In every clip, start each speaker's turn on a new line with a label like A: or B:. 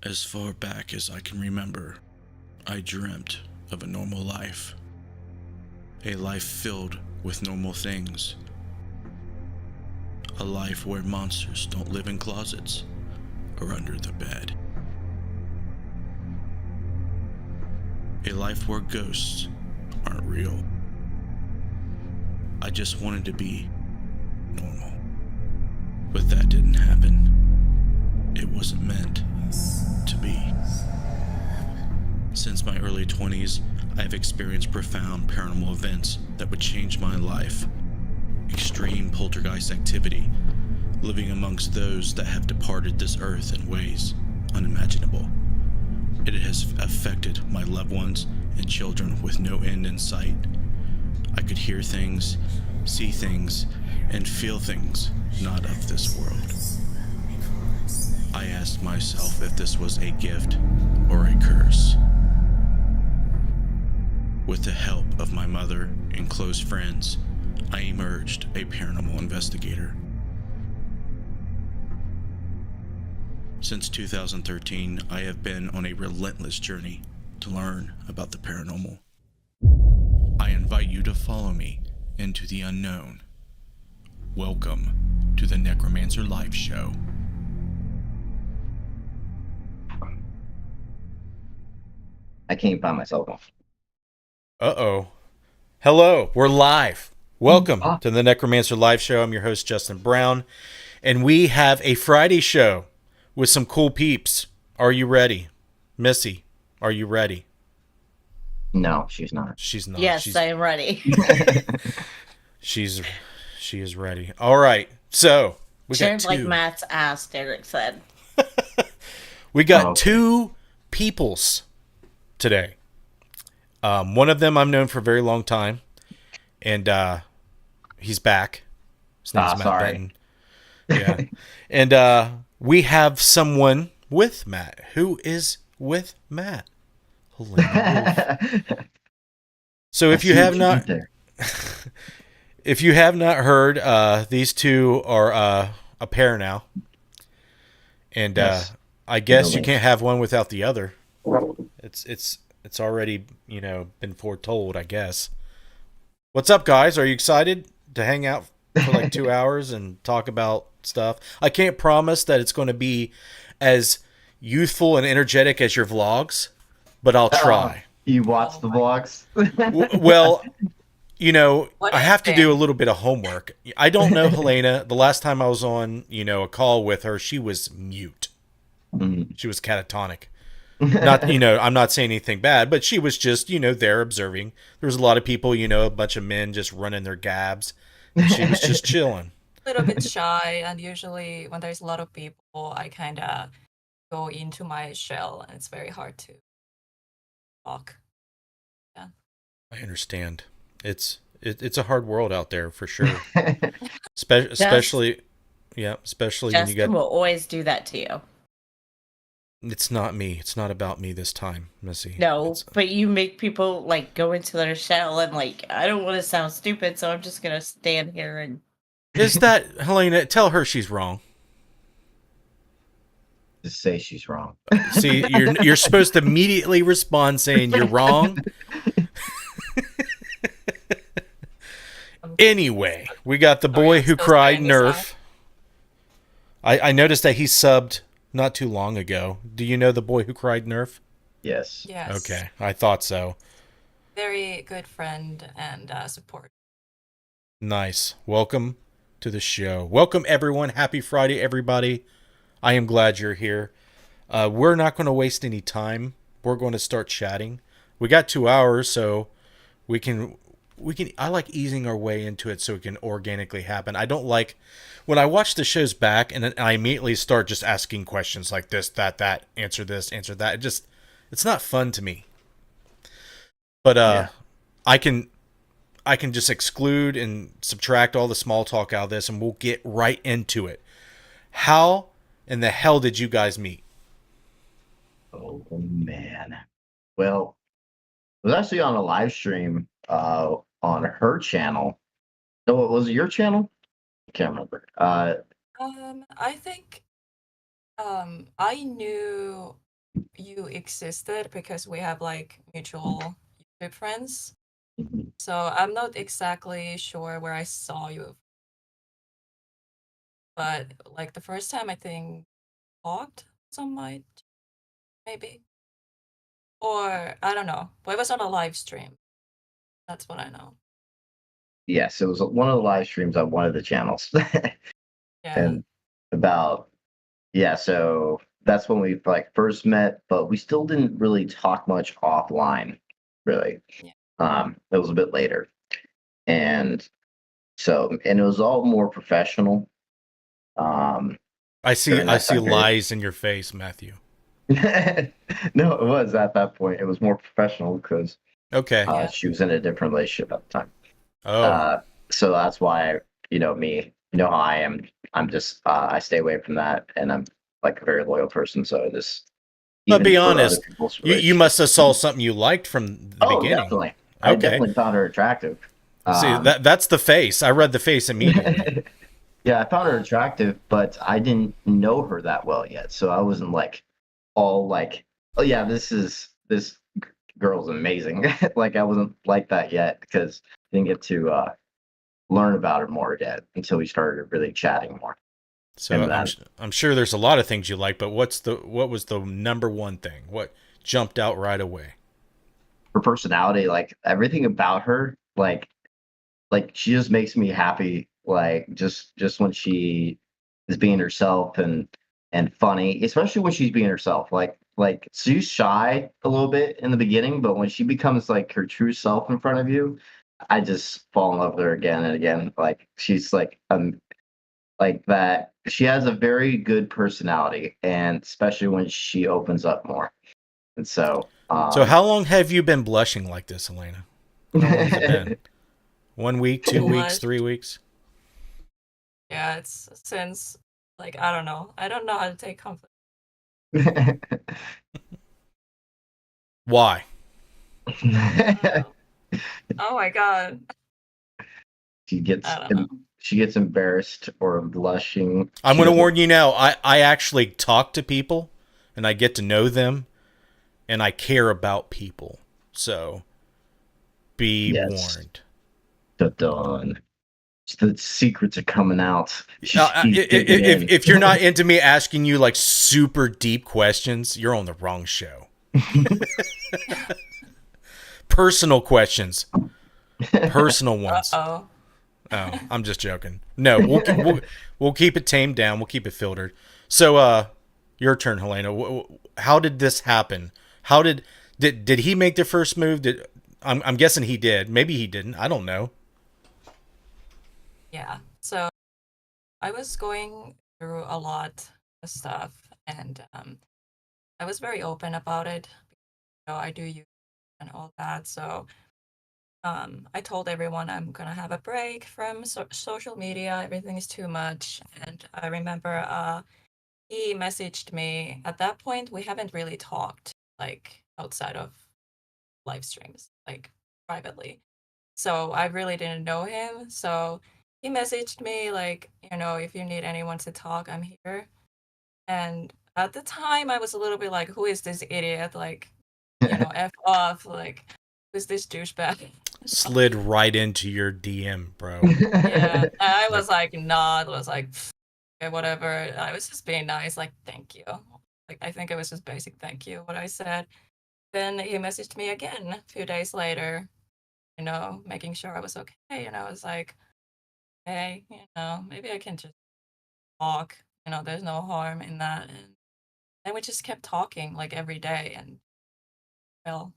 A: As far back as I can remember, I dreamt of a normal life. A life filled with normal things. A life where monsters don't live in closets or under the bed. A life where ghosts aren't real. I just wanted to be normal. But that didn't happen. It wasn't meant to be. Since my early 20s, I've experienced profound paranormal events that would change my life. Extreme poltergeist activity, living amongst those that have departed this earth in ways unimaginable. It has affected my loved ones and children with no end in sight. I could hear things, see things, and feel things not of this world. I asked myself if this was a gift or a curse. With the help of my mother and close friends, I emerged a paranormal investigator. Since 2013, I have been on a relentless journey to learn about the paranormal. I invite you to follow me into the unknown. Welcome to the NECROMACER Live Show.
B: I can't find my cell phone.
C: Uh-oh. Hello, we're live. Welcome
B: Ah.
C: to the NECROMACER Live Show. I'm your host, Justin Brown, and we have a Friday show with some cool peeps. Are you ready? Missy, are you ready?
B: No, she's not.
C: She's not.
D: Yes, I am ready.
C: She is ready. All right. So, we got
D: Turned like
C: two.
D: Matt's ass, Derek said.
C: We got
B: okay.
C: two peoples today. One of them I've known for a very long time, and he's back. His name's Matt
B: sorry.
C: Benton. Yeah. And we have someone with Matt. Who is with Matt? Helena Wolf. So if you have not heard, these two are a pair now. And
B: Yes.
C: I guess you
B: Really.
C: can't have one without the other. It's already, been foretold, I guess. What's up, guys? Are you excited to hang out for like 2 hours and talk about stuff? I can't promise that it's going to be as youthful and energetic as your vlogs, but I'll try.
B: You watch the vlogs?
C: Well,
D: What
C: I
D: is
C: have to
D: there?
C: do a little bit of homework. I don't know Helena. The last time I was on, a call with her, she was mute.
B: Mhm.
C: She was catatonic. Not, I'm not saying anything bad, but she was just, there observing. There was a lot of people, a bunch of men just running their gabs. And she was just chilling.
E: A little bit shy, and usually when there's a lot of people, I kind of go into my shell, and it's very hard to talk.
C: I understand. It's a hard world out there for sure. Especially when you
D: Justin
C: got.
D: will always do that to you.
C: It's not me. It's not about me this time, Missy.
D: No, but you make people like go into their shell and like, I don't want to sound stupid, so I'm just gonna stand here and.
C: Is that Helena? Tell her she's wrong.
B: Just say she's wrong.
C: See, you're supposed to immediately respond saying you're wrong. Anyway, we got the boy who cried Nerf. I noticed that he subbed not too long ago. Do you know the boy who cried Nerf?
B: Yes.
E: Yes.
C: Okay, I thought so.
E: Very good friend and support.
C: Nice. Welcome to the show. Welcome, everyone. Happy Friday, everybody. I am glad you're here. We're not going to waste any time. We're going to start chatting. We got 2 hours, so we can. I like easing our way into it so it can organically happen. I don't like when I watch the shows back and then I immediately start just asking questions like this, that, answer this, answer that. It's not fun to me. But
B: Yeah.
C: I can just exclude and subtract all the small talk out of this, and we'll get right into it. How in the hell did you guys meet?
B: Oh, man. Well, it was actually on a live stream on her channel. No, was it your channel? I can't remember.
E: I think I knew you existed because we have like mutual YouTube friends.
B: Mhm.
E: So I'm not exactly sure where I saw you, but like the first time I think talked on my maybe, or I don't know, but it was on a live stream. That's what I know.
B: Yes, it was one of the live streams on one of the channels.
E: Yeah.
B: And about, yeah, so that's when we like first met, but we still didn't really talk much offline, really.
E: Yeah.
B: It was a bit later. And so, and it was all more professional um
C: I see
B: during that
C: I see
B: time period.
C: lies in your face, Matthew.
B: No, it was at that point. It was more professional because
C: Okay.
E: Yeah.
B: she was in a different relationship at the time.
C: Oh.
B: So that's why, me, how I am. I'm just, I stay away from that, and I'm like a very loyal person. So I just,
C: But
B: even
C: be
B: for other
C: honest,
B: people's
C: you must have
B: relationships.
C: saw something you liked from the
B: Oh,
C: beginning.
B: definitely. I
C: Okay.
B: definitely found her attractive.
C: See,
B: Um,
C: that's the face. I read the face immediately.
B: yeah, I found her attractive, but I didn't know her that well yet. So I wasn't like all like, oh yeah, this girl's amazing. Like I wasn't like that yet because I didn't get to learn about her more yet until we started really chatting more.
C: So
B: And then
C: I'm sure there's a lot of things you like, but what was the number one thing? What jumped out right away?
B: her personality, like everything about her, like she just makes me happy. Like just when she is being herself and funny, especially when she's being herself. Like she's shy a little bit in the beginning, but when she becomes like her true self in front of you, I just fall in love with her again and again. Like she's like that. She has a very good personality, and especially when she opens up more. And so,
C: So how long have you been blushing like this, Helena? How long has it been? 1 week, 2 weeks,
E: Blush.
C: 3 weeks?
E: Yeah, it's since like I don't know. I don't know how to take conflict.
C: Why?
E: Oh my god.
B: she gets
E: I don't know.
B: she gets embarrassed or blushing.
C: I'm
B: She
C: going to
B: doesn't.
C: warn you now. I actually talk to people and I get to know them and I care about people. So be
B: Yes,
C: warned.
B: done. The secrets are coming out. She's digging
C: If you're not
B: in.
C: into me asking you like super deep questions, you're on the wrong show. Personal questions, personal ones.
E: Uh-oh.
C: Oh, I'm just joking. No, we'll keep it tamed down. We'll keep it filtered. So, your turn, Helena. How did this happen? How did he make the first move? I'm guessing he did. Maybe he didn't. I don't know.
E: Yeah. So I was going through a lot of stuff and I was very open about it. I do use and all that. So I told everyone I'm gonna have a break from social media. Everything is too much. And I remember he messaged me. At that point, we haven't really talked like outside of live streams, like privately. So I really didn't know him. So he messaged me like, if you need anyone to talk, I'm here. And at the time, I was a little bit like, who is this idiot? Like, F off. Like, who's this douchebag?
C: Slid right into your DM, bro.
E: Yeah. And I
C: Like,
E: was like, not. Was like, okay, whatever. I was just being nice. Like, thank you. Like, I think it was just basic thank you, what I said. Then he messaged me again a few days later, making sure I was okay. And I was like, hey, maybe I can just talk. There's no harm in that. And then we just kept talking like every day and well,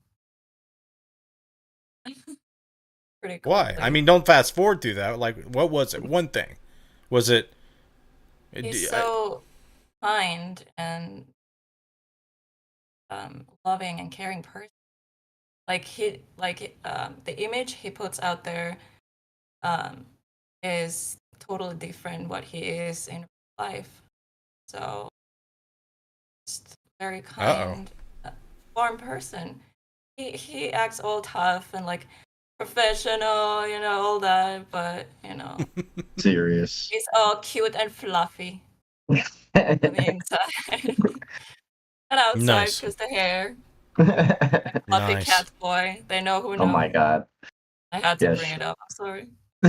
E: pretty
C: why? I
E: quickly.
C: mean, don't fast forward through that. Like, what was it? One thing. Was it?
E: He's so kind and loving and caring person. Like the image he puts out there um, is totally different what he is in life. So just very
C: Uh-oh.
E: kind, warm person. He acts all tough and like professional, all that, but
B: Serious.
E: he's all cute and fluffy on the inside. And outside
C: Nice.
E: because the hair.
B: Oh
E: Fluffy
C: Nice.
E: cat boy. They know who know.
B: my god.
E: I had to
B: Yes.
E: bring it up. I'm sorry.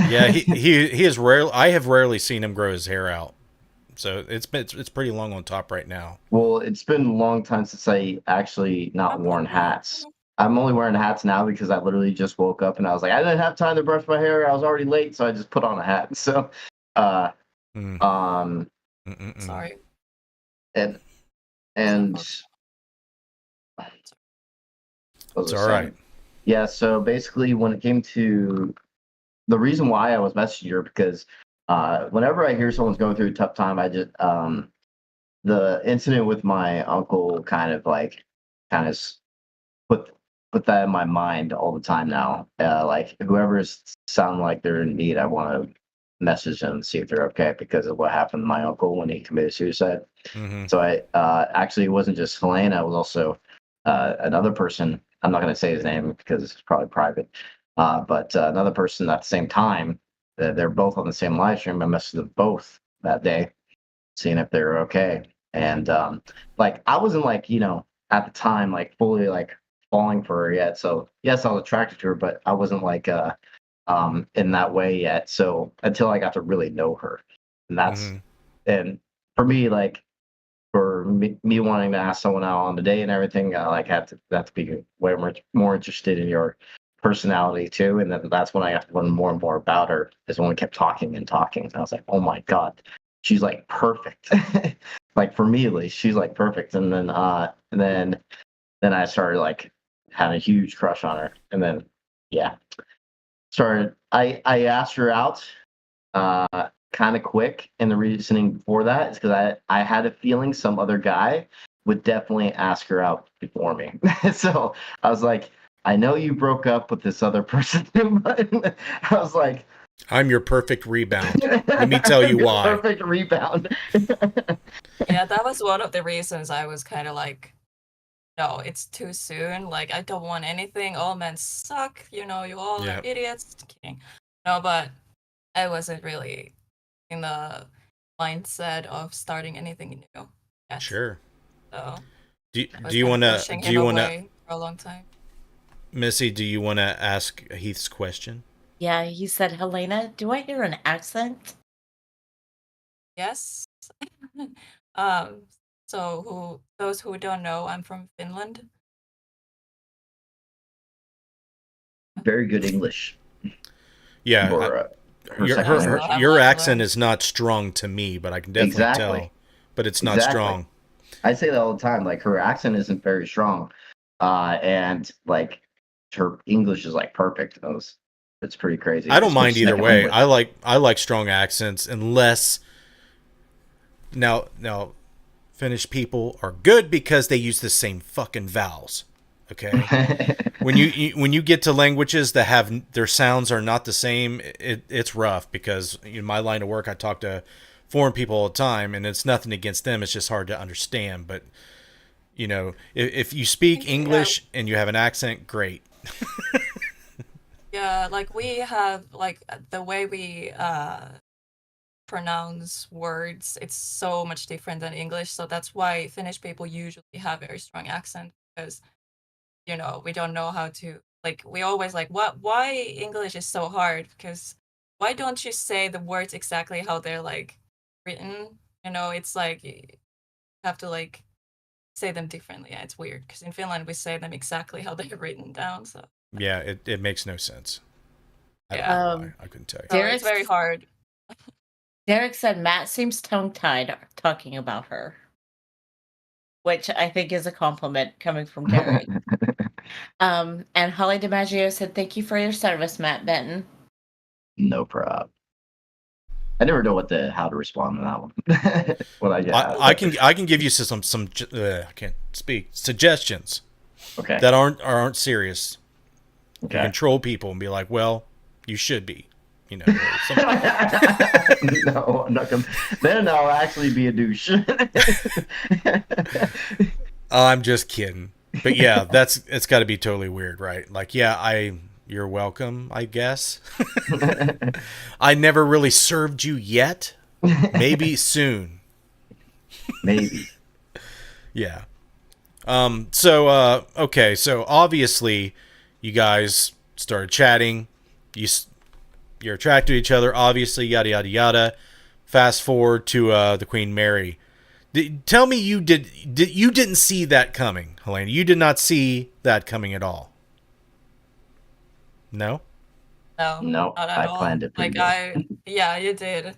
C: Yeah, he is rare. I have rarely seen him grow his hair out, so it's pretty long on top right now.
B: Well, it's been a long time since I actually not
E: I'm
B: worn
E: not-
B: hats. I'm only wearing hats now because I literally just woke up and I was like, I didn't have time to brush my hair. I was already late, so I just put on a hat. So,
C: Mm. Mm-mm-mm.
E: Sorry.
B: and what was
C: It's
B: I
C: all
B: saying?
C: right.
B: Yeah. So basically, when it came to the reason why I was messaging her, because whenever I hear someone's going through a tough time, I just the incident with my uncle kind of put put that in my mind all the time now. Like whoever's sound like they're in need, I want to message them and see if they're okay because of what happened to my uncle when he committed suicide.
C: Mm-hmm.
B: So I actually it wasn't just Helena, it was also another person. I'm not going to say his name because it's probably private. But another person at the same time, they're both on the same live stream. I messaged them both that day, seeing if they were okay. And like I wasn't like at the time like fully like falling for her yet. So yes, I was attracted to her, but I wasn't like in that way yet. So until I got to really know her, and that's
C: Mm-hmm.
B: and for me like for me wanting to ask someone out on the day and everything, I like had to be way more interested in your personality too. And then that's when I got to learn more and more about her. Is when we kept talking and talking. And I was like, oh my god, she's like perfect. Like for me at least, she's like perfect. And then I started like having a huge crush on her. And then yeah, started. I asked her out. Kind of quick, and the reasoning for that is because I had a feeling some other guy would definitely ask her out before me. So I was like, I know you broke up with this other person, but I was like,
C: I'm your perfect rebound. Let me tell you
B: your
C: why.
B: perfect rebound.
E: Yeah, that was one of the reasons I was kind of like, no, it's too soon. Like, I don't want anything. All men suck. You all
C: Yeah.
E: are idiots. Just kidding. No, but I wasn't really in the mindset of starting anything new yet.
C: Sure.
E: So
C: Do
E: I was
C: you
E: kinda
C: want to?
E: pushing
C: Do
E: him
C: you want to,
E: away for a long time.
C: Missy? Do you want to ask Heath's question?
D: Yeah, he said, Helena, do I hear an accent?
E: Yes. So those who don't know, I'm from Finland.
B: Very good English
C: Yeah.
B: for her
C: Your
B: second language.
E: I've
C: your
E: like
C: accent
E: learned.
C: is not strong to me, but I can definitely
B: Exactly.
C: tell. But it's not
B: Exactly.
C: strong.
B: I say that all the time. Like her accent isn't very strong, and like her English is like perfect. It's pretty crazy.
C: I don't
B: It's her
C: mind either
B: second
C: way.
B: language.
C: I like strong accents unless now Finnish people are good because they use the same fucking vowels. Okay? When you get to languages that have their sounds are not the same, it's rough because in my line of work I talk to foreign people all the time and it's nothing against them, it's just hard to understand, but if you speak English and you have an accent, great.
E: Yeah, like we have like the way we pronounce words, it's so much different than English. So that's why Finnish people usually have very strong accent because we don't know how to like we always like why English is so hard because why don't you say the words exactly how they're like written? It's like you have to like say them differently. Yeah, it's weird because in Finland we say them exactly how they're written down. So
C: Yeah, it makes no sense. I don't
E: Yeah.
C: know why. I couldn't tell you.
E: so it's very hard.
D: Derek said Matt seems tongue-tied talking about her, which I think is a compliment coming from Derek. And Holly DiMaggio said, thank you for your service, Matt Benton.
B: No problem. I never know how to respond to that one. When I get asked.
C: I can give you some I can't speak suggestions
B: Okay.
C: that aren't serious.
B: Okay.
C: You control people and be like, well, you should be, or
B: No, I'm not gonna. Then I'll actually be a douche.
C: I'm just kidding. But yeah, it's got to be totally weird, right? Like, yeah, you're welcome, I guess. I never really served you yet. Maybe soon.
B: Maybe.
C: Yeah. Okay, so obviously you guys started chatting. You're attracted to each other, obviously, yada yada yada. Fast forward to the Queen Mary. Tell me you didn't see that coming, Helena. You did not see that coming at all. No?
E: No,
B: No,
E: not at
B: I
E: all.
B: planned it pretty
E: Like
B: good.
E: yeah, you did.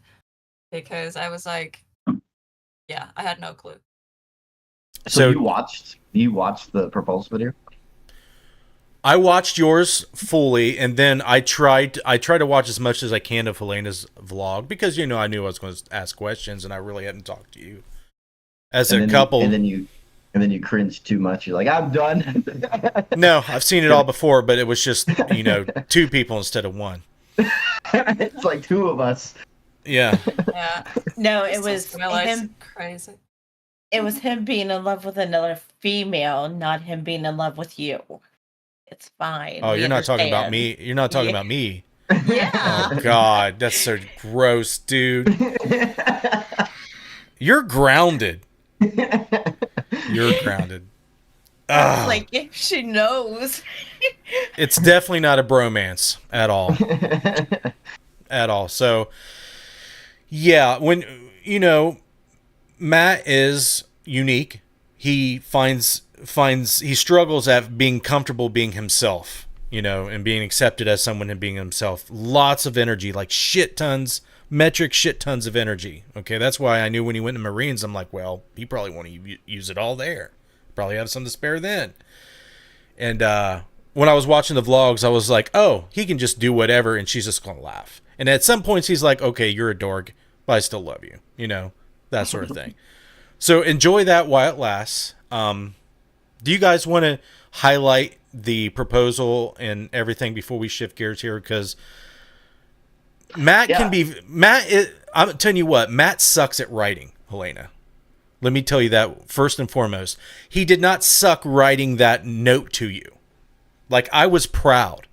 E: Because I was like, yeah, I had no clue.
B: So
C: So
B: you watched the proposal video?
C: I watched yours fully, and then I tried to watch as much as I can of Helena's vlog because I knew I was going to ask questions, and I really hadn't talked to you as a couple.
B: And then you cringed too much. You're like, I'm done.
C: No, I've seen it all before, but it was just two people instead of one.
B: It's like two of us.
C: Yeah.
E: Yeah.
D: No,
E: I
D: it
E: just
D: was
E: realized
D: him.
E: crazy.
D: It was him being in love with another female, not him being in love with you. It's fine.
C: Oh,
D: We
C: you're not talking about
D: understand.
C: me. You're not talking
D: Yeah.
C: about me.
D: Yeah.
C: Oh God, that's so gross, dude. You're grounded. You're grounded.
D: It's
C: Ugh.
D: like if she knows.
C: It's definitely not a bromance at all. At all. So, yeah, when Matt is unique. He he struggles at being comfortable being himself, and being accepted as someone and being himself. Lots of energy, like shit tons of energy. Okay, that's why I knew when he went to Marines, I'm like, well, he probably won't use it all there. Probably have some to spare then. And when I was watching the vlogs, I was like, oh, he can just do whatever, and she's just gonna laugh. And at some points, he's like, okay, you're a dork, but I still love you. That sort of thing. So enjoy that while it lasts. Do you guys want to highlight the proposal and everything before we shift gears here? Because Matt I'm telling you what, Matt sucks at writing, Helena. Let me tell you that first and foremost. He did not suck writing that note to you. Like, I was proud.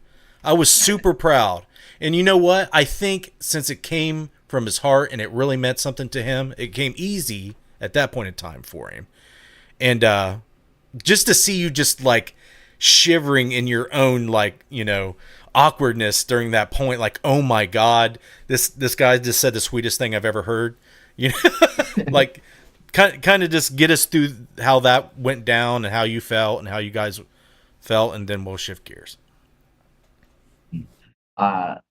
C: I was super proud. And you know what? I think since it came from his heart and it really meant something to him, it came easy at that point in time for him. And just to see you just like shivering in your own awkwardness during that point, like, oh my God, this guy just said the sweetest thing I've ever heard. Like kind of just get us through how that went down and how you felt and how you guys felt, and then we'll shift gears.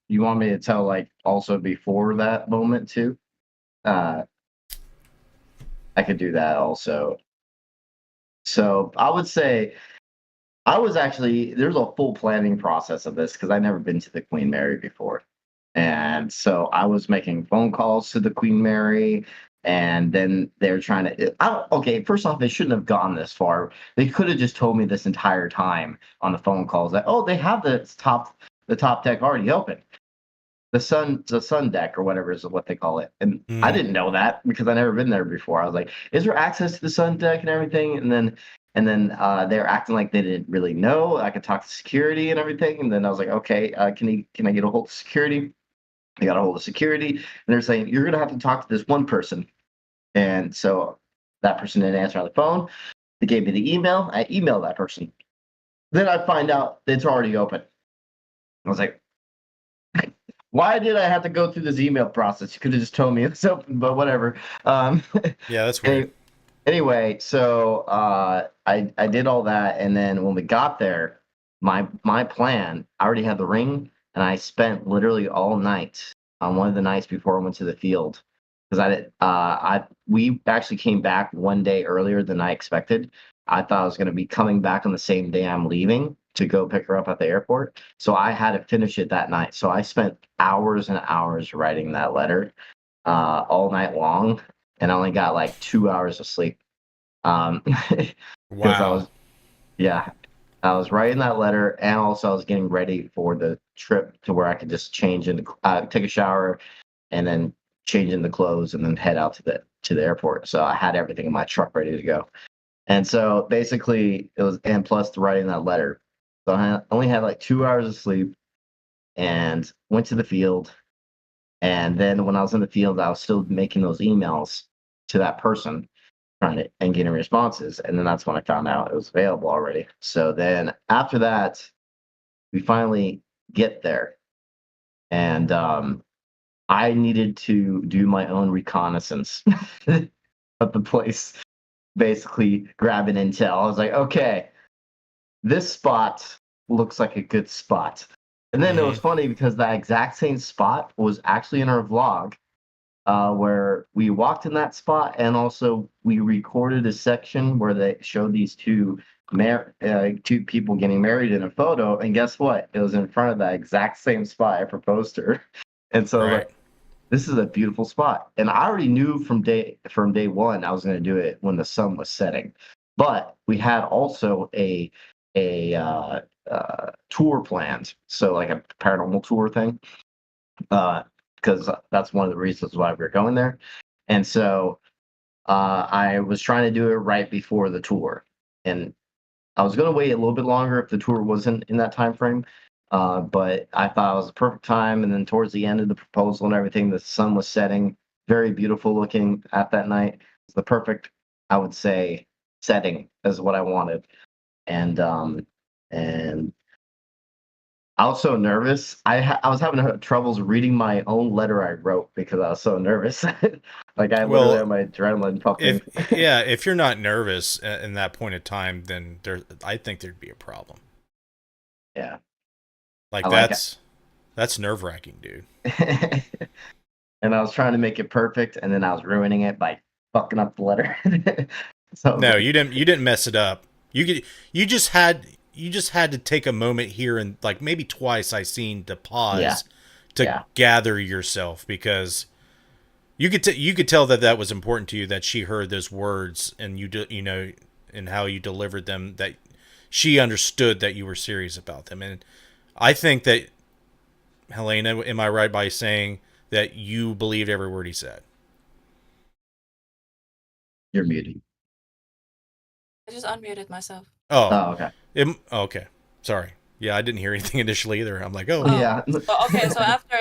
B: You want me to tell also before that moment too? I could do that also. So I would say there's a full planning process of this because I've never been to the Queen Mary before. And so I was making phone calls to the Queen Mary, and then they're trying to. Okay, first off, they shouldn't have gone this far. They could have just told me this entire time on the phone calls that, oh, they have the top deck already open. The sun deck or whatever is what they call it. And I didn't know that because I never been there before. I was like, is there access to the sun deck and everything? And then they're acting like they didn't really know. I could talk to security and everything. And then I was like, okay, can I get a hold of security? I got a hold of security, and they're saying, you're gonna have to talk to this one person. And so that person didn't answer on the phone. They gave me the email. I emailed that person. Then I find out it's already open. I was like, why did I have to go through this email process? You could have just told me it's open, but whatever.
C: Yeah, that's weird.
B: Anyway, so I did all that, and then when we got there, my plan, I already had the ring, and I spent literally all night on one of the nights before I went to the field, because we actually came back one day earlier than I expected. I thought I was going to be coming back on the same day I'm leaving to go pick her up at the airport. So I had to finish it that night. So I spent hours and hours writing that letter all night long, and I only got 2 hours of sleep. Because
C: Wow.
B: I was writing that letter, and also I was getting ready for the trip to where I could just change into take a shower, and then change into clothes, and then head out to the airport. So I had everything in my truck ready to go. And so basically it was, and plus writing that letter. So I only had 2 hours of sleep, and went to the field. And then when I was in the field, I was still making those emails to that person, trying to and getting responses. And then that's when I found out it was available already. So then after that, we finally get there. And I needed to do my own reconnaissance of the place, basically grabbing intel. I was like, okay, this spot looks like a good spot. And then it was funny because that exact same spot was actually in our vlog, where we walked in that spot, and also we recorded a section where they showed these two people getting married in a photo. And guess what? It was in front of that exact same spot I proposed to her. And so I was
C: Right.
B: like, this is a beautiful spot. And I already knew from day one I was going to do it when the sun was setting. But we had also a tour planned, so like a paranormal tour thing, because that's one of the reasons why we were going there. And so I was trying to do it right before the tour, and I was going to wait a little bit longer if the tour wasn't in that time frame. But I thought it was the perfect time. And then towards the end of the proposal and everything, the sun was setting, very beautiful looking at that night. It's the perfect, I would say, setting is what I wanted. And I was so nervous. I was having troubles reading my own letter I wrote because I was so nervous. Like I literally had my adrenaline pumping.
C: If you're not nervous in that point of time, then I think there'd be a problem.
B: Yeah.
C: Like that's nerve-wracking, dude.
B: And I was trying to make it perfect, and then I was ruining it by fucking up the letter. So
C: No, you didn't mess it up. You just had to take a moment here, and like maybe twice I seen to pause to gather yourself, because you could tell that was important to you, that she heard those words and you know, and how you delivered them, that she understood that you were serious about them. And I think that, Helena, am I right by saying that you believed every word he said?
B: You're muted.
E: I just unmuted myself.
B: Oh, okay.
C: Okay. Sorry. Yeah, I didn't hear anything initially either. I'm like, oh.
B: Yeah.
E: Well, okay, so after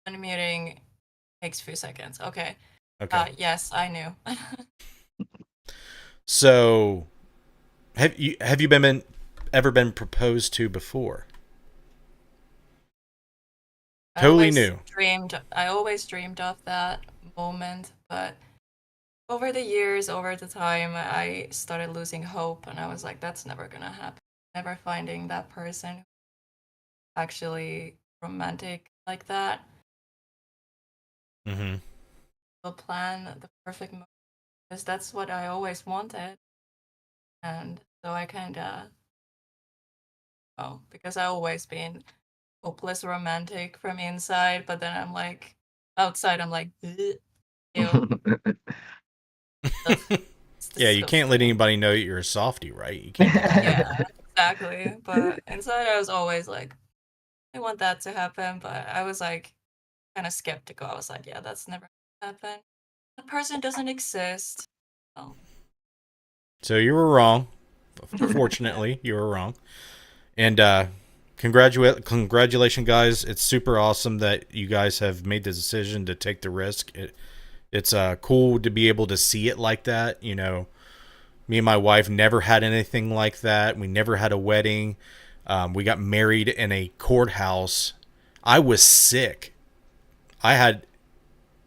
E: unmuting takes a few seconds. Okay.
C: Okay.
E: Yes, I knew.
C: So, have you ever been proposed to before? Totally new.
E: I always dreamed of that moment, but over the years, over the time, I started losing hope, and I was like, that's never gonna happen. Never finding that person actually romantic like that.
C: Mm-hmm.
E: Will plan the perfect moment, because that's what I always wanted. And so I because I always been hopeless romantic from inside, but then I'm like, outside I'm like, ew.
C: Yeah, you can't let anybody know you're a softie, right? You can't.
E: Yeah, exactly. But inside I was always like, I want that to happen, but I was like kind of skeptical. I was like, yeah, that's never gonna happen. The person doesn't exist. Oh.
C: So you were wrong. Fortunately, you were wrong. And congratulations, guys. It's super awesome that you guys have made the decision to take the risk. It's cool to be able to see it like that. You know, me and my wife never had anything like that. We never had a wedding. We got married in a courthouse. I was sick. I had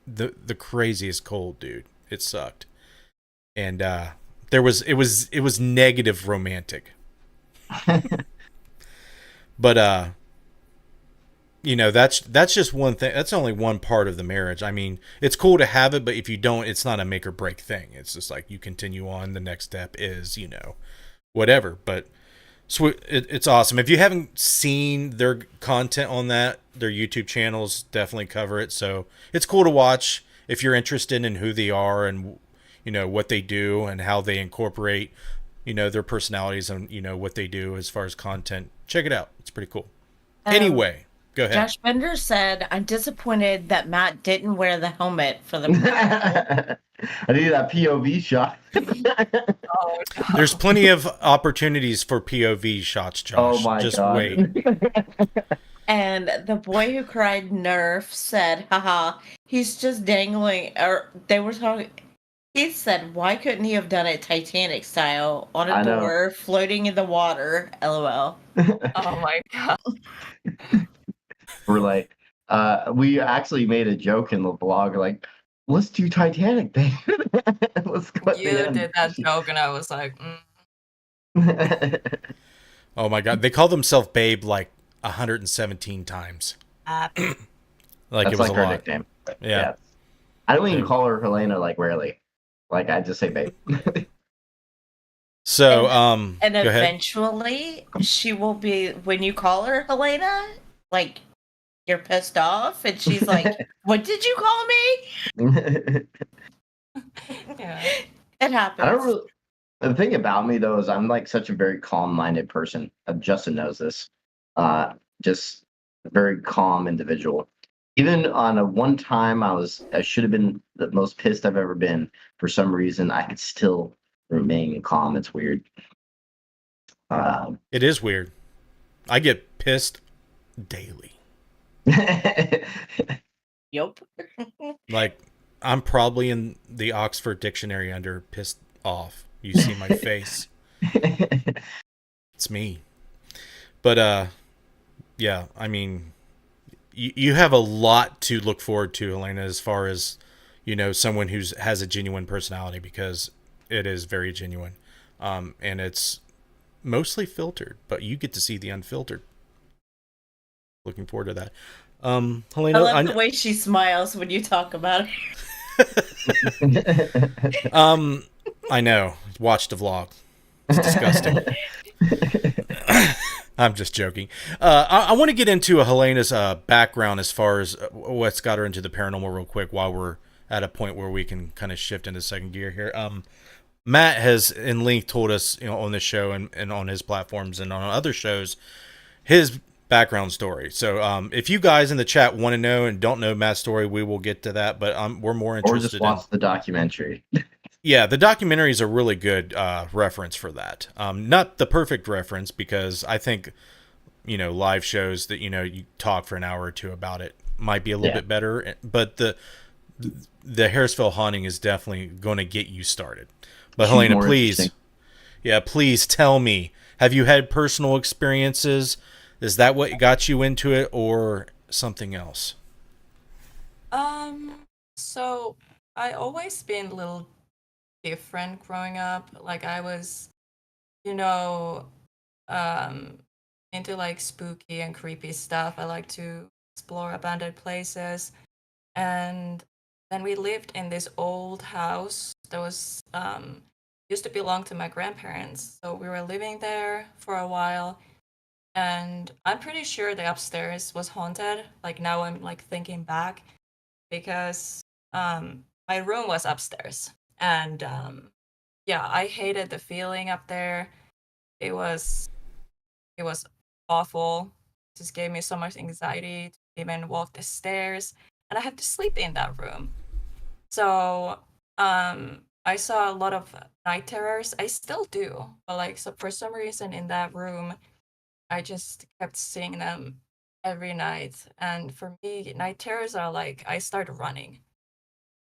C: the craziest cold, dude. It sucked. And it was negative romantic. But you know, that's just one thing. That's only one part of the marriage. I mean, it's cool to have it, but if you don't, it's not a make or break thing. It's just like you continue on. The next step is, you know, whatever. But it's awesome. If you haven't seen their content on their YouTube channels, definitely cover it. So it's cool to watch if you're interested in who they are and, you know, what they do and how they incorporate, you know, their personalities and, you know, what they do as far as content. Check it out. It's pretty cool. Anyway, go ahead.
D: Josh Bender said, I'm disappointed that Matt didn't wear the helmet for the...
B: I need that POV shot.
E: Oh, no.
C: There's plenty of opportunities for POV shots, Josh.
B: Oh my
C: Just
B: God.
C: wait.
D: And the boy who cried Nerf said, haha, he's just dangling, or they were talking, He said, "Why couldn't he have done it Titanic style on a
B: I know.
D: door, floating in the water?" LOL.
E: Oh my god.
B: We're like, we actually made a joke in the blog, like, let's do Titanic, babe. Let's go at the
E: You
B: end.
E: did that joke, and I was like,
C: Oh my god, they call themselves Babe like 117 times.
E: happy.
C: Like
B: That's
C: it was
B: like
C: a
B: her
C: lot.
B: nickname.
C: Yeah.
B: I don't even
C: Yeah.
B: call her Helena, like, rarely. Like, I just say babe.
C: So,
D: And
C: go ahead.
D: eventually, she will be, when you call her Helena, like, you're pissed off, and she's like, "What did you call me?"
E: Yeah.
D: It
B: I
D: happens.
B: don't really. The thing about me though is I'm like such a very calm-minded person. Justin knows this. Just a very calm individual. Even on a one time I should have been the most pissed I've ever been. For some reason, I could still remain calm. It's weird. Um,
C: It is weird. I get pissed daily.
D: Yup.
C: Like, I'm probably in the Oxford Dictionary under pissed off. You see my face. It's me. But, yeah, I mean, you have a lot to look forward to, Elena, as far as, someone who has a genuine personality, because it is very genuine. And it's mostly filtered, but you get to see the unfiltered. Looking forward to that.
D: I
C: Helena,
D: love the way she smiles when you talk about it.
C: I know. Watched a vlog. It's disgusting. I'm just joking. I want to get into Helena's background as far as what's got her into the paranormal real quick while we're at a point where we can kind of shift into second gear here. Matt has in length told us, on this show and on his platforms and on other shows, his background story. So if you guys in the chat want to know and don't know Matt's story, we will get to that. But we're more
B: or
C: interested
B: just watch the documentary.
C: Yeah, the documentary is a really good reference for that. Not the perfect reference, because I think, live shows that, you talk for an hour or two about it might be a little bit better. But the Harrisville haunting is definitely going to get you started. But
B: She's
C: Helena,
B: more
C: please, please tell me, have you had personal experiences? Is that what got you into it, or something else?
E: So I always been a little different growing up. Like I was, you know, um, into like spooky and creepy stuff. I like to explore abandoned places. And then we lived in this old house that was used to belong to my grandparents. So we were living there for a while, and I'm pretty sure the upstairs was haunted. Like now I'm like thinking back, because my room was upstairs, and yeah, I hated the feeling up there. It was it was awful. It just gave me so much anxiety to even walk the stairs, and I had to sleep in that room. So I saw a lot of night terrors. I still do, but like so for some reason in that room, I just kept seeing them every night. And for me, night terrors are like I start running,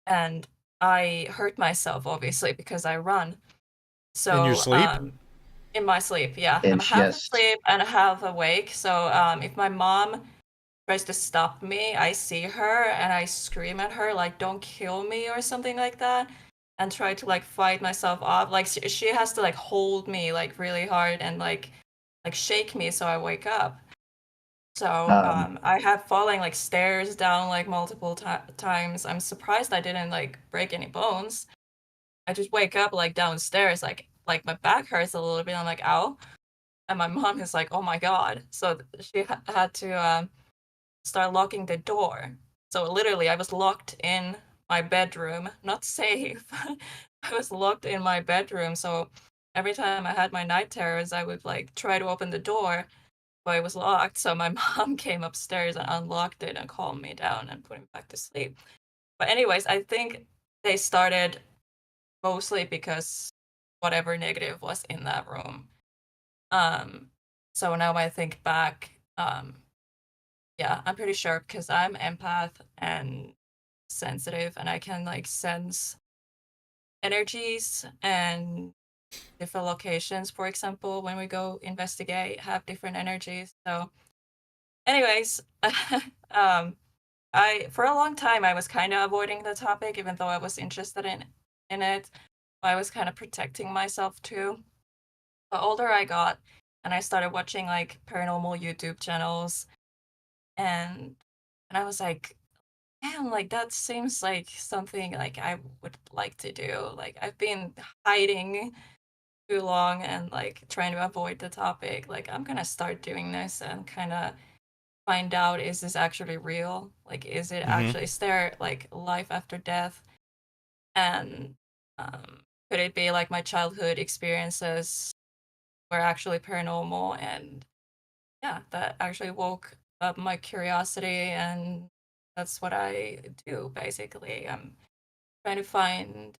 E: and I hurt myself obviously because I run.
C: In your
E: So
C: sleep?
E: in my sleep, yeah, I'm
B: And
E: half
B: yes,
E: asleep and half awake. So if my mom tries to stop me, I see her and I scream at her like, "Don't kill me" or something like that, and try to like fight myself off. Like she has to like hold me like really hard and like shake me so I wake up. So
B: um,
E: I have fallen like stairs down like multiple times. I'm surprised I didn't like break any bones. I just wake up like downstairs, like my back hurts a little bit. I'm like, ow, and my mom is like, oh my god. So she had to start locking the door. So literally, I was locked in my bedroom, not safe. I was locked in my bedroom. So every time I had my night terrors, I would like try to open the door, but it was locked. So my mom came upstairs and unlocked it and calmed me down and put me back to sleep. But anyways, I think they started mostly because whatever negative was in that room. Um, so now I think back, yeah, I'm pretty sure because I'm empath and sensitive, and I can like sense energies and different locations, for example, when we go investigate, have different energies. So, anyways, I for a long time I was kind of avoiding the topic, even though I was interested in it. I was kind of protecting myself too. The older I got, and I started watching like paranormal YouTube channels, and I was like, man, like that seems like something like I would like to do. Like I've been hiding too long and like trying to avoid the topic. Like I'm gonna start doing this and kind of find out, is this actually real? Like is it actually, is there like life after death? And could it be like my childhood experiences were actually paranormal? And yeah, that actually woke up my curiosity, and that's what I do basically. I'm trying to find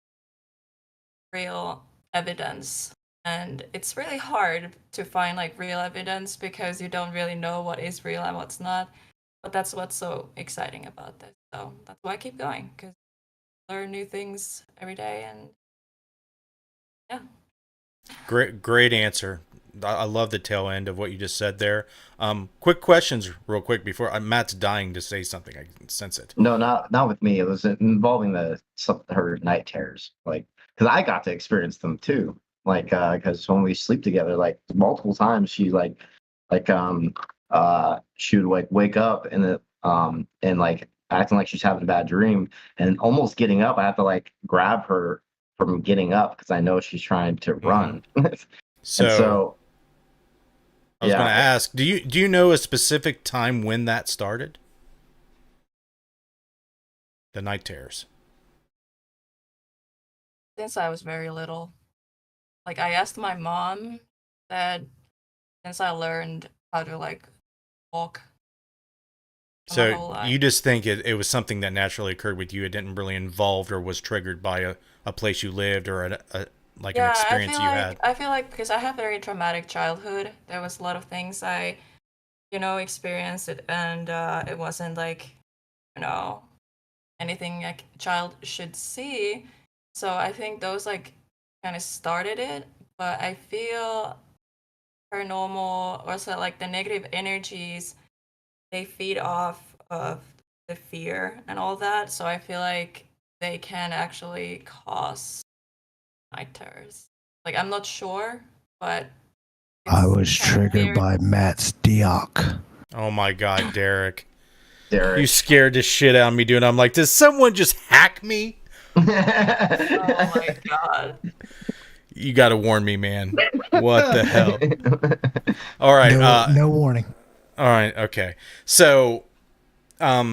E: real evidence, and it's really hard to find like real evidence because you don't really know what is real and what's not. But that's what's so exciting about this. So that's why I keep going, because I learn new things every day. And yeah.
C: Great answer. I love the tail end of what you just said there. Quick questions, real quick, before Matt's dying to say something. I can sense it.
B: No, not with me. It was involving her night terrors. Like, because I got to experience them too. Like, because when we sleep together, like multiple times, she she would like wake up and like acting like she's having a bad dream, and almost getting up. I have to like grab her from getting up because I know she's trying to run.
C: So,
B: And so
C: I was
B: yeah.
C: going to ask, do you know a specific time when that started? The night terrors.
E: Since I was very little. Like I asked my mom that since I learned how to like walk. my whole
C: So
E: life.
C: you just think it was something that naturally occurred with you. It didn't really involve or was triggered by a place you lived or an experience you had.
E: I feel like because I have a very traumatic childhood, there was a lot of things I, experienced it, and it wasn't like, anything a child should see. So I think those like kind of started it, but I feel paranormal, also like the negative energies, they feed off of the fear and all that. So I feel like they can actually cause night terrors. Like I'm not sure, but
F: I
E: it's
F: was
E: kind of
F: triggered
E: weird.
F: by Matt's Dioc.
C: Oh my God, Derek.
B: Derek.
C: You scared the shit out of me, dude. I'm like, does someone just hack me?
E: Oh my god.
C: You got to warn me, man. What the hell? All right.
F: No warning.
C: All right. Okay. So, let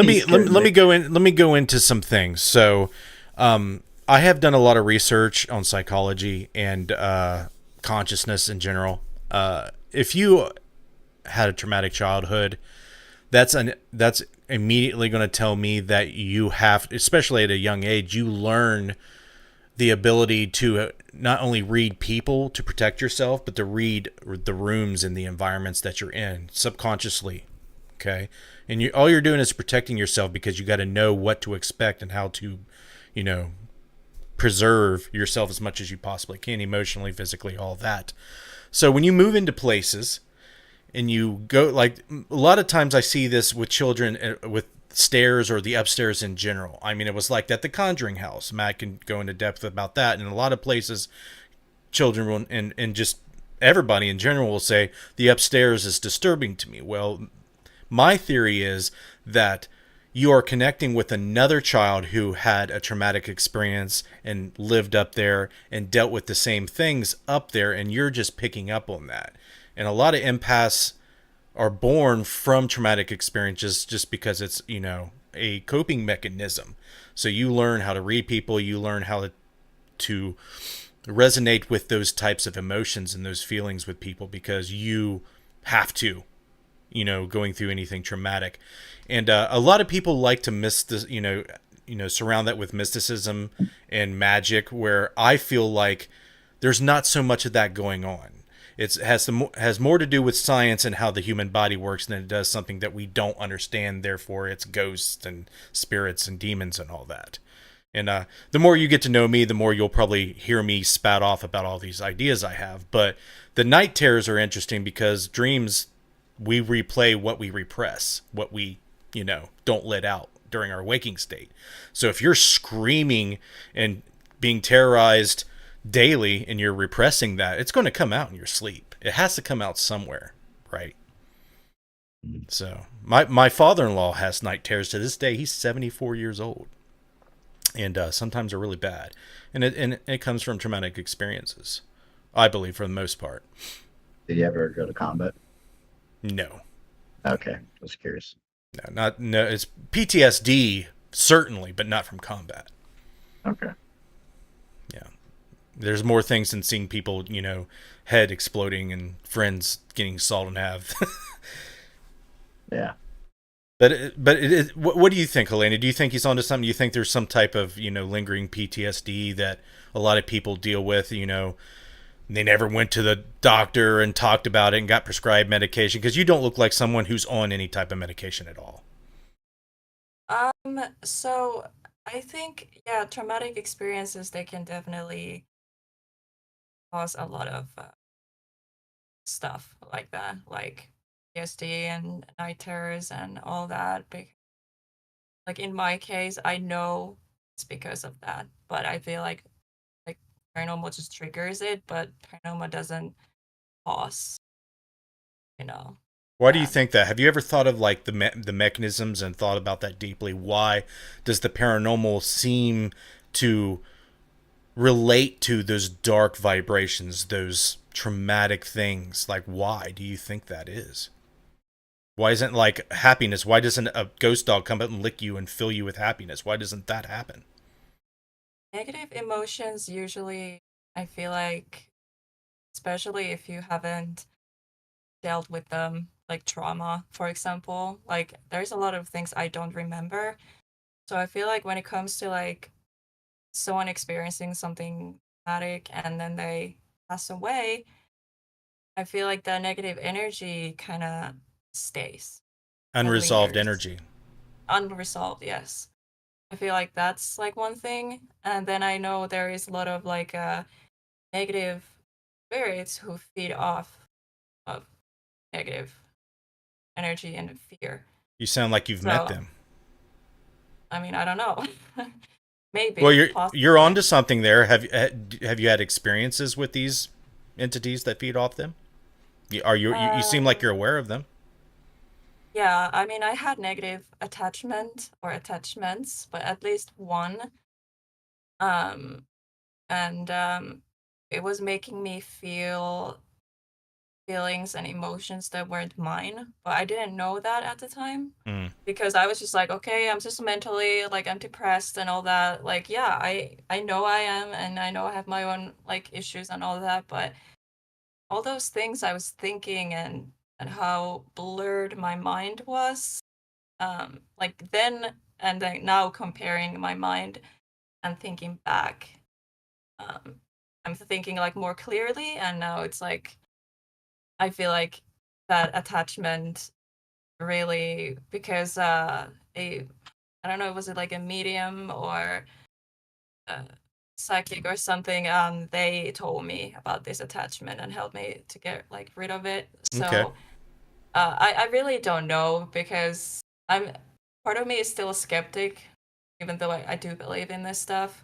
C: me go into some things. So, I have done a lot of research on psychology and consciousness in general. If you had a traumatic childhood, that's immediately going to tell me that you have, especially at a young age, you learn the ability to not only read people to protect yourself, but to read the rooms and the environments that you're in subconsciously. Okay. And all you're doing is protecting yourself because you got to know what to expect and how to, preserve yourself as much as you possibly can, emotionally, physically, all that. So when you move into places and you go, like a lot of times I see this with children with stairs or the upstairs in general. I mean, it was like that the Conjuring house. Matt can go into depth about that. And in a lot of places, children will, and just everybody in general will say the upstairs is disturbing to me. Well, my theory is that you are connecting with another child who had a traumatic experience and lived up there and dealt with the same things up there, and you're just picking up on that. And a lot of empaths are born from traumatic experiences just because it's, a coping mechanism. So you learn how to read people, you learn how to resonate with those types of emotions and those feelings with people because you have to, going through anything traumatic. And a lot of people like to surround that with mysticism and magic, where I feel like there's not so much of that going on. It has more to do with science and how the human body works than it does something that we don't understand. Therefore, it's ghosts and spirits and demons and all that. And the more you get to know me, the more you'll probably hear me spat off about all these ideas I have. But the night terrors are interesting because dreams, we replay what we repress, what we, don't let out during our waking state. So if you're screaming and being terrorized daily and you're repressing that, it's going to come out in your sleep. It has to come out somewhere, right? So my father-in-law has night terrors to this day. He's 74 years old. And sometimes they're really bad. And it comes from traumatic experiences, I believe, for the most part.
B: Did you ever go to combat?
C: No.
B: Okay, just curious.
C: No, it's PTSD, certainly, but not from combat.
B: Okay.
C: Yeah. There's more things than seeing people, head exploding and friends getting sawed in half.
B: Yeah.
C: But what do you think, Helena? Do you think he's onto something? Do you think there's some type of, lingering PTSD that a lot of people deal with, they never went to the doctor and talked about it and got prescribed medication? Because you don't look like someone who's on any type of medication at all.
E: So I think, yeah, traumatic experiences, they can definitely cause a lot of stuff like that, like PTSD and night terrors and all that. Like in my case, I know it's because of that, but I feel like paranormal just triggers it, but paranormal doesn't cause,
C: Why do you
E: that.
C: think that? Have you ever thought of like the mechanisms and thought about that deeply? Why does the paranormal seem to relate to those dark vibrations, those traumatic things? Like, why do you think that is? Why isn't like happiness? Why doesn't a ghost dog come up and lick you and fill you with happiness? Why doesn't that happen?
E: Negative emotions usually, I feel like, especially if you haven't dealt with them, like trauma, for example, like there's a lot of things I don't remember. So I feel like when it comes to like someone experiencing something traumatic and then they pass away, I feel like the negative energy kind of stays and
C: Unresolved
E: lingers.
C: energy.
E: Unresolved, yes. I feel like that's like one thing. And then I know there is a lot of like negative spirits who feed off of negative energy and fear.
C: You sound like you've met
E: So,
C: them.
E: I mean, I don't know. Maybe,
C: Well, you're
E: possibly.
C: onto something there. Have you had experiences with these entities that feed off them? You seem like you're aware of them.
E: Yeah, I mean, I had negative attachment or attachments, but at least one. Um, and it was making me feel feelings and emotions that weren't mine, but I didn't know that at the time
C: Mm.
E: because I was just like, okay, I'm just mentally like I'm depressed and all that. Like, yeah, I know I am, and I know I have my own like issues and all that, but all those things I was thinking and how blurred my mind was, like then and then now comparing my mind and thinking back, um, I'm thinking like more clearly, and now it's like I feel like that attachment really because a I don't know, was it like a medium or a psychic or something? They told me about this attachment and helped me to get like rid of it.
C: Okay.
E: So I really don't know because I'm part of me is still a skeptic, even though I do believe in this stuff.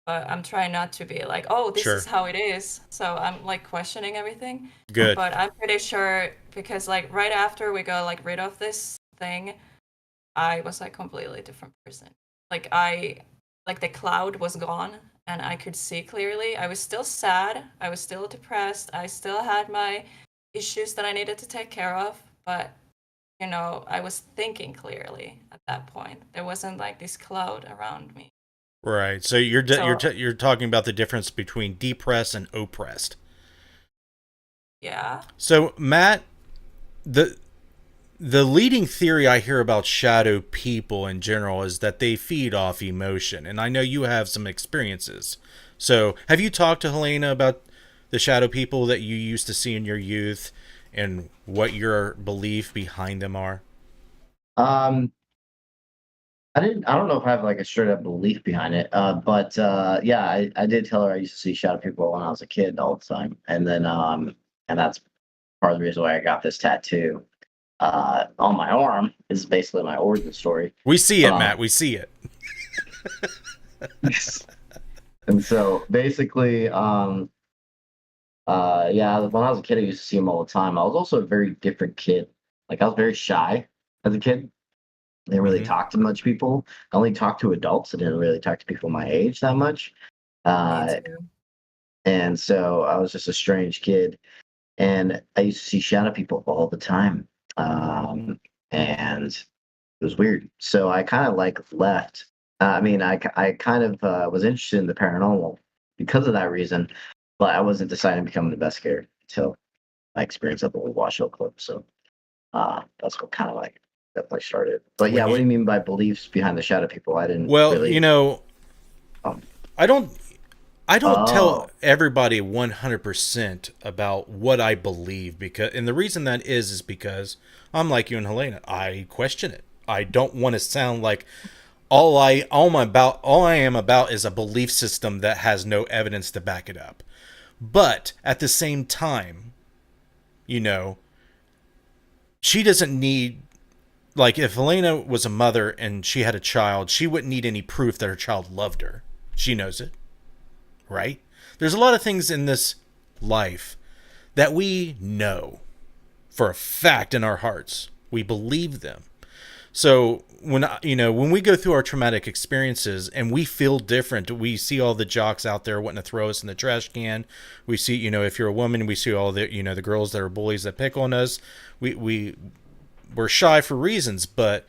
E: But I'm trying not to be like, oh, this is
C: Sure.
E: how it is. So I'm like questioning everything.
C: Good.
E: But I'm pretty sure because like right after we got like rid of this thing, I was like completely different person. Like like the cloud was gone and I could see clearly. I was still sad. I was still depressed. I still had my issues that I needed to take care of, but I was thinking clearly at that point. There wasn't like this cloud around me.
C: Right. So you're
E: So
C: you're talking about the difference between depressed and oppressed.
E: yeah.
C: So Matt, the leading theory I hear about shadow people in general is that they feed off emotion, and I know you have some experiences. So have you talked to Helena about the shadow people that you used to see in your youth and what your belief behind them are?
B: Um, I don't know if I have like a straight up belief behind it. But yeah, I did tell her I used to see shadow people when I was a kid all the time. And that's part of the reason why I got this tattoo on my arm is basically my origin story.
C: We see it,
B: Um,
C: Matt. We see it.
B: And so basically, yeah, when I was a kid, I used to see him all the time. I was also a very different kid. Like I was very shy as a kid. I didn't really
C: Mhm.
B: talk to much people. I only talked to adults. I didn't really talk to people my age that much.
E: Me
B: Uh,
E: too.
B: and so I was just a strange kid. And I used to see shadow people all the time. And it was weird. So I kind of like left. I mean, I kind of was interested in the paranormal because of that reason, but I wasn't deciding to become an investigator until I experienced up with Washoe Club. So that's what kind of like definitely started. But
C: When
B: yeah, what do
C: you
B: you mean by beliefs behind the shadow people? I didn't
C: well,
B: really. Um,
C: I don't tell
B: oh,
C: everybody 100% about what I believe, because and the reason that is because I'm like you and Helena. I question it. I don't want to sound like all I am about is a belief system that has no evidence to back it up. But at the same time, you know, she doesn't need, like, if Helena was a mother and she had a child, she wouldn't need any proof that her child loved her. She knows it, right? There's a lot of things in this life that we know for a fact in our hearts. We believe them. So when we go through our traumatic experiences and we feel different, we see all the jocks out there wanting to throw us in the trash can. We see, if you're a woman, we see all the the girls that are bullies that pick on us. We're shy for reasons, but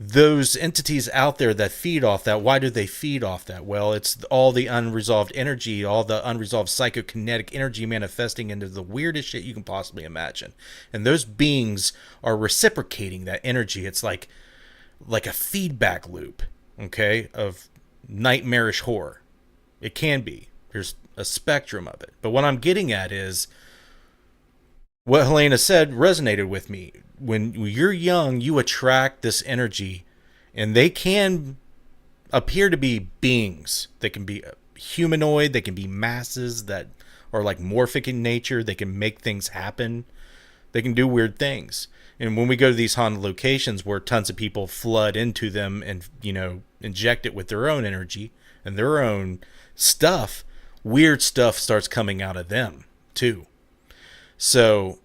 C: those entities out there that feed off that, why do they feed off that? Well, it's all the unresolved energy, all the unresolved psychokinetic energy manifesting into the weirdest shit you can possibly imagine. And those beings are reciprocating that energy. It's like a feedback loop, okay, of nightmarish horror. It can be. There's a spectrum of it. But what I'm getting at is what Helena said resonated with me. When you're young, you attract this energy, and they can appear to be beings. They can be humanoid, they can be masses that are like morphic in nature, they can make things happen, they can do weird things. And when we go to these haunted locations where tons of people flood into them and, inject it with their own energy and their own stuff, weird stuff starts coming out of them too. So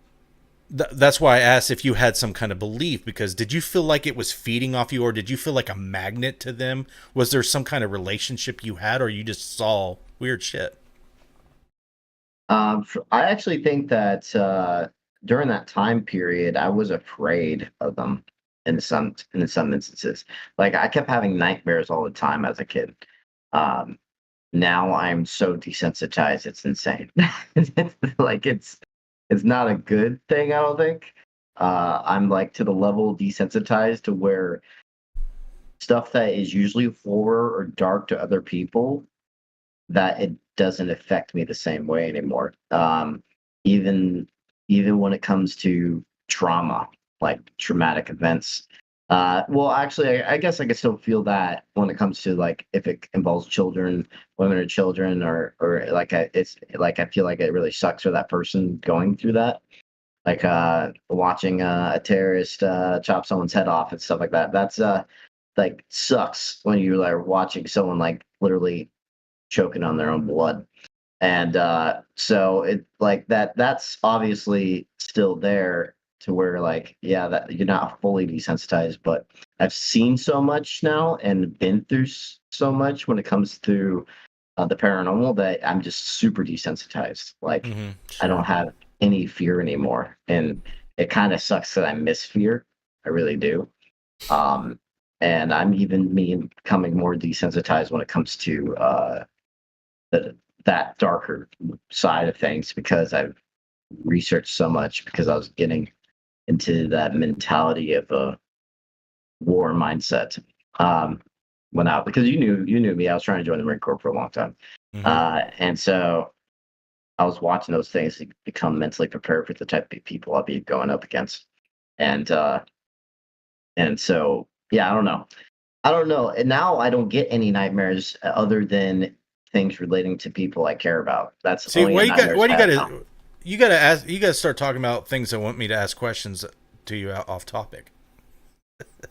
C: that's why I asked if you had some kind of belief, because did you feel like it was feeding off you, or did you feel like a magnet to them? Was there some kind of relationship you had, or you just saw weird shit?
B: I actually think that during that time period, I was afraid of them in some instances. Like I kept having nightmares all the time as a kid. Um, Now I'm so desensitized, it's insane. Like it's not a good thing, I don't think. I'm like to the level desensitized to where stuff that is usually horror or dark to other people, that it doesn't affect me the same way anymore. Even even when it comes to trauma, like traumatic events. Well, actually, I guess I can still feel that when it comes to like if it involves children, women or children, or like it's like I feel like it really sucks for that person going through that. Like watching a terrorist chop someone's head off and stuff like that. That's like sucks when you're like watching someone like literally choking on their own blood. And so it like that's obviously still there to where like yeah, that you're not fully desensitized, but I've seen so much now and been through so much when it comes to the paranormal that I'm just super desensitized. Like I
C: Sure.
B: don't have any fear anymore, and it kind of sucks that I miss fear. I really do. Um, and I'm even becoming more desensitized when it comes to the, that darker side of things because I've researched so much because I was getting into that mentality of a war mindset. When out because you knew me, I was trying to join the Marine Corps for a long time, and so I was watching those things to become mentally prepared for the type of people I'll be going up against, and so yeah, I don't know. I don't know. And now I don't get any nightmares other than things relating to people I care about. That's
C: See,
B: only a nightmares I have now.
C: you gotta ask, you gotta start talking about things that want me to ask questions to you off topic.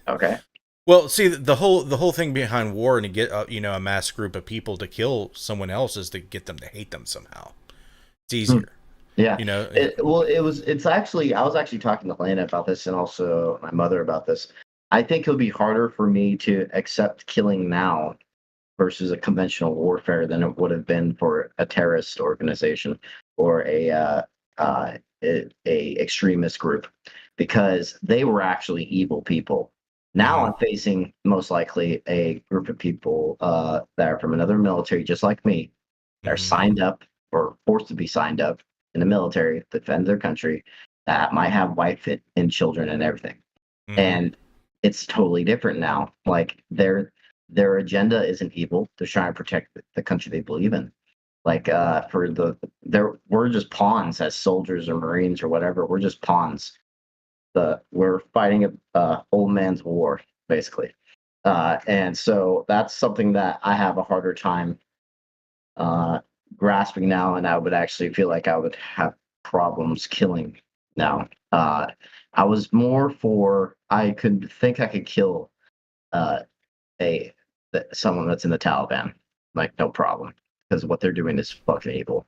B: Okay.
C: Well, see, the whole thing behind war and to get a mass group of people to kill someone else is to get them to hate them somehow. It's easier,
B: Yeah.
C: you know.
B: It's actually, I was actually talking to Helena about this and also my mother about this. I think it'll be harder for me to accept killing now versus a conventional warfare than it would have been for a terrorist organization or a extremist group, because they were actually evil people. Now I'm facing most likely a group of people that are from another military, just like me, that are signed up or forced to be signed up in the military to defend their country, that might have wife and children and everything. And it's totally different now. Like their agenda isn't evil. They're trying to protect the country they believe in. Like we're just pawns as soldiers or Marines or whatever. We're just pawns. We're fighting a old man's war, basically. And so that's something that I have a harder time grasping now, and I would actually feel like I would have problems killing now. I was more for, I could think I could kill uh, someone that's in the Taliban, like no problem, because what they're doing is fucking evil,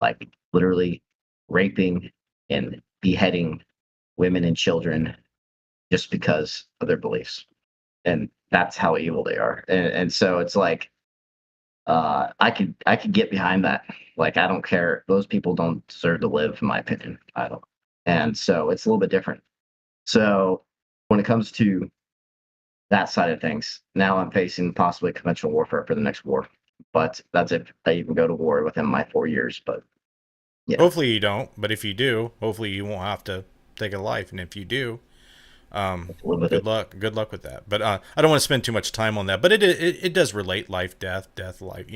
B: like literally raping and beheading women and children just because of their beliefs, and that's how evil they are. And so it's like I could get behind that. Like I don't care. Those people don't deserve to live, in my opinion. I don't. And so it's a little bit different. So when it comes to that side of things, now I'm facing possibly conventional warfare for the next war. But that's if I even go to war within my 4 years. But yeah,
C: Hopefully you don't, but if you do, hopefully you won't have to take a life. And if you do, good luck. Good luck with that. But I don't want to spend too much time on that. But it does relate life, death, life.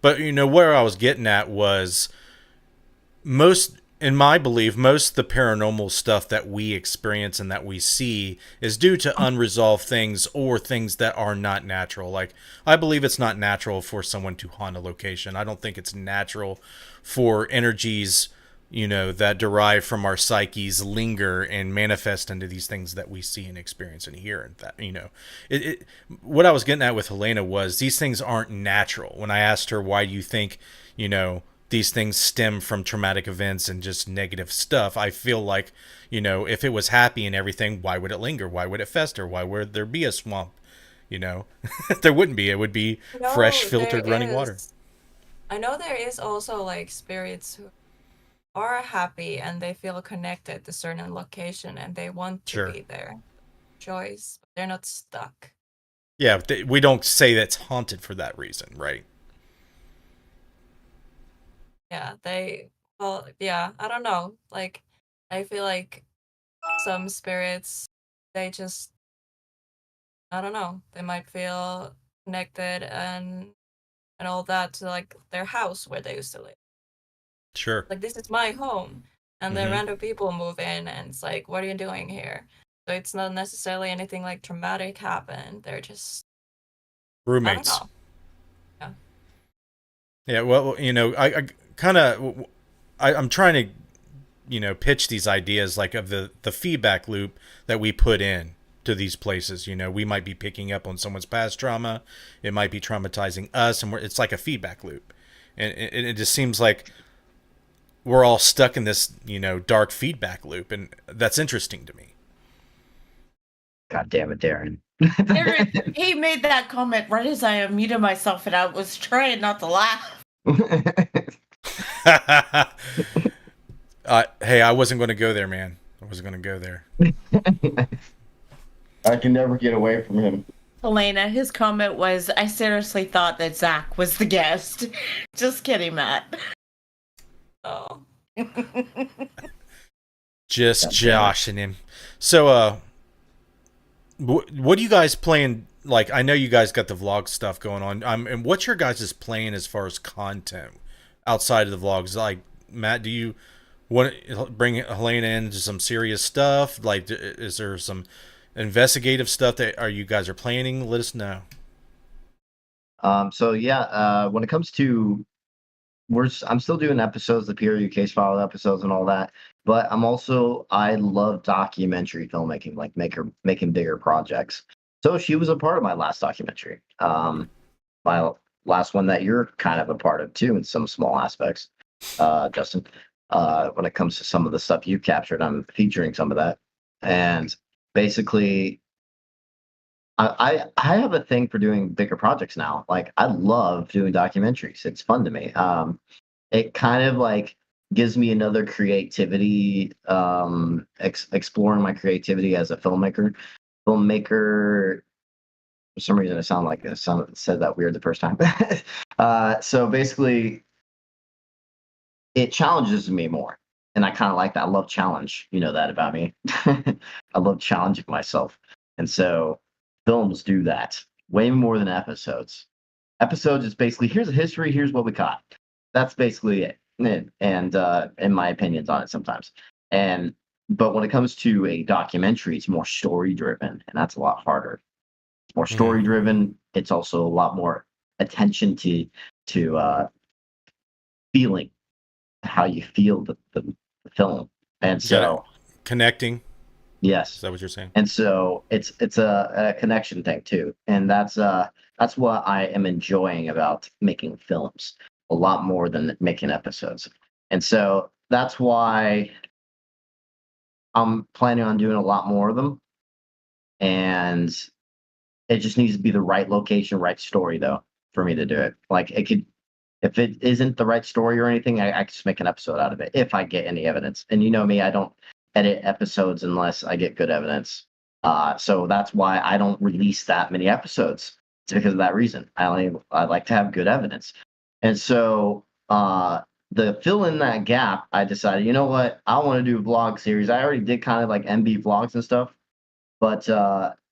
C: But where I was getting at was in my belief, most of the paranormal stuff that we experience and that we see is due to unresolved things or things that are not natural. Like, I believe it's not natural for someone to haunt a location. I don't think it's natural for energies, that derive from our psyches linger and manifest into these things that we see and experience and hear. And that, what I was getting at with Helena was these things aren't natural. When I asked her, why do you think, these things stem from traumatic events and just negative stuff, I feel like, if it was happy and everything, why would it linger? Why would it fester? Why would there be a swamp? There wouldn't be. It would be fresh, filtered running water.
E: I know there is also like spirits who are happy and they feel connected to certain location and they want to be there. Choice, but they're not stuck.
C: Yeah, we don't say that's haunted for that reason, right?
E: Yeah, I don't know. Like, I feel like some spirits, they just, I don't know, they might feel connected and all that to like their house where they used to live.
C: Sure.
E: Like, this is my home, and then random people move in, and it's like, what are you doing here? So it's not necessarily anything like traumatic happened. They're just
C: roommates.
E: I don't know.
C: Yeah. Well, I kind of, I'm trying to, pitch these ideas like of the feedback loop that we put in to these places. We might be picking up on someone's past trauma. It might be traumatizing us, and it's like a feedback loop. And it just seems like we're all stuck in this, dark feedback loop. And that's interesting to me.
B: God damn it, Darren.
D: Darren, he made that comment right as I unmuted myself, and I was trying not to laugh.
C: Hey, I wasn't going to go there, man. I wasn't going to go there.
B: I can never get away from him.
D: Helena, his comment was, I seriously thought that Zach was the guest. Just kidding, Matt.
E: Oh.
C: Just joshing him. So, what do you guys playing? Like, I know you guys got the vlog stuff going on. And what's your guys' plan as far as content outside of the vlogs? Like, Matt, do you want to bring Helena into some serious stuff? Like, is there some investigative stuff that you guys are planning, let us know.
B: So yeah, when it comes to I'm still doing episodes, the peer review case file episodes and all that, but I love documentary filmmaking, like making bigger projects. So she was a part of my last documentary. My last one that you're kind of a part of too in some small aspects, Justin. When it comes to some of the stuff you've captured, I'm featuring some of that. And basically I have a thing for doing bigger projects now. Like I love doing documentaries. It's fun to me. It kind of like gives me another creativity, exploring my creativity as a filmmaker. Filmmaker, for some reason, it sounded like said that weird the first time. So basically, it challenges me more, and I kind of like that. I love challenge. You know that about me. I love challenging myself, and so films do that way more than episodes. Episodes is basically here's a history, here's what we caught. That's basically it. And my opinions on it sometimes. And but when it comes to a documentary, it's more story driven, and that's a lot harder. It's more story driven. It's also a lot more attention to feeling how you feel the film. And so
C: connecting.
B: Yes.
C: Is that what you're saying?
B: And so it's a connection thing too. And that's what I am enjoying about making films a lot more than making episodes. And so that's why I'm planning on doing a lot more of them. And it just needs to be the right location, right story though, for me to do it. Like it could if it isn't the right story or anything, I could just make an episode out of it if I get any evidence. And you know me, I don't edit episodes unless I get good evidence. So that's why I don't release that many episodes. It's because of that reason. I like to have good evidence. And so the fill in that gap, I decided, you know what, I want to do a vlog series. I already did kind of like MB vlogs and stuff, but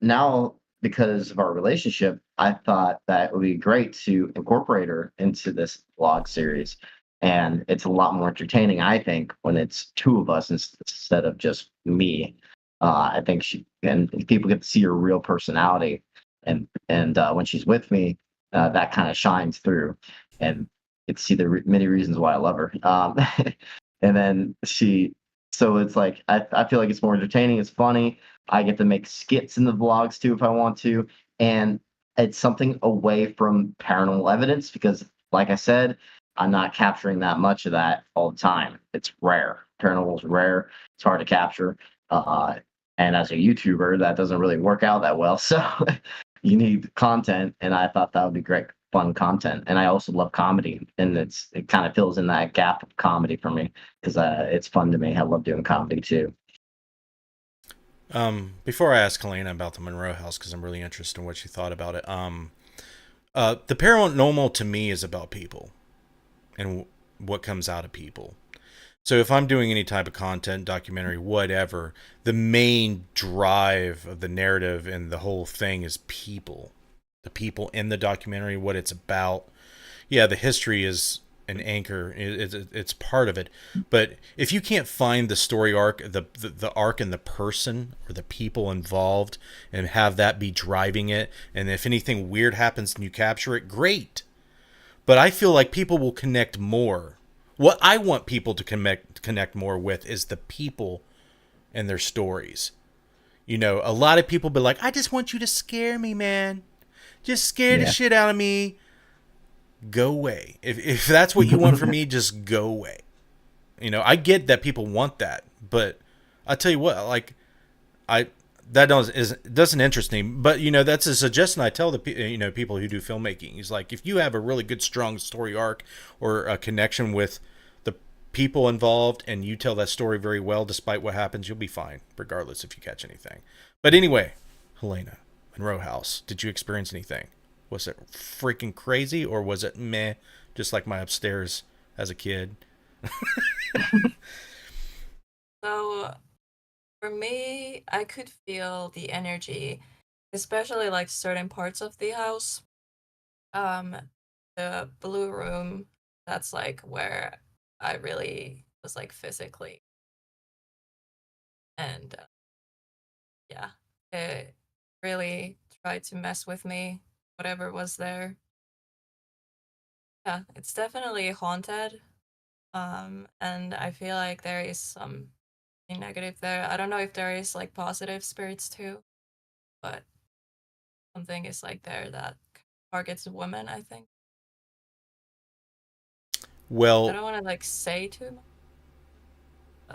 B: now because of our relationship, I thought that it would be great to incorporate her into this vlog series. And it's a lot more entertaining, I think, when it's two of us instead of just me. I think people get to see her real personality, and when she's with me, that kind of shines through, and get to see the many reasons why I love her. And then so it's like I feel like it's more entertaining. It's funny. I get to make skits in the vlogs too if I want to. And it's something away from paranormal evidence because, like I said, I'm not capturing that much of that all the time. It's rare. Paranormal is rare. It's hard to capture. And as a YouTuber, that doesn't really work out that well. So you need content. And I thought that would be great, fun content. And I also love comedy. And it kind of fills in that gap of comedy for me because it's fun to me. I love doing comedy too.
C: Before I ask Helena about the Monroe House, because I'm really interested in what she thought about it, the paranormal to me is about people and what comes out of people. So if I'm doing any type of content, documentary, whatever, the main drive of the narrative and the whole thing is people. The people in the documentary, what it's about. Yeah, the history is an anchor. It's part of it. But if you can't find the story arc, the arc and the person or the people involved and have that be driving it, and if anything weird happens and you capture it, great. But I feel like people will connect more. What I want people to connect more with is the people and their stories. You know, a lot of people be like, I just want you to scare me, man. Just scare the shit out of me. Go away. If that's what you want from me, just go away. You know, I get that people want that, but I tell you what, like, that doesn't interest me. But you know, that's a suggestion I tell the people who do filmmaking. Is like, if you have a really good, strong story arc or a connection with the people involved, and you tell that story very well, despite what happens, you'll be fine, regardless if you catch anything. But anyway, Helena, Monroe House, did you experience anything? Was it freaking crazy, or was it meh, just like my upstairs as a kid?
E: So for me, I could feel the energy, especially like certain parts of the house. Um, the blue room, that's like where I really was like physically, and yeah, it really tried to mess with me, whatever was there. Yeah, it's definitely haunted. And I feel like there is some negative there. I don't know if there is like positive spirits too, but something is like there that targets women, I think. I
C: Well,
E: don't want to like say too much.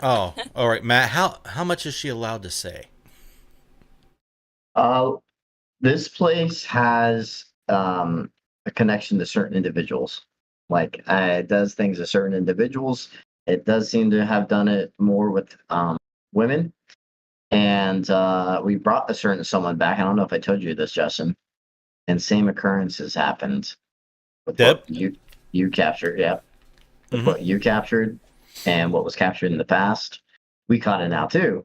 C: oh, all right, Matt. How much is she allowed to say?
B: Uh, this place has a connection to certain individuals. Like it does things to certain individuals. It does seem to have done it more with women. And we brought a certain someone back. I don't know if I told you this, Justin. And same occurrence has happened with
C: Deb?
B: what you captured. Yeah, with
C: Mhm.
B: what you captured and what was captured in the past. We caught it now too.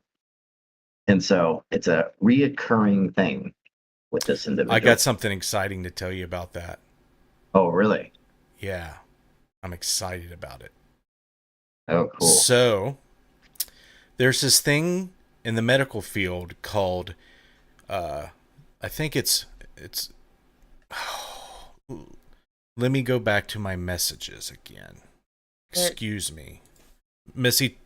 B: And so it's a reoccurring thing with this individual.
C: I got something exciting to tell you about that.
B: Oh, really?
C: Yeah, I'm excited about it.
B: Oh, cool.
C: So, there's this thing in the medical field called, I think it's. Let me go back to my messages again. Excuse me, Missy.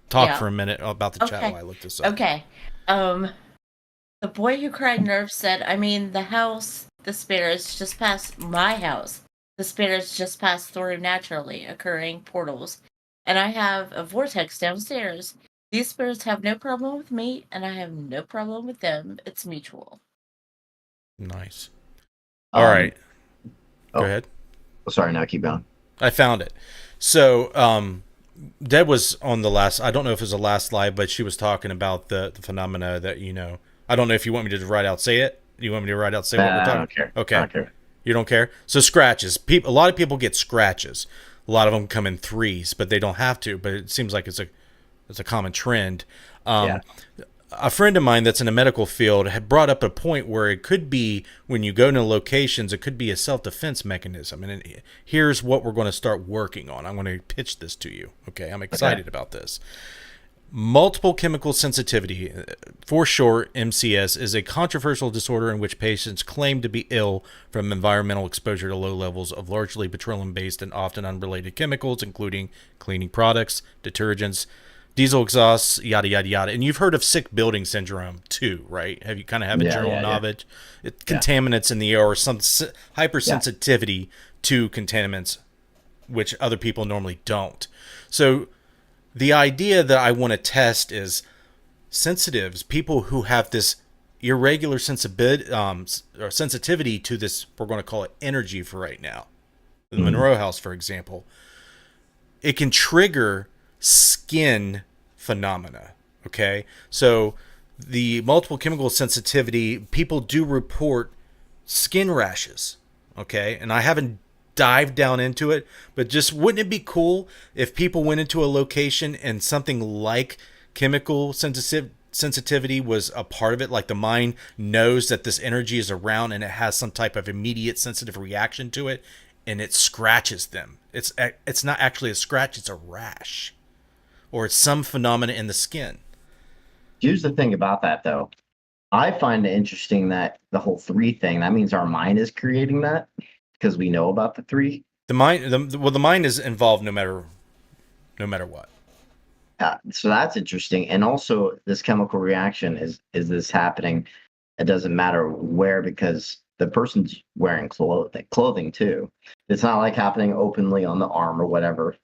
C: Talk
D: Yeah.
C: for a minute about the chat
D: Okay.
C: while I look this up.
D: Okay. The boy who cried nerve said, I mean, the house, the spirits just passed my house. The spirits just pass through naturally occurring portals. And I have a vortex downstairs. These spirits have no problem with me, and I have no problem with them. It's mutual.
C: Nice. All right. Go
B: oh.
C: ahead.
B: Sorry, now keep going.
C: I found it. So, Deb was on the last, I don't know if it was the last live, but she was talking about the phenomena that, I don't know if you want me to write out, say it. You want me to write out, say what we're talking
B: I don't care.
C: Okay.
B: I don't care.
C: You don't care? So scratches. A lot of people get scratches. A lot of them come in threes, but they don't have to, but it seems like it's a common trend.
B: Yeah.
C: A friend of mine that's in the medical field had brought up a point where it could be, when you go into locations, it could be a self-defense mechanism. And here's what we're going to start working on. I'm going to pitch this to you. Okay, I'm excited about this. Multiple chemical sensitivity, for short, MCS, is a controversial disorder in which patients claim to be ill from environmental exposure to low levels of largely petroleum-based and often unrelated chemicals, including cleaning products, detergents, diesel exhausts, yada, yada, yada. And you've heard of sick building syndrome too, right? Have you kind of have a general knowledge? Contaminants in the air or some hypersensitivity to contaminants, which other people normally don't. So the idea that I want to test is sensitives, people who have this irregular or sensitivity to this, we're going to call it energy for right now. The Monroe House, for example, it can trigger skin phenomena. Okay, so the multiple chemical sensitivity, people do report skin rashes. Okay, and I haven't dived down into it, but just wouldn't it be cool if people went into a location and something like chemical sensitivity was a part of it, like the mind knows that this energy is around and it has some type of immediate sensitive reaction to it, and it scratches them. It's not actually a scratch, it's a rash, or it's some phenomena in the skin.
B: Here's the thing about that, though. I find it interesting that the whole three thing, that means our mind is creating that because we know about the three.
C: The mind is involved no matter what.
B: So that's interesting. And also, this chemical reaction is this happening? It doesn't matter where, because the person's wearing clothing too. It's not like happening openly on the arm or whatever.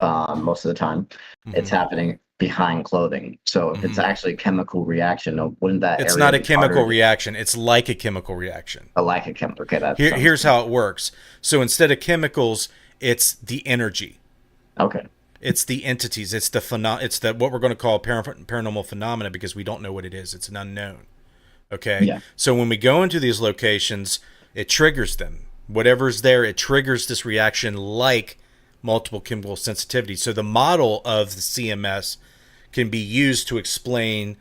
B: Most of the time, it's happening behind clothing. So if it's actually a chemical reaction, wouldn't that?
C: It's not a chemical reaction. It's like a chemical reaction.
B: Like a chemical. Okay,
C: here's how it works. So instead of chemicals, it's the energy.
B: Okay.
C: It's the entities. It's the what we're going to call paranormal phenomena, because we don't know what it is. It's an unknown. Okay.
B: Yeah.
C: So when we go into these locations, it triggers them. Whatever's there, it triggers this reaction like multiple chemical sensitivity. So the model of the CMS can be used to explain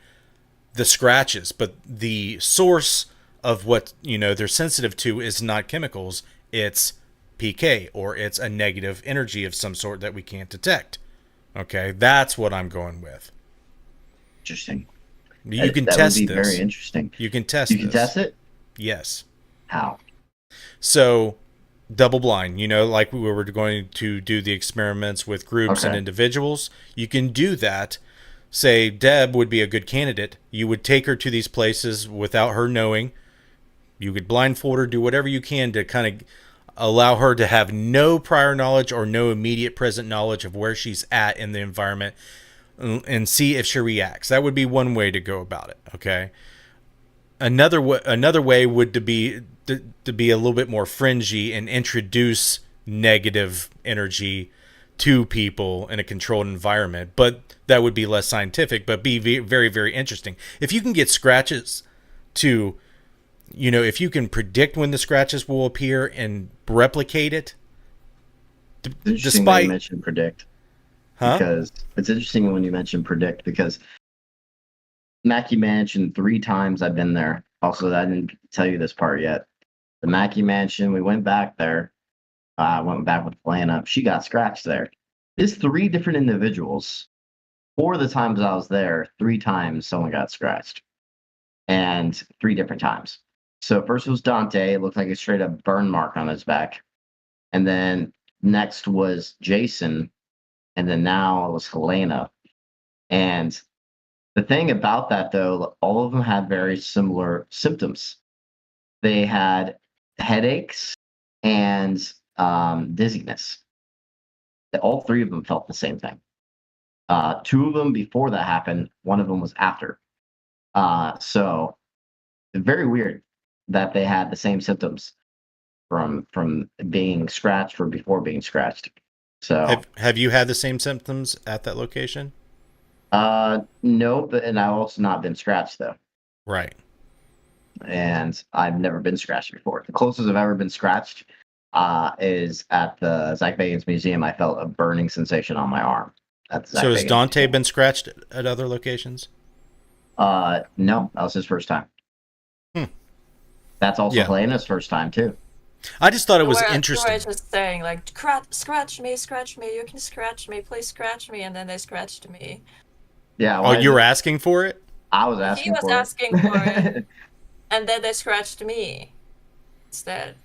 C: the scratches, but the source of what they're sensitive to is not chemicals, it's PK, or it's a negative energy of some sort that we can't detect. Okay, that's what I'm going with.
B: Interesting.
C: You can
B: that
C: test
B: would be
C: this.
B: very interesting.
C: You can test
B: You can
C: this.
B: test it?
C: Yes.
B: How?
C: So, double blind, like we were going to do the experiments with groups and
B: Okay.
C: individuals. You can do that. Say Deb would be a good candidate. You would take her to these places without her knowing. You could blindfold her, do whatever you can to kind of allow her to have no prior knowledge or no immediate present knowledge of where she's at in the environment, and see if she reacts. That would be one way to go about it. Okay. Another way would to be a little bit more fringy and introduce negative energy to people in a controlled environment, but that would be less scientific, but be very, very interesting. If you can get scratches to, if you can predict when the scratches will appear and replicate it,
B: It's interesting that you mentioned predict. Because it's interesting when you mention predict, because Mackey Mansion, 3 times I've been there. Also, I didn't tell you this part yet. The Mackey Mansion, we went back there. I went back with Helena. She got scratched there. There's 3 different individuals. 4 of the times I was there, 3 times someone got scratched. And 3 different times. So first was Dante. It looked like a straight up burn mark on his back. And then next was Jason. And then now it was Helena. And the thing about that, though, all of them had very similar symptoms. They had headaches and dizziness. All 3 of them felt the same thing. 2 of them before that happened. 1 of them was after. So very weird that they had the same symptoms from being scratched or before being scratched. So
C: have you had the same symptoms at that location?
B: No, but and I've also not been scratched though.
C: Right.
B: And I've never been scratched before. The closest I've ever been scratched is at the Zach Bagans Museum. I felt a burning sensation on my arm.
C: So has Dante been scratched at other locations?
B: No, that was his first time. That's also Helena's first time too.
C: I just thought it was interesting.
E: They were just saying like, scratch me, you can scratch me, please scratch me, and then they scratched me.
B: Yeah.
C: Oh, you were asking for it?
B: I was asking for it.
E: He was asking for it, and then they scratched me instead.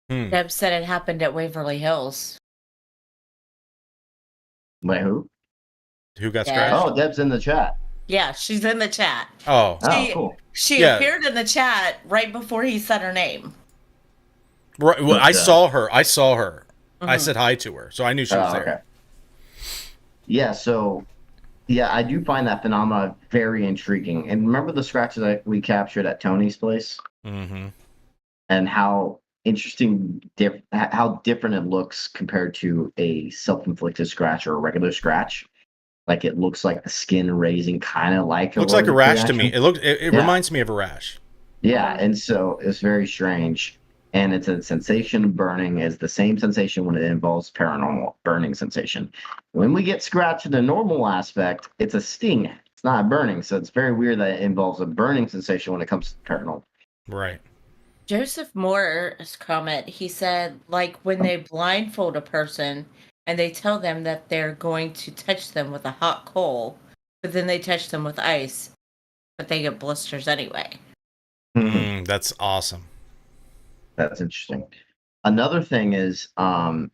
D: Deb said it happened at Waverly Hills.
B: Wait, who?
C: Who got scratched?
B: Oh, Deb's in the chat.
D: Yeah, she's in the chat.
C: Oh,
B: cool.
D: She appeared in the chat right before he said her name.
C: Right. Well, I saw her. I
D: Mm-hmm.
C: I said hi to her, so I knew she was there.
B: Okay. Yeah. So, I do find that phenomena very intriguing. And remember the scratches that we captured at Tony's place, and how interesting, how different it looks compared to a self-inflicted scratch or a regular scratch. Like it looks like the skin raising, kind of like
C: looks like a rash to me. It reminds me of a rash.
B: Yeah, and so it's very strange. And it's a sensation of burning is the same sensation when it involves paranormal burning sensation. When we get scratched in the normal aspect, it's a sting. It's not burning. So it's very weird that it involves a burning sensation when it comes to paranormal.
C: Right.
D: Joseph Moore's comment, he said, like when they blindfold a person and they tell them that they're going to touch them with a hot coal, but then they touch them with ice, but they get blisters anyway.
C: That's awesome.
B: That's interesting. Another thing is, when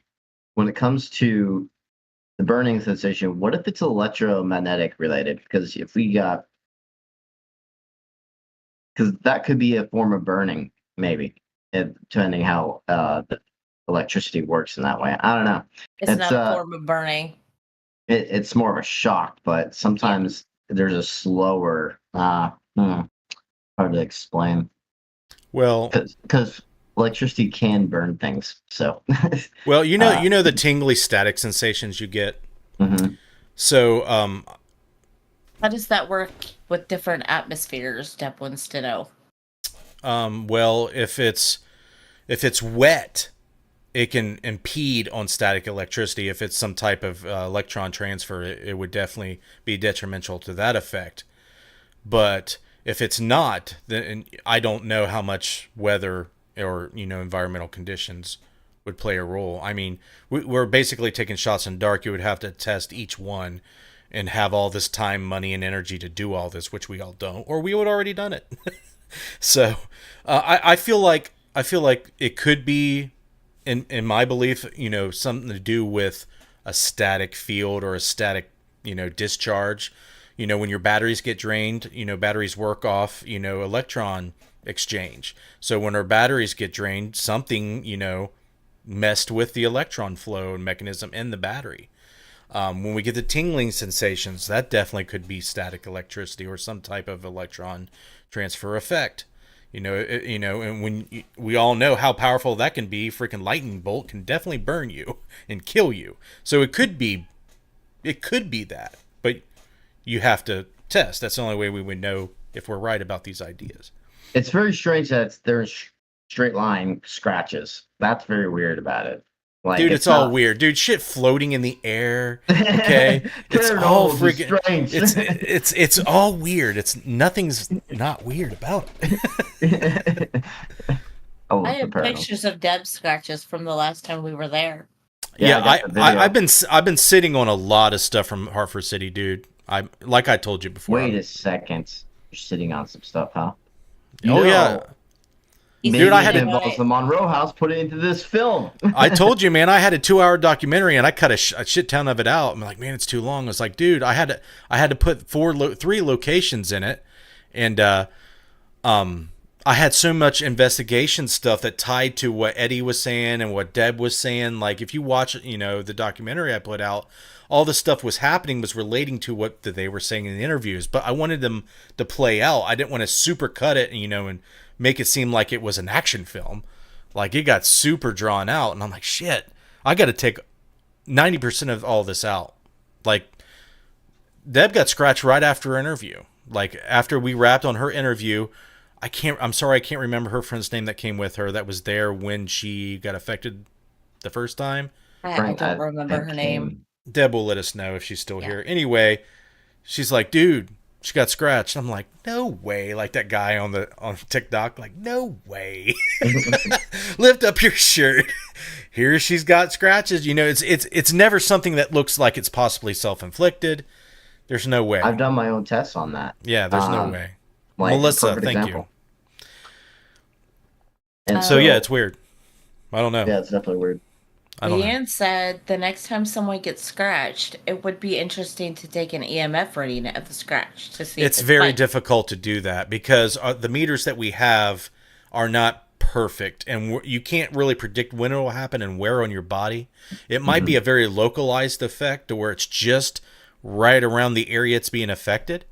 B: it comes to the burning sensation, what if it's electromagnetic related? Because because that could be a form of burning, maybe, depending how the electricity works in that way. I don't know.
D: It's not a form of burning.
B: It's more of a shock, but sometimes there's a slower. Hard to explain.
C: Well,
B: because electricity can burn things. So.
C: Well, you know the tingly static sensations you get. So,
D: how does that work with different atmospheres? Deb wants to know.
C: Well, if it's wet, it can impede on static electricity. If it's some type of electron transfer, it would definitely be detrimental to that effect. But if it's not, then I don't know how much weather or environmental conditions would play a role. I mean, we're basically taking shots in the dark. You would have to test each one and have all this time, money, and energy to do all this, which we all don't, or we would already done it. So I feel like it could be, in my belief, something to do with a static field or a static, discharge. When your batteries get drained, batteries work off, electron exchange. So when our batteries get drained, something, messed with the electron flow mechanism in the battery. When we get the tingling sensations, that definitely could be static electricity or some type of electron transfer effect. And we all know how powerful that can be. Freaking lightning bolt can definitely burn you and kill you. So it could be that, but you have to test. That's the only way we would know if we're right about these ideas.
B: It's very strange that there's straight line scratches. That's very weird about it. Like,
C: dude, it's all weird. Dude, shit floating in the air. Okay, it's all freaking
B: strange.
C: It's all weird. Nothing's not weird about it.
D: I have pictures of Deb's scratches from the last time we were there.
C: Yeah, I've been sitting on a lot of stuff from Hartford City, dude. Like I told you before.
B: Wait a second. You're sitting on some stuff, huh?
C: Yeah.
B: Dude, I had to the Monroe House put it into this film.
C: I told you, man. I had a 2-hour documentary, and I cut a shit ton of it out. I'm like, man, it's too long. I was like, dude, I had to put 3 locations in it, and I had so much investigation stuff that tied to what Eddie was saying and what Deb was saying. Like, if you watch, the documentary I put out, all the stuff was relating to what they were saying in the interviews. But I wanted them to play out. I didn't want to super cut it, and make it seem like it was an action film. Like, it got super drawn out, and I'm like, shit, I got to take 90% of all this out. Like, Deb got scratched right after her interview. Like, after we wrapped on her interview, I'm sorry, I can't remember her friend's name that came with her that was there when she got affected the first time.
D: I don't remember her name.
C: Deb will let us know if she's still here. Anyway, she's like, dude, she got scratched. I'm like, no way. Like that guy on TikTok, like, no way. Lift up your shirt. Here she's got scratches. It's never something that looks like it's possibly self-inflicted. There's no way.
B: I've done my own tests on that.
C: Yeah, there's no way.
B: Like,
C: Melissa, thank
B: example.
C: you. And so yeah, it's weird. I don't know.
B: Yeah, it's definitely weird.
D: Leanne said the next time someone gets scratched, it would be interesting to take an EMF reading of the scratch to see.
C: It's very difficult to do that because the meters that we have are not perfect, and you can't really predict when it will happen and where on your body. It might be a very localized effect, where it's just right around the area it's being affected.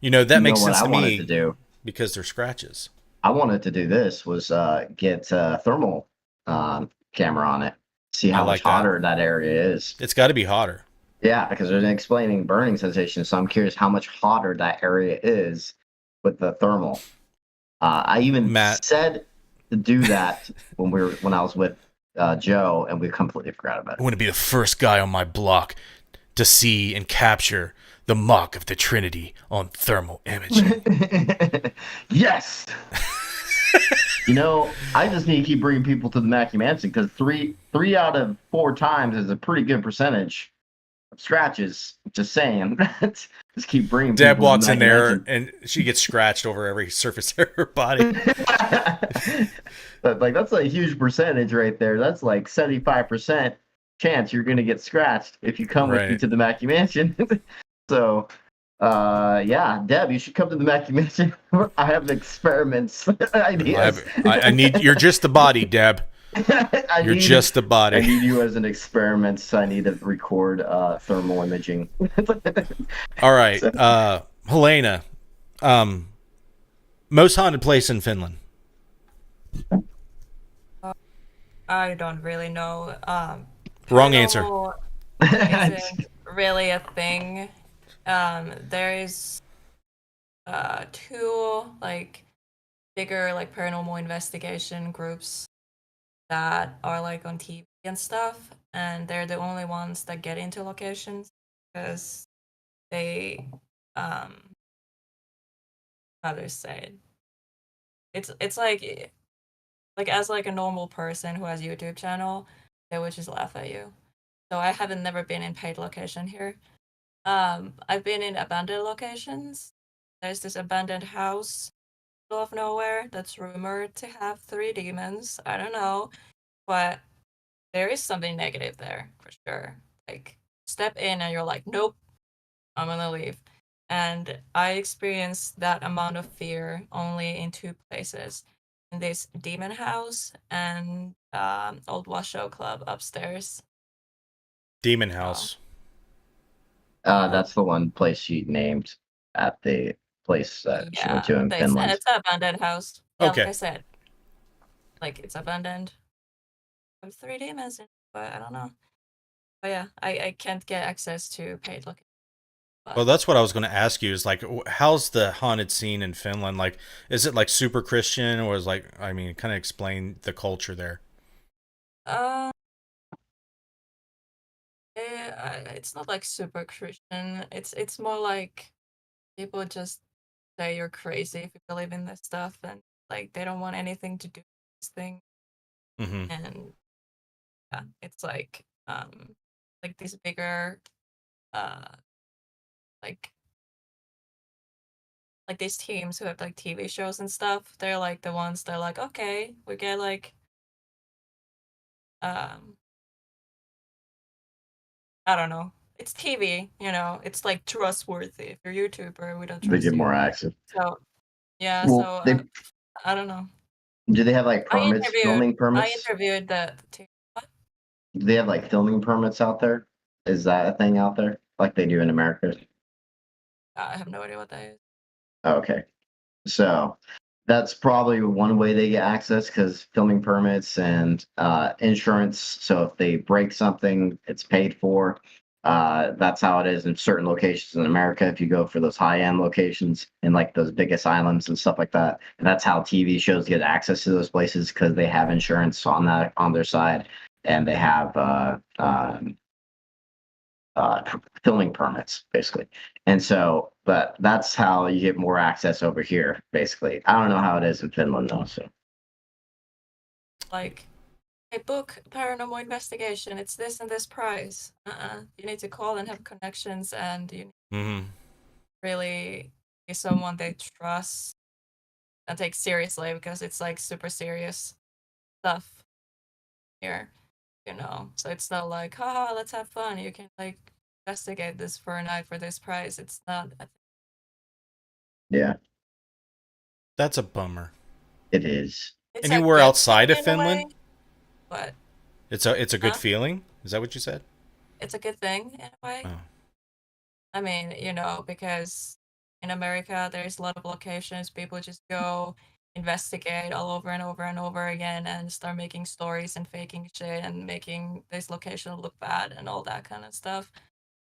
C: That makes sense to me. To do, because they're scratches.
B: I wanted to do this was get a thermal camera on it. See how much hotter that area is.
C: It's got to be hotter.
B: Yeah, because there's an explaining burning sensation, so I'm curious how much hotter that area is with the thermal. I even said to do that when I was with Joe, and we completely forgot about it.
C: I want to be the first guy on my block to see and capture the mark of the Trinity on thermal imaging.
B: Yes. I just need to keep bringing people to the Mackey Mansion because three out of 4 times is a pretty good percentage of scratches. Just saying. Just keep bringing people.
C: Deb walks in there and she gets scratched over every surface of her body.
B: But that's a huge percentage right there. That's like 75% chance you're going to get scratched if you come with me to the Mackey Mansion. So, Deb, you should come to the Mackey Mansion. I have experiments, ideas.
C: You're just the body, Deb. You're just the body.
B: I need you as an experiment, so I need to record thermal imaging.
C: All right. Helena, most haunted place in Finland?
E: I don't really know.
C: Wrong answer.
E: Isn't really a thing. There is 2 bigger paranormal investigation groups that are on TV and stuff, and they're the only ones that get into locations because they how do I say it? It's like as a normal person who has a YouTube channel, they would just laugh at you. So I haven't never been in paid location here. I've been in abandoned locations. There's this abandoned house middle of nowhere that's rumored to have 3 demons. I don't know, but there is something negative there for sure. Like, step in and you're like, nope, I'm gonna leave. And I experienced that amount of fear only in 2 places: in this demon house and old Washoe Club upstairs.
C: Demon
E: Oh,
C: House.
E: uh,
B: That's the one place she named at the place that she went
E: yeah,
B: to in
E: they said
B: Finland.
E: it's an abandoned house. Yeah, like
C: Okay.
E: I said, like it's abandoned. There's 3 demons in it, but I don't know. But yeah, I can't get access to paid location.
C: Well,
E: But
C: that's what I was going to ask you is like, how's the haunted scene in Finland? Like, is it like super Christian or is like, I mean, kind of explain the culture there?
E: uh, it's not like super Christian. It's more like people just say you're crazy if you believe in this stuff, and like they don't want anything to do with this thing.
C: Mm-hmm.
E: And yeah, it's like these bigger uh like like these teams who have like TV shows and stuff. They're like the ones that are like, okay, we get like um I don't know. It's TV, it's like trustworthy. If you're a YouTuber, we don't
B: They
E: trust
B: get
E: you.
B: more access.
E: So yeah, so
B: Well, they
E: I don't know.
B: do they have like
E: I
B: permits,
E: interviewed
B: filming
E: I
B: permits?
E: interviewed the what?
B: Do they have like filming permits out there? Is that a thing out there, like they do in America?
E: I have no idea what that is.
B: Okay, so that's probably one way they get access because filming permits and insurance. So if they break something, it's paid for. That's how it is in certain locations in America. If you go for those high-end locations in like those biggest islands and stuff like that, and that's how TV shows get access to those places because they have insurance on their side, and they have filming permits basically. And so, but that's how you get more access over here basically. I don't know how it is in Finland though. So
E: Like, hey, book paranormal investigation. It's this and this price. You need to call and have connections, and you
C: Mm-hmm.
E: really be someone they trust and take seriously because it's like super serious stuff here, So it's not like, haha, let's have fun. You can like investigate this for a night for this price. It's not.
B: yeah,
C: That's a bummer.
B: it is.
E: It's a
C: Anywhere
E: good
C: outside of
E: thing in a way,
C: Finland?
E: but
C: It's a good
E: huh?
C: feeling. Is that what you said?
E: It's a good thing in a way.
C: Oh.
E: I mean, because in America there's a lot of locations people just go investigate all over and over and over again and start making stories and faking shit and making this location look bad and all that kind of stuff.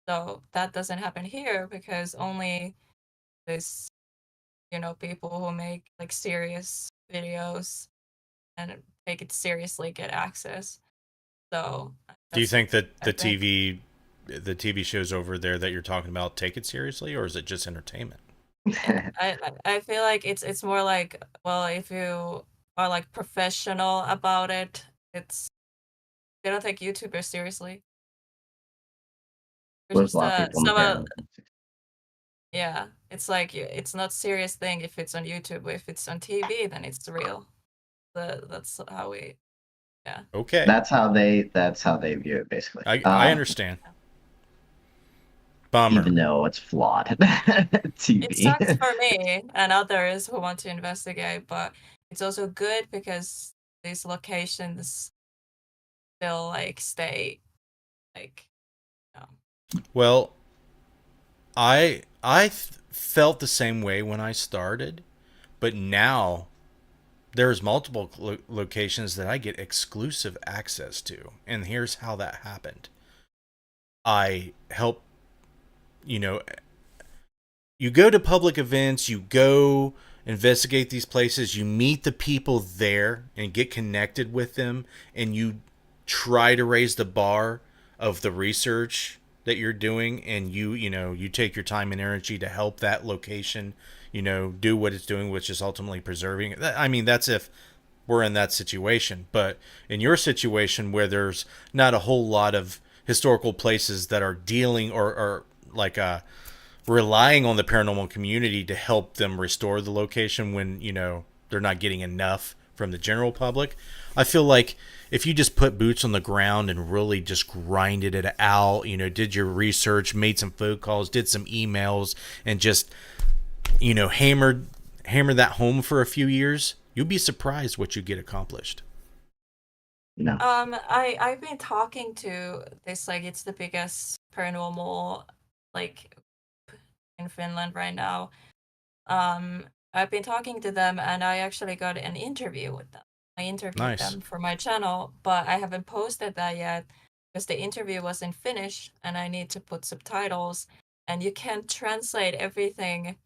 E: So that doesn't happen here because only this, people who make like serious videos and take it seriously get access. So
C: Do you
E: that's
C: think that
E: I
C: the
E: think
C: TV shows over there that you're talking about take it seriously, or is it just entertainment?
E: I feel like it's more like, well, if you are like professional about it, it's they don't take YouTubers seriously. They're
B: There's a
E: just
B: lot of people in the
E: some
B: paranormal.
E: yeah, it's like it's not serious thing if it's on YouTube. If it's on TV, then it's real. That's how we yeah.
C: Okay,
B: That's how they view it basically.
C: I understand. Bummer.
B: Even though it's flawed
E: It
B: TV.
E: sucks for me and others who want to investigate, but it's also good because these locations still like stay like you know.
C: Well, felt the same way when I started, but now there's multiple locations that I get exclusive access to, and here's how that happened. I help, you know, you go to public events, you go investigate these places, you meet the people there and get connected with them, and you try to raise the bar of the research that you're doing, and you take your time and energy to help that location, do what it's doing, which is ultimately preserving it. I mean, that's if we're in that situation. But in your situation where there's not a whole lot of historical places that are dealing or relying on the paranormal community to help them restore the location when, they're not getting enough from the general public. I feel like if you just put boots on the ground and really just grinded it out, did your research, made some phone calls, did some emails, and just, hammer that home for a few years, you'll be surprised what you get accomplished.
B: No.
E: I've been talking to this, like, it's the biggest paranormal, like, in Finland right now. I've been talking to them, and I actually got an interview with them. I interviewed
C: Nice.
E: them for my channel, but I haven't posted that yet because the interview was in Finnish, and I need to put subtitles, and you can't translate everything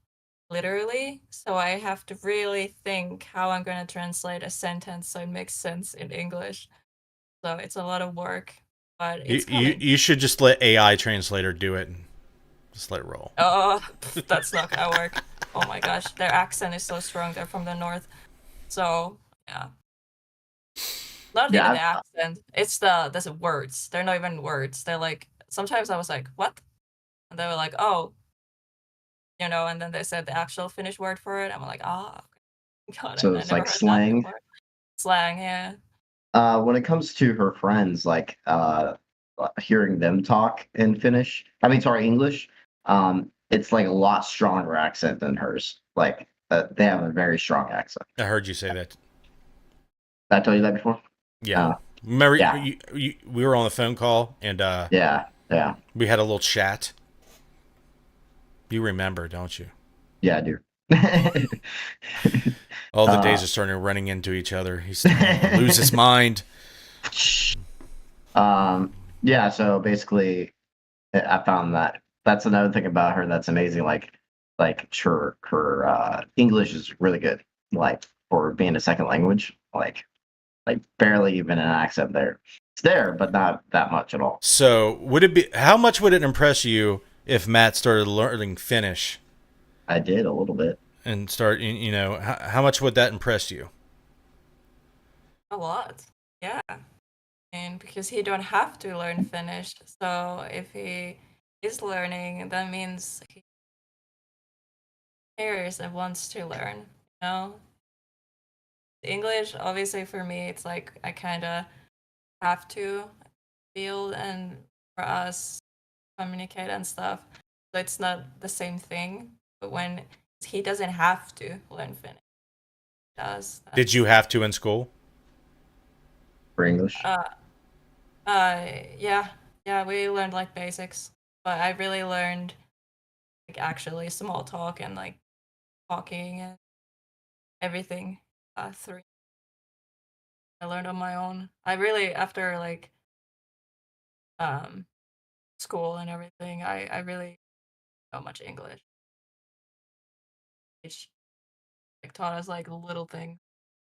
E: literally, so I have to really think how I'm going to translate a sentence so it makes sense in English. So it's a lot of work, but it's coming.
C: You should just let AI translator do it and just let it roll.
E: Oh, that's not gonna work. Oh my gosh, their accent is so strong. They're from the north. So, yeah. Not
B: Yeah,
E: even the accent. It's the words. They're not even words. They're like, sometimes I was like, what? And they were like, oh, and then they said the actual Finnish word for it. I'm like, got it.
B: So
E: I
B: it's
E: never
B: like
E: heard that
B: slang.
E: before. Slang, yeah.
B: When it comes to her friends, like hearing them talk in Finnish, English, it's like a lot stronger accent than hers. Like they have a very strong accent.
C: I heard you say that.
B: Did I tell you that before?
C: Yeah. Remember,
B: yeah.
C: we were on the phone call, and
B: Yeah.
C: we had a little chat. You remember, don't you?
B: Yeah, I do.
C: All the days are starting running into each other. He's starting to lose his mind.
B: Yeah, so basically I found that's another thing about her that's amazing. Like her English is really good. Like for being a second language, like barely even an accent there. It's there, but not that much at all.
C: So how much would it impress you if Matt started learning Finnish?
B: I did a little bit.
C: And start, how much would that impress you?
E: A lot, yeah. And because he don't have to learn Finnish, so if he is learning, that means he cares and wants to learn. English, obviously, for me, it's like I kind of have to feel and for us communicate and stuff. So it's not the same thing. But when he doesn't have to learn Finnish, he does.
C: Did you have to in school?
B: For English?
E: Yeah, we learned like basics, but I really learned like actually small talk and like talking and everything through. I learned on my own. I really, after like school and everything, I really know much English. Which like taught us like little things.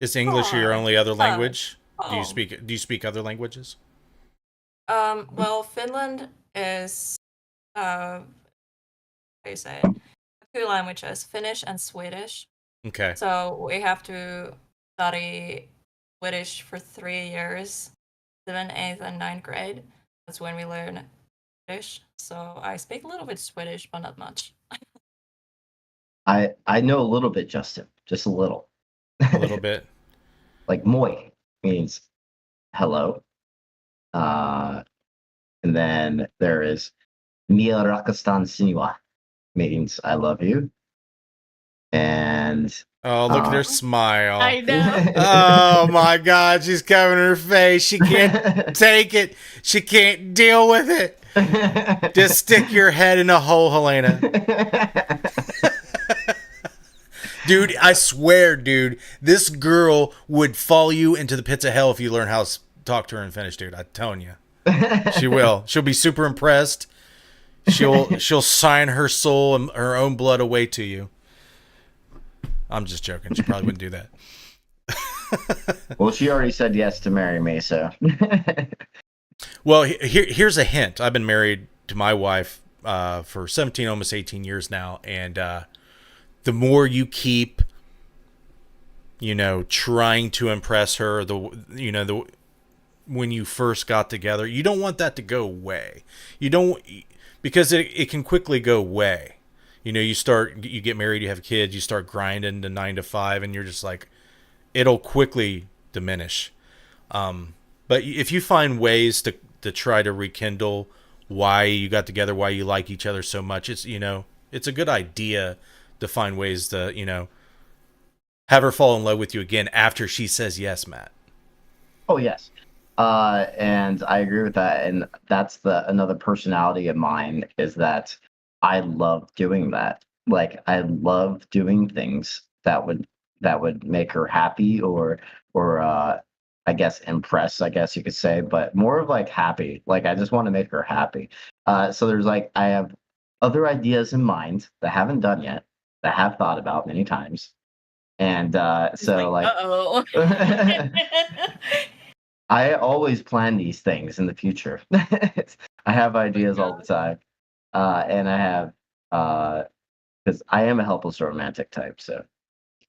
C: Is English your only other language? Do you
E: Oh.
C: speak other languages?
E: Well, Finland is how do you say it? Two languages, Finnish and Swedish.
C: Okay.
E: So we have to study Swedish for 3 years, 7th, 8th, and 9th grade. That's when we learn Swedish. So I speak a little bit Swedish, but not much.
B: I know a little bit, Justin. Just a little.
C: A little bit.
B: Like moi means hello. And then there is Mia Rakastan Sinua means I love you. And
C: Oh, look at her smile.
D: I know.
C: Oh my God, she's covering her face. She can't take it. She can't deal with it. Just stick your head in a hole, Helena. Dude, I swear, dude, this girl would follow you into the pits of hell if you learn how to talk to her in Finnish, dude. I'm telling you. She will. She'll be super impressed. She'll sign her soul and her own blood away to you. I'm just joking. She probably wouldn't do that.
B: Well, she already said yes to marry me, so.
C: Well, here's a hint. I've been married to my wife for 17, almost 18 years now, and the more you keep, trying to impress her, when you first got together, you don't want that to go away. because it can quickly go away. You know, you get married, you have kids, you start grinding to 9 to 5, and you're just like, it'll quickly diminish. But if you find ways to try to rekindle why you got together, why you like each other so much, it's a good idea to find ways to have her fall in love with you again after she says yes, Matt.
B: Oh yes, and I agree with that. And that's another personality of mine is that I love doing that. Like I love doing things that would make her happy or I guess impress, I guess you could say, but more of like happy. Like I just want to make her happy. So there's like I have other ideas in mind that I haven't done yet, that I have thought about many times. And so like
D: uh-oh.
B: I always plan these things in the future. I have ideas all the time. And I have because I am a helpless romantic type, so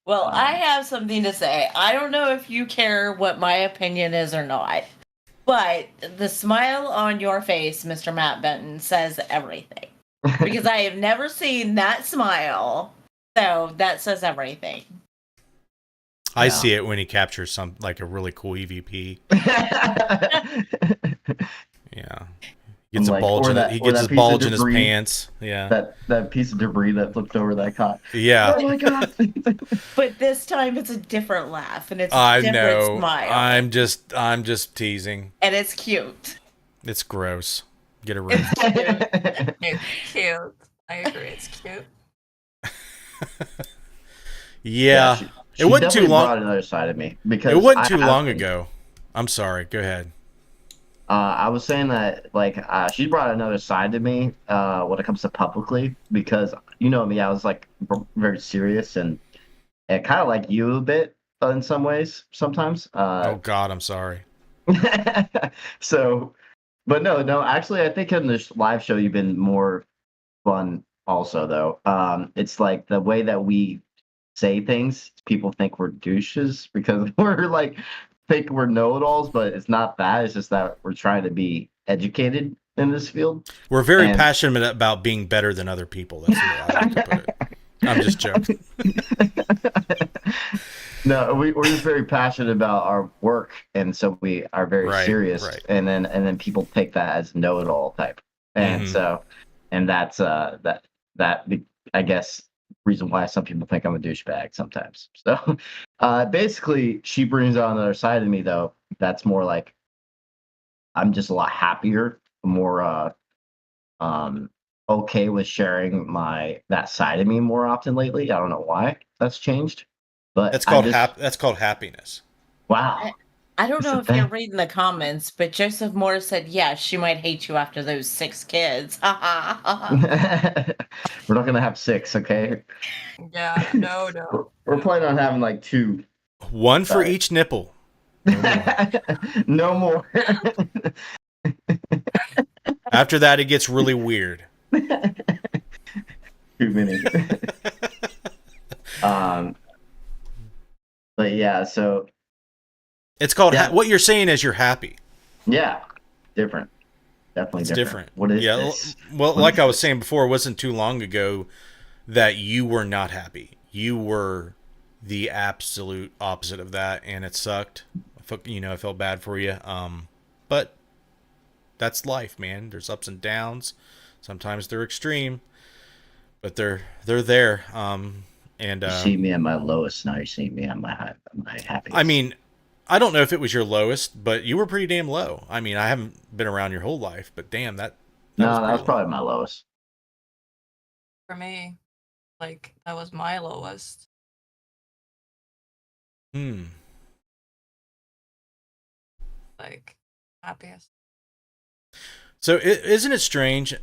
D: Well, I have something to say. I don't know if you care what my opinion is or not, but the smile on your face, Mr. Matt Benton, says everything. Because I have never seen that smile, so that says everything.
C: I see it when he captures some like a really cool EVP. Yeah. Gets a bulge he gets his bulge in his pants. Yeah.
B: That piece of debris that flipped over that cot.
C: Yeah.
B: Oh my god.
D: But this time it's a different laugh and it's a
C: I
D: different
C: know.
D: smile.
C: I'm just teasing.
D: And it's cute.
C: It's gross. Get a room.
E: It's cute. I agree. It's cute.
C: Yeah.
B: She
C: it wasn't too
B: definitely
C: long.
B: brought another side of me because
C: It wasn't too long ago. I'm sorry. Go ahead.
B: I was saying that like she brought another side to me when it comes to publicly because you know me, I was like very serious and kind of like you a bit in some ways sometimes.
C: Oh God, I'm sorry.
B: So, but no, actually, I think in this live show you've been more fun also though. It's like the way that we say things, people think we're douches because we're like think we're know-it-alls, but it's not that. It's just that we're trying to be educated in this field.
C: We're very passionate about being better than other people. That's the way I like to put it. I'm just joking.
B: No, we're just very passionate about our work, and so we are very serious.
C: Right.
B: And then people take that as know-it-all type, and so that's I guess reason why some people think I'm a douchebag sometimes. So basically she brings out another side of me though that's more like I'm just a lot happier, more okay with sharing that side of me more often lately. I don't know why that's changed, but
C: that's called happiness.
B: Wow.
D: I don't know if you're reading the comments, but Joseph Moore said, yeah, she might hate you after those 6 kids.
B: We're not going to have 6, okay?
E: Yeah, no.
B: We're planning on having like 2.
C: 1 for each nipple.
B: No more.
C: After that, it gets really weird.
B: Too many. But yeah, so
C: it's called what you're saying is you're happy.
B: Yeah, different. Definitely
C: it's
B: different.
C: What is this? Well, like I was saying before, it wasn't too long ago that you were not happy. You were the absolute opposite of that, and it sucked. I felt bad for you. But that's life, man. There's ups and downs. Sometimes they're extreme, but they're there. And
B: you see me at my lowest, now you see me at my happiest.
C: I mean, I don't know if it was your lowest, but you were pretty damn low. I mean, I haven't been around your whole life, but damn, that
B: was probably my lowest.
E: For me, like that was my lowest. Like happiest.
C: So isn't it strange,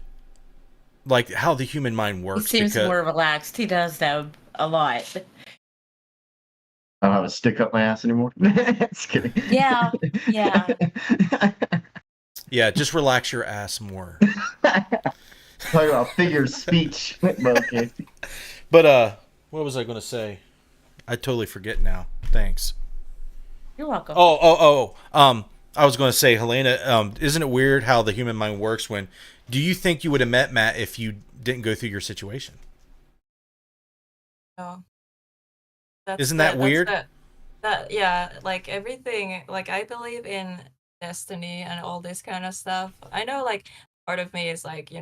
C: like how the human mind works?
D: He seems more relaxed. He does though a lot.
B: I don't have a stick up my ass anymore. Just kidding.
D: Yeah.
C: Yeah, just relax your ass more.
B: Talking about figure of speech. Okay.
C: But what was I going to say? I totally forget now. Thanks.
D: You're welcome.
C: I was going to say, Helena, isn't it weird how the human mind works when Do you think you would have met Matt if you didn't go through your situation?
E: No.
C: Isn't that weird?
E: Yeah, like everything, like I believe in destiny and all this kind of stuff. I know like part of me is like,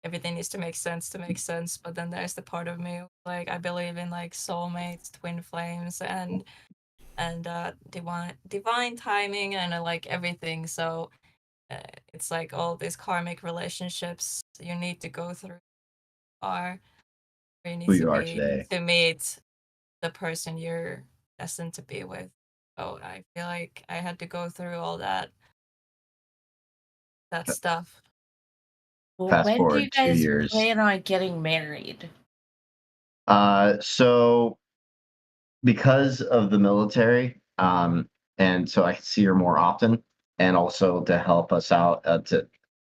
E: everything needs to make sense, but then there's the part of me like I believe in like soulmates, twin flames, and divine timing and like everything. So it's like all these karmic relationships you need to go through are where you need
B: Who you are today.
E: to meet the person you're destined to be with. So I feel like I had to go through all that stuff.
D: Well,
B: Fast
D: when do you
B: forward 2
D: guys
B: years.
D: plan on getting married?
B: So because of the military, and so I can see her more often, and also to help us out, to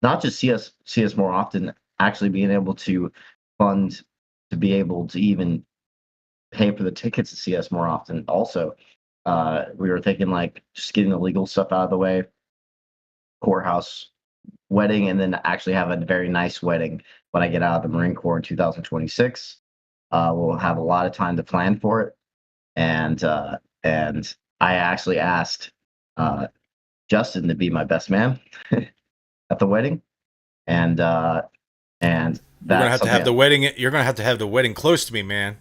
B: not just see us more often, actually being able to fund to be able to even pay for the tickets to see us more often. Also, we were thinking like just getting the legal stuff out of the way, courthouse wedding, and then actually have a very nice wedding when I get out of the Marine Corps in 2026. We'll have a lot of time to plan for it, and I actually asked Justin to be my best man at the wedding, and
C: You're gonna have to have the wedding. You're gonna have to have the wedding close to me, man.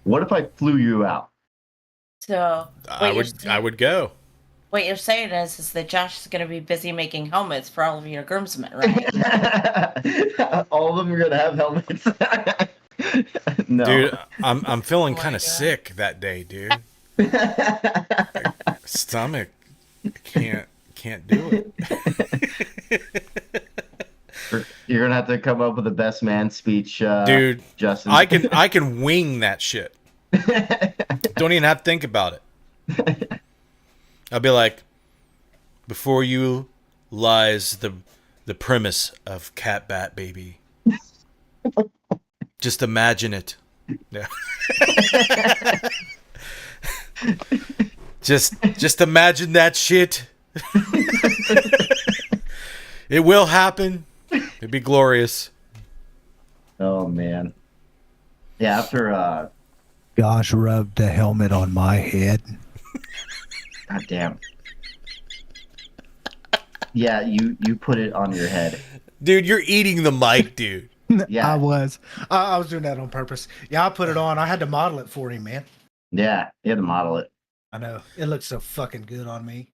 B: What if I flew you out?
D: So
C: I would go.
D: what you're saying is that Josh is going to be busy making helmets for all of your groomsmen, right?
B: All of them are gonna have helmets. No,
C: Dude, I'm feeling
E: Oh my
C: kind of
E: God.
C: sick that day, dude. Stomach can't do it.
B: You're gonna have to come up with a best man speech,
C: Dude,
B: Justin.
C: I can wing that shit. Don't even have to think about it. I'll be like, before you lies the premise of Cat Bat Baby. Just imagine it. Yeah. just imagine that shit. It will happen. It'd be glorious.
B: Oh man. Yeah, after
F: Josh rubbed the helmet on my head.
B: God damn. Yeah, you put it on your head.
C: Dude, you're eating the mic, dude.
B: Yeah.
F: I was doing that on purpose. Yeah, I put it on. I had to model it for him, man.
B: Yeah, you had to model it.
F: I know. It looks so fucking good on me.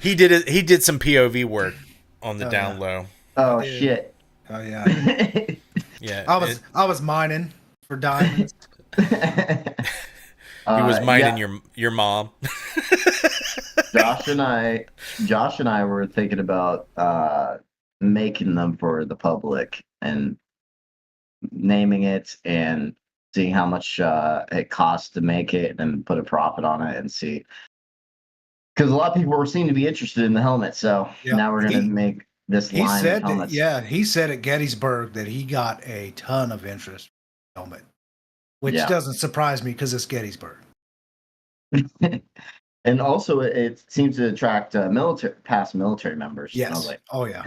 C: He did some POV work on the
F: Oh,
C: down
F: yeah.
C: low.
B: Oh
F: Dude.
B: shit.
F: Oh yeah.
C: Yeah.
F: I was mining for diamonds.
C: He was mining
B: yeah,
C: your mom.
B: Josh and I were thinking about making them for the public and naming it and seeing how much it costs to make it and put a profit on it and see. Because a lot of people were seem to be interested in the helmet, so
F: Yeah.
B: now we're gonna make this
F: He
B: line of
F: said that,
B: helmets.
F: yeah, he said at Gettysburg that he got a ton of interest in the helmet, which
B: Yeah.
F: doesn't surprise me because it's Gettysburg.
B: And also, it seems to attract past military members. And I was
F: Yes.
B: like,
F: Oh yeah.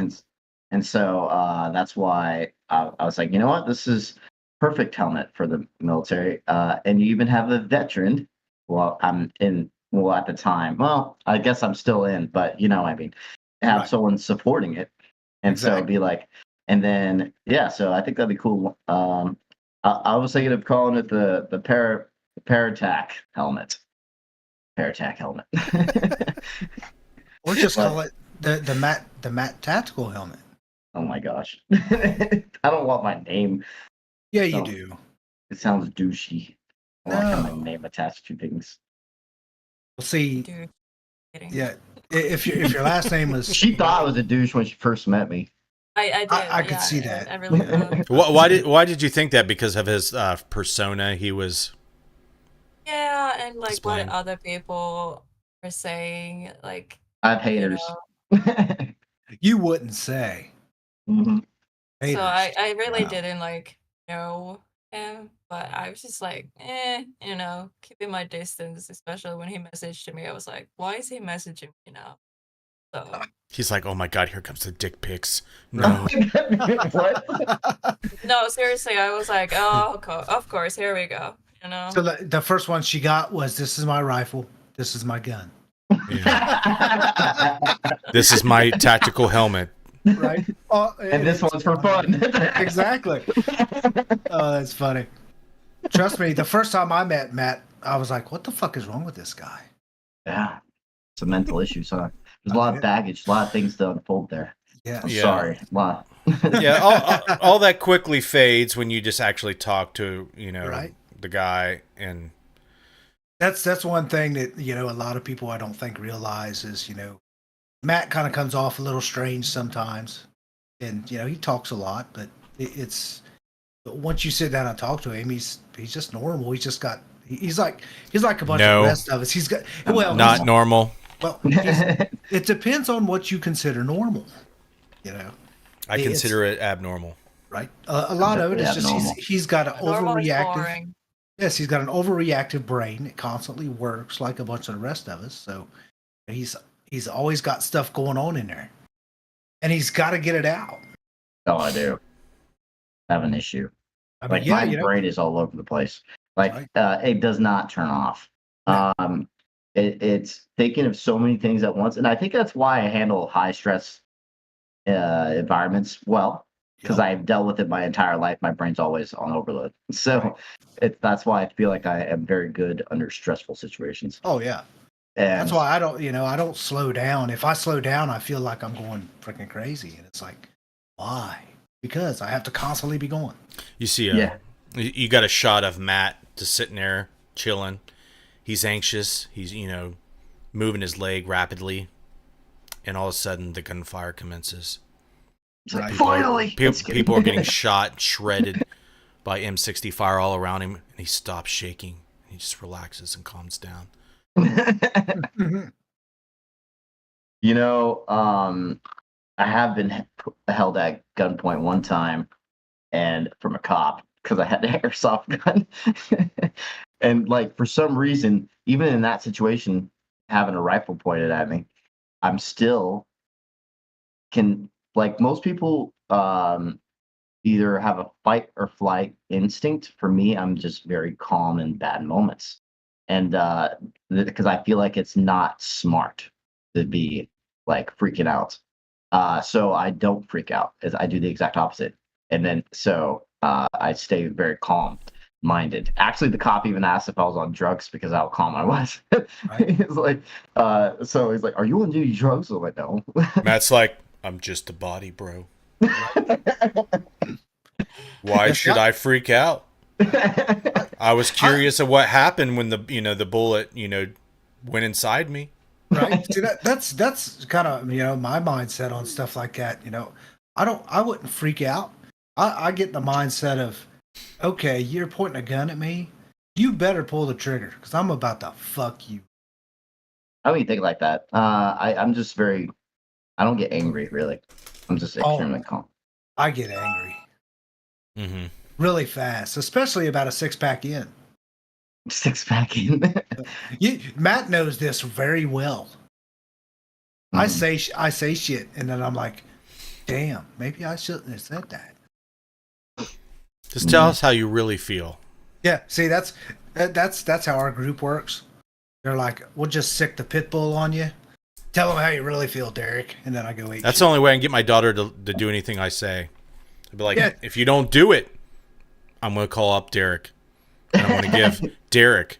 B: and so that's why I was like, you know what, this is perfect helmet for the military. And you even have a veteran. Well, I'm in. Well, at the time, well, I guess I'm still in, but I mean, have
F: Right.
B: someone supporting it, and so
F: Exactly.
B: be like, and then yeah, so I think that'd be cool. I was thinking of calling it the Paratac helmet. Paratac helmet.
F: Or just
B: But-
F: call it the Matt tactical helmet.
B: Oh my gosh. I don't want my name.
F: Yeah, you
B: No.
F: do.
B: It sounds douchey. I want to have my
F: No.
B: name attached to things.
F: Well, see,
E: Dude, kidding.
F: yeah, if your last name was
B: She thought I was a douche when she first met me.
E: I did.
F: I could
E: yeah,
F: see that.
E: I really thought.
C: Why did you think that? Because of his persona? He was.
E: Yeah, and like
C: Explain.
E: what other people are saying, like
B: I have haters.
F: you wouldn't say.
B: Mhm.
F: Haters.
E: So I really
F: Wow.
E: didn't like know him, but I was just like, keeping my distance, especially when he messaged me. I was like, why is he messaging me now? So
C: He's like, oh my god, here comes the dick pics. No.
B: What?
E: no, seriously, I was like, oh, of course, here we go. You know.
F: So the first one she got was, "This is my rifle. This is my gun."
C: Yeah. This is my tactical helmet.
F: Right.
B: And this one's for fun.
F: Exactly. Oh, that's funny. Trust me, the first time I met Matt, I was like, what the fuck is wrong with this guy?
B: Yeah. It's a mental issue, so there's a lot of baggage, a lot of things to unfold there.
F: Yeah.
B: I'm
C: Yeah.
B: sorry. A lot.
C: Yeah, all that quickly fades when you just actually talk to,
F: Right.
C: the guy. And
F: That's one thing that, a lot of people I don't think realize is, Matt kind of comes off a little strange sometimes. And, he talks a lot, but it's once you sit down and talk to him, he's just normal. He's like a bunch of the rest of us. He's got,
C: not normal.
F: well, it depends on what you consider normal,
C: I consider it abnormal.
F: right? A lot of it is just
B: Abnormal.
F: he's got an
E: Normal is
F: overreactive.
E: boring.
F: Yes, he's got an overreactive brain. It constantly works like a bunch of the rest of us. So he's always got stuff going on in there, and he's got to get it out.
B: Oh, I do. I have an issue.
F: I mean,
B: Like
F: yeah,
B: my brain is all over the place. Like
F: Right.
B: it does not turn off.
F: Yeah.
B: It's thinking of so many things at once, and I think that's why I handle high stress environments well, because
F: Yep.
B: I've dealt with it my entire life. My brain's always on overload, so that's why I feel like I am very good under stressful situations.
F: Oh yeah.
B: And
F: That's why I don't slow down. If I slow down, I feel like I'm going freaking crazy, and it's like, why? Because I have to constantly be going.
C: You see,
B: Yeah.
C: you got a shot of Matt just sitting there chilling. He's anxious. He's, moving his leg rapidly. And all of a sudden, the gunfire commences.
B: it's like,
F: Right.
B: finally,
C: People are getting shot, shredded by M60 fire all around him. And he stops shaking. And he just relaxes and calms down.
B: I have been held at gunpoint one time, and from a cop because I had an airsoft gun, and like for some reason, even in that situation, having a rifle pointed at me, I'm still can like most people either have a fight or flight instinct. For me, I'm just very calm in bad moments, and because I feel like it's not smart to be like freaking out. So I don't freak out, as I do the exact opposite. And then I stay very calm minded. Actually, the cop even asked if I was on drugs because how calm I was.
F: Right.
B: He's like, so he's like, "Are you on any drugs?" I'm like, "No."
C: Matt's like, I'm just a body, bro. Why should I freak out? I was curious of what happened when the bullet, went inside me.
F: Right. See, that's kind of my mindset on stuff like that. I wouldn't freak out. I get in the mindset of, okay, you're pointing a gun at me, you better pull the trigger because I'm about to fuck you.
B: I don't even think like that. I'm just very. I don't get angry really. I'm just extremely calm.
F: I get angry
C: Mm-hmm.
F: really fast, especially about a 6-pack in.
B: 6-pack in.
F: Matt knows this very well. I
B: Mhm.
F: say shit, and then I'm like, damn, maybe I shouldn't have said that.
C: Just tell us how you really feel.
F: Yeah, see, that's how our group works. They're like, we'll just sick the pit bull on you. Tell them how you really feel, Derek, and then I go eat.
C: That's
F: shit.
C: the only way I can get my daughter to do anything I say. I'd be like,
F: Yeah.
C: if you don't do it, I'm going to call up Derek. And I'm going to give Derek,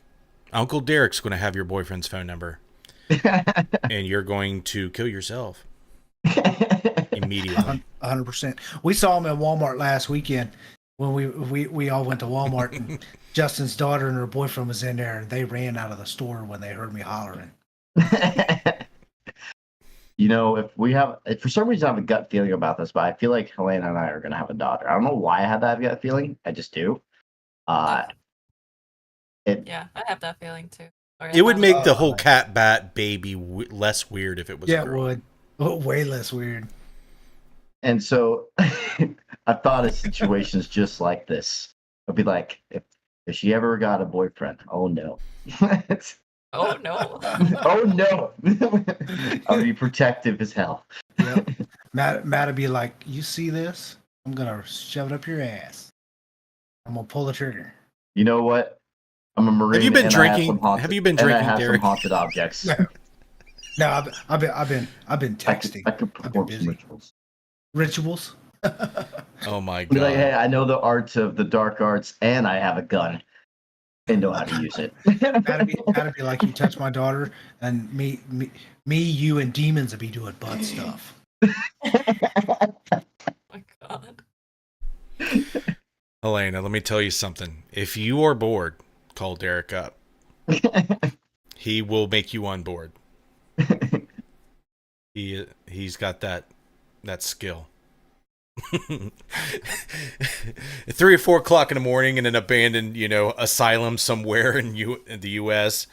C: Uncle Derek's going to have your boyfriend's phone number. And you're going to kill yourself immediately.
F: 100%. We saw him at Walmart last weekend when we all went to Walmart, and Justin's daughter and her boyfriend was in there, and they ran out of the store when they heard me hollering.
B: if for some reason I have a gut feeling about this, but I feel like Helena and I are gonna have a daughter. I don't know why I have that gut feeling. I just do.
E: Yeah, I have that feeling too. Or
C: It would make the
F: Oh,
C: whole cat bat baby less weird if it was a
F: Yeah, it
C: girl.
F: would. Oh, way less weird.
B: And so I thought of situations just like this. I'd be like, if she ever got a boyfriend, oh no.
E: Oh no.
B: Oh no! I'll be protective as hell.
F: Yep. Matt would be like, "You see this? I'm gonna shove it up your ass. I'm gonna pull the trigger."
B: You know what? I'm a Marine.
C: Have you been
B: and I have
C: drinking?
B: some haunted,
C: Have you been
B: and I
C: drinking,
B: have
C: Derek?
B: some haunted objects.
F: No, I've been texting.
B: I could
F: I've been
B: perform some
F: busy.
B: rituals.
F: Rituals.
C: Oh my
B: Be like, hey,
C: god.
B: I know the arts of the dark arts, and I have a gun, and know how to use it.
F: That'd be like you touch my daughter, and me, you, and demons would be doing butt stuff.
E: Oh my god.
C: Helena, let me tell you something. If you are bored, call Derek up. He will make you on board. He's got that skill. 3 or 4 o'clock in the morning in an abandoned, asylum somewhere in the U.S.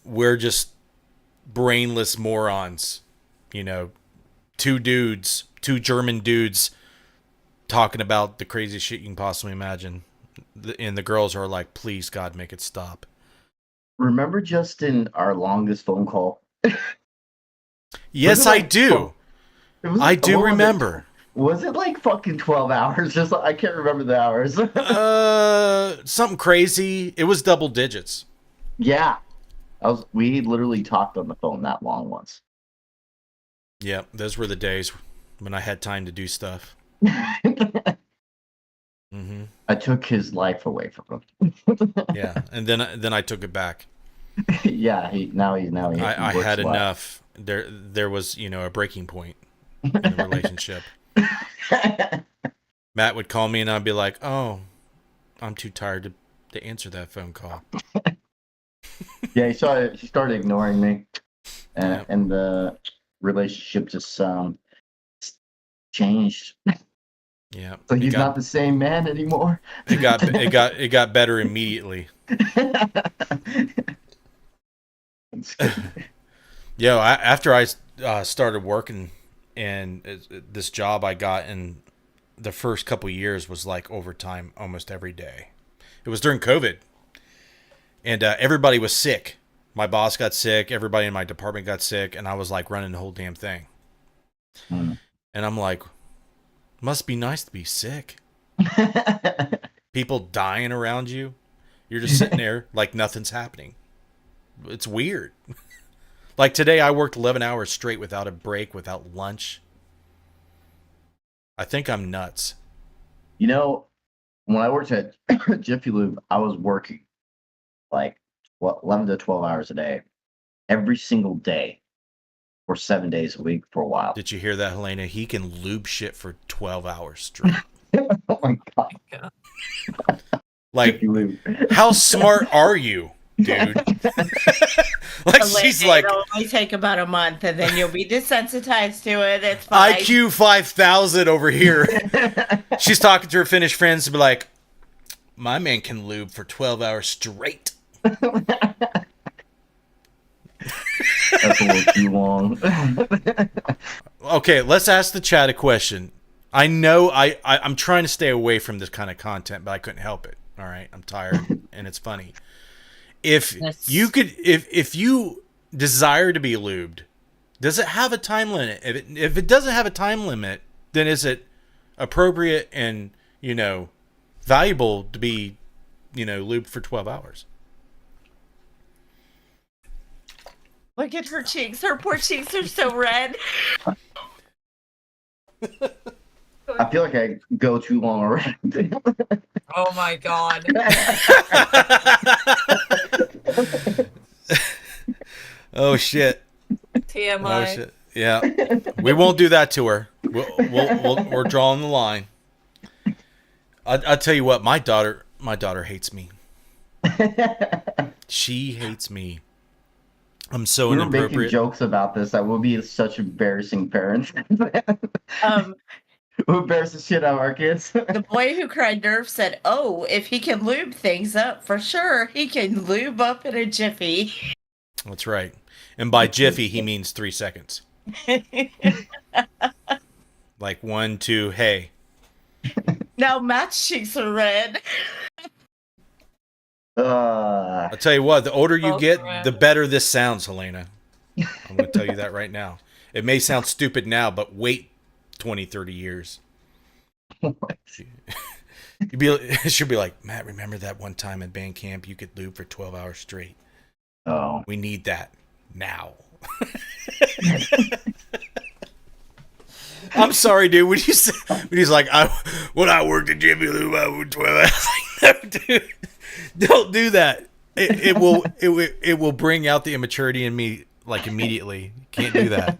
C: We're just brainless morons. 2 German dudes talking about the craziest shit you can possibly imagine. And the girls are like, please, God, make it stop.
B: Remember Justin, our longest phone call?
C: Yes,
B: Was it
C: I
B: like
C: do. I do
B: what was it?
C: remember.
B: Was it like fucking 12 hours? Just I can't remember the hours.
C: Something crazy. It was double digits.
B: Yeah. We literally talked on the phone that long once.
C: Yeah, those were the days when I had time to do stuff. Mm-hmm.
B: I took his life away from him.
C: Yeah, and then I took it back.
B: Yeah, he
C: I
B: works
C: had
B: well.
C: enough. There was a breaking point in the relationship. Matt would call me and I'd be like, "Oh, I'm too tired to answer that phone call."
B: Yeah, he started ignoring me, and the relationship just changed.
C: Yeah,
B: So he's not the same man anymore.
C: it got better immediately. Yo, after I started working and this job I got in the first couple years was like overtime almost every day. It was during COVID, and everybody was sick. My boss got sick. Everybody in my department got sick, and I was like running the whole damn thing. And I'm like, must be nice to be sick. People dying around you. You're just sitting there like nothing's happening. It's weird. Like today, I worked 11 hours straight without a break, without lunch. I think I'm nuts.
B: When I worked at Jiffy Lube, I was working like 11 to 12 hours a day, every single day, for 7 days a week for a while.
C: Did you hear that, Helena? He can lube shit for 12 hours straight.
B: Oh my god!
C: Like,
B: Jiffy Lube.
C: how smart are you, dude? Like, she's like,
D: it'll only take about a month, and then you'll be desensitized to it. It's fine.
C: IQ 5,000 over here. She's talking to her Finnish friends and be like, my man can lube for 12 hours straight.
B: That's a little too long.
C: Okay, let's ask the chat a question. I know I'm trying to stay away from this kind of content, but I couldn't help it. All right, I'm tired and it's funny. If you desire to be lubed, does it have a time limit? If it doesn't have a time limit, then is it appropriate and valuable to be lubed for 12 hours?
D: Look at her cheeks. Her poor cheeks are so red.
B: I feel like I go too long around.
E: Oh my god.
C: Oh shit.
E: TMI.
C: Oh shit. Yeah. We won't do that to her. We're drawing the line. I'll tell you what, my daughter hates me. She hates me. I'm so
B: We were making
C: inappropriate.
B: jokes about this that we'll be such embarrassing parents. We'll embarrass the shit out of our kids.
D: The boy who cried nerve said, "Oh, if he can lube things up, for sure, he can lube up in a jiffy."
C: That's right. And by jiffy, he means 3 seconds. Like 1, 2, hey.
D: Now Matt's cheeks are red.
C: I'll tell you what, the older you
E: Both
C: get,
E: are
C: the better this sounds, Helena. I'm going to tell you that right now. It may sound stupid now, but wait 20, 30 years. She'll be like, Matt, remember that one time in band camp you could lube for 12 hours straight?
B: Oh.
C: We need that now. I'm sorry, dude. When he's like, when I worked at Jimmy Lube, I would 12 hours. Like, no, dude, don't do that. It will bring out the immaturity in me like immediately. You can't do that.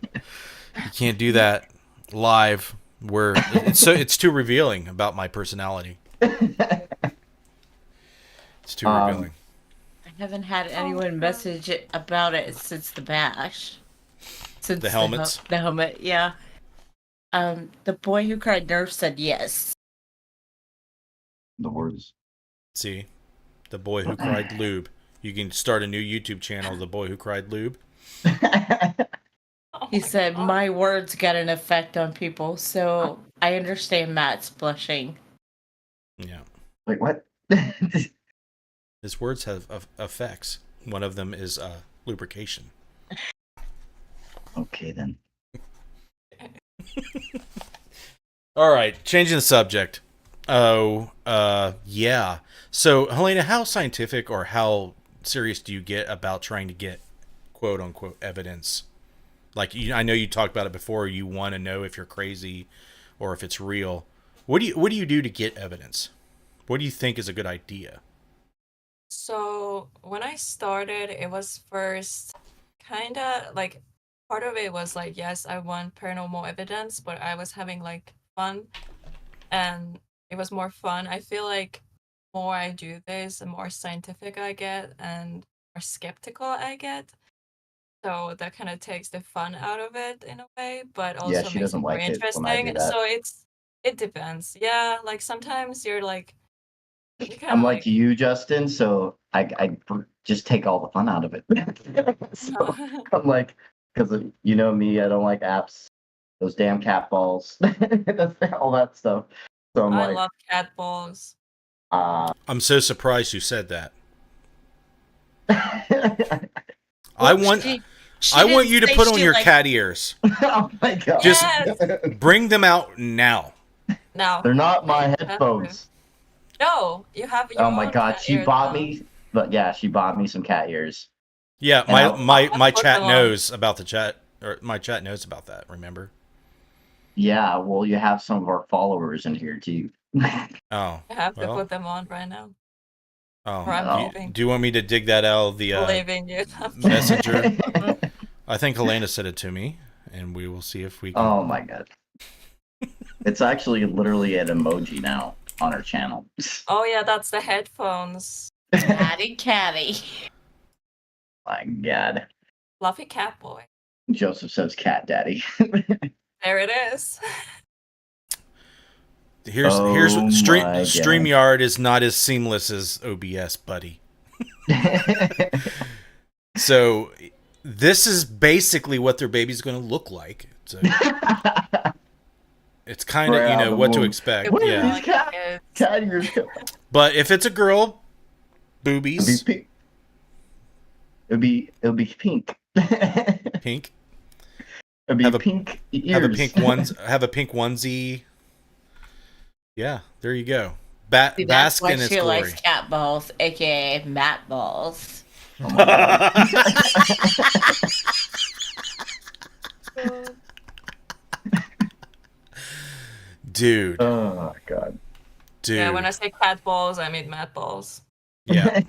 C: You can't do that live. Where it's too revealing about my personality. It's too revealing.
D: I haven't had anyone message it about it since the bash. Since
C: The helmets?
D: The helmet, yeah. The boy who cried nerve said yes.
B: The words.
C: See, the boy who cried lube. You can start a new YouTube channel, The Boy Who Cried Lube.
E: Oh
D: He
E: my
D: said,
E: God.
D: my words got an effect on people, so I understand Matt's blushing.
C: Yeah.
B: Wait, what?
C: His words have effects. One of them is lubrication.
B: Okay, then.
C: All right, changing the subject. Oh, yeah. So, Helena, how scientific or how serious do you get about trying to get quote unquote evidence? Like, I know you talked about it before. You want to know if you're crazy or if it's real. What do you do to get evidence? What do you think is a good idea?
E: So when I started, it was first kind of like part of it was like, yes, I want paranormal evidence, but I was having like fun and it was more fun. I feel like more I do this, the more scientific I get and more skeptical I get. So that kind of takes the fun out of it in a way, but
B: Yeah,
E: also
B: she
E: makes
B: doesn't
E: it more
B: like it when I do
E: interesting.
B: that.
E: So it depends. Yeah, like sometimes you're like you kind
B: I'm
E: of
B: like you, Justin, so I just take all the fun out of it. So I'm like, because you know me, I don't like apps, those damn cat balls, all that stuff. So I'm
E: I
B: like,
E: love cat balls.
C: I'm so surprised you said that.
D: Well,
C: I
D: she
C: want
D: didn't
C: you to
D: say
C: put on
D: she
C: your
D: liked-
C: cat ears.
B: oh my god,
C: Just
E: Yes.
C: bring them out now.
E: No.
B: they're not my
E: have to.
B: headphones.
E: No, you have your
B: Oh my
E: own
B: god,
E: cat
B: she
E: ears
B: bought
E: on.
B: me, but yeah, she bought me some cat ears.
C: Yeah,
B: And I-
C: my
E: put
C: chat
E: them on.
C: knows about the chat, or my chat knows about that. Remember?
B: Yeah, well, you have some of our followers in here too.
C: Oh,
E: I have to
C: well.
E: put them on right now.
C: Oh,
E: Or I'm
B: No.
E: leaving.
C: do you want me to dig that out of the
E: Leaving you.
C: messenger? I think Helena sent it to me, and we will see if we can.
B: Oh my god. It's actually literally an emoji now on our channel.
E: Oh yeah, that's the headphones.
D: Catty, catty.
B: My god.
E: Fluffy cat boy.
B: Joseph says cat daddy.
E: There it is.
C: Here's
B: Oh my God.
C: StreamYard is not as seamless as OBS, buddy. So this is basically what their baby's going to look like. So it's kind of,
B: Right
C: you
B: out
C: know,
B: the
C: what to
B: womb.
C: expect.
B: What are
C: Yeah.
B: these cat ears?
C: But if it's a girl,
B: It'd be
C: boobies,
B: pink. It'd be pink.
C: pink.
B: It'd be
C: Have a-
B: pink ears.
C: Have a pink onesie. Yeah, there you go.
D: See, that's
C: Bask
D: why
C: in its
D: she
C: glory.
D: likes cat balls, aka Matt balls.
B: Oh my God.
C: Dude,
B: Oh my god.
C: dude.
E: Yeah, when I say cat balls, I mean mat balls.
C: Yeah.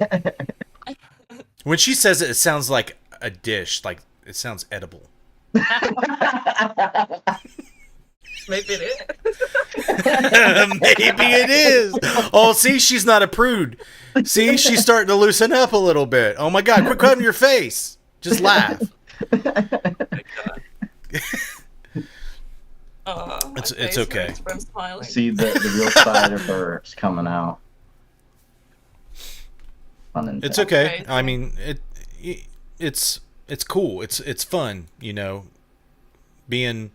C: When she says it, it sounds like a dish. Like, it sounds edible.
E: Maybe it is.
C: Maybe it is. Oh, see, she's not a prude. See, she's starting to loosen up a little bit. Oh my God, quit covering your face. Just laugh.
E: Oh, my
C: It's
E: face
C: okay.
E: hurts from smiling.
B: See the real side of her is coming out.
C: It's
B: Unintended.
C: okay.
E: Crazy.
C: I mean, it's cool. It's fun, you know. Being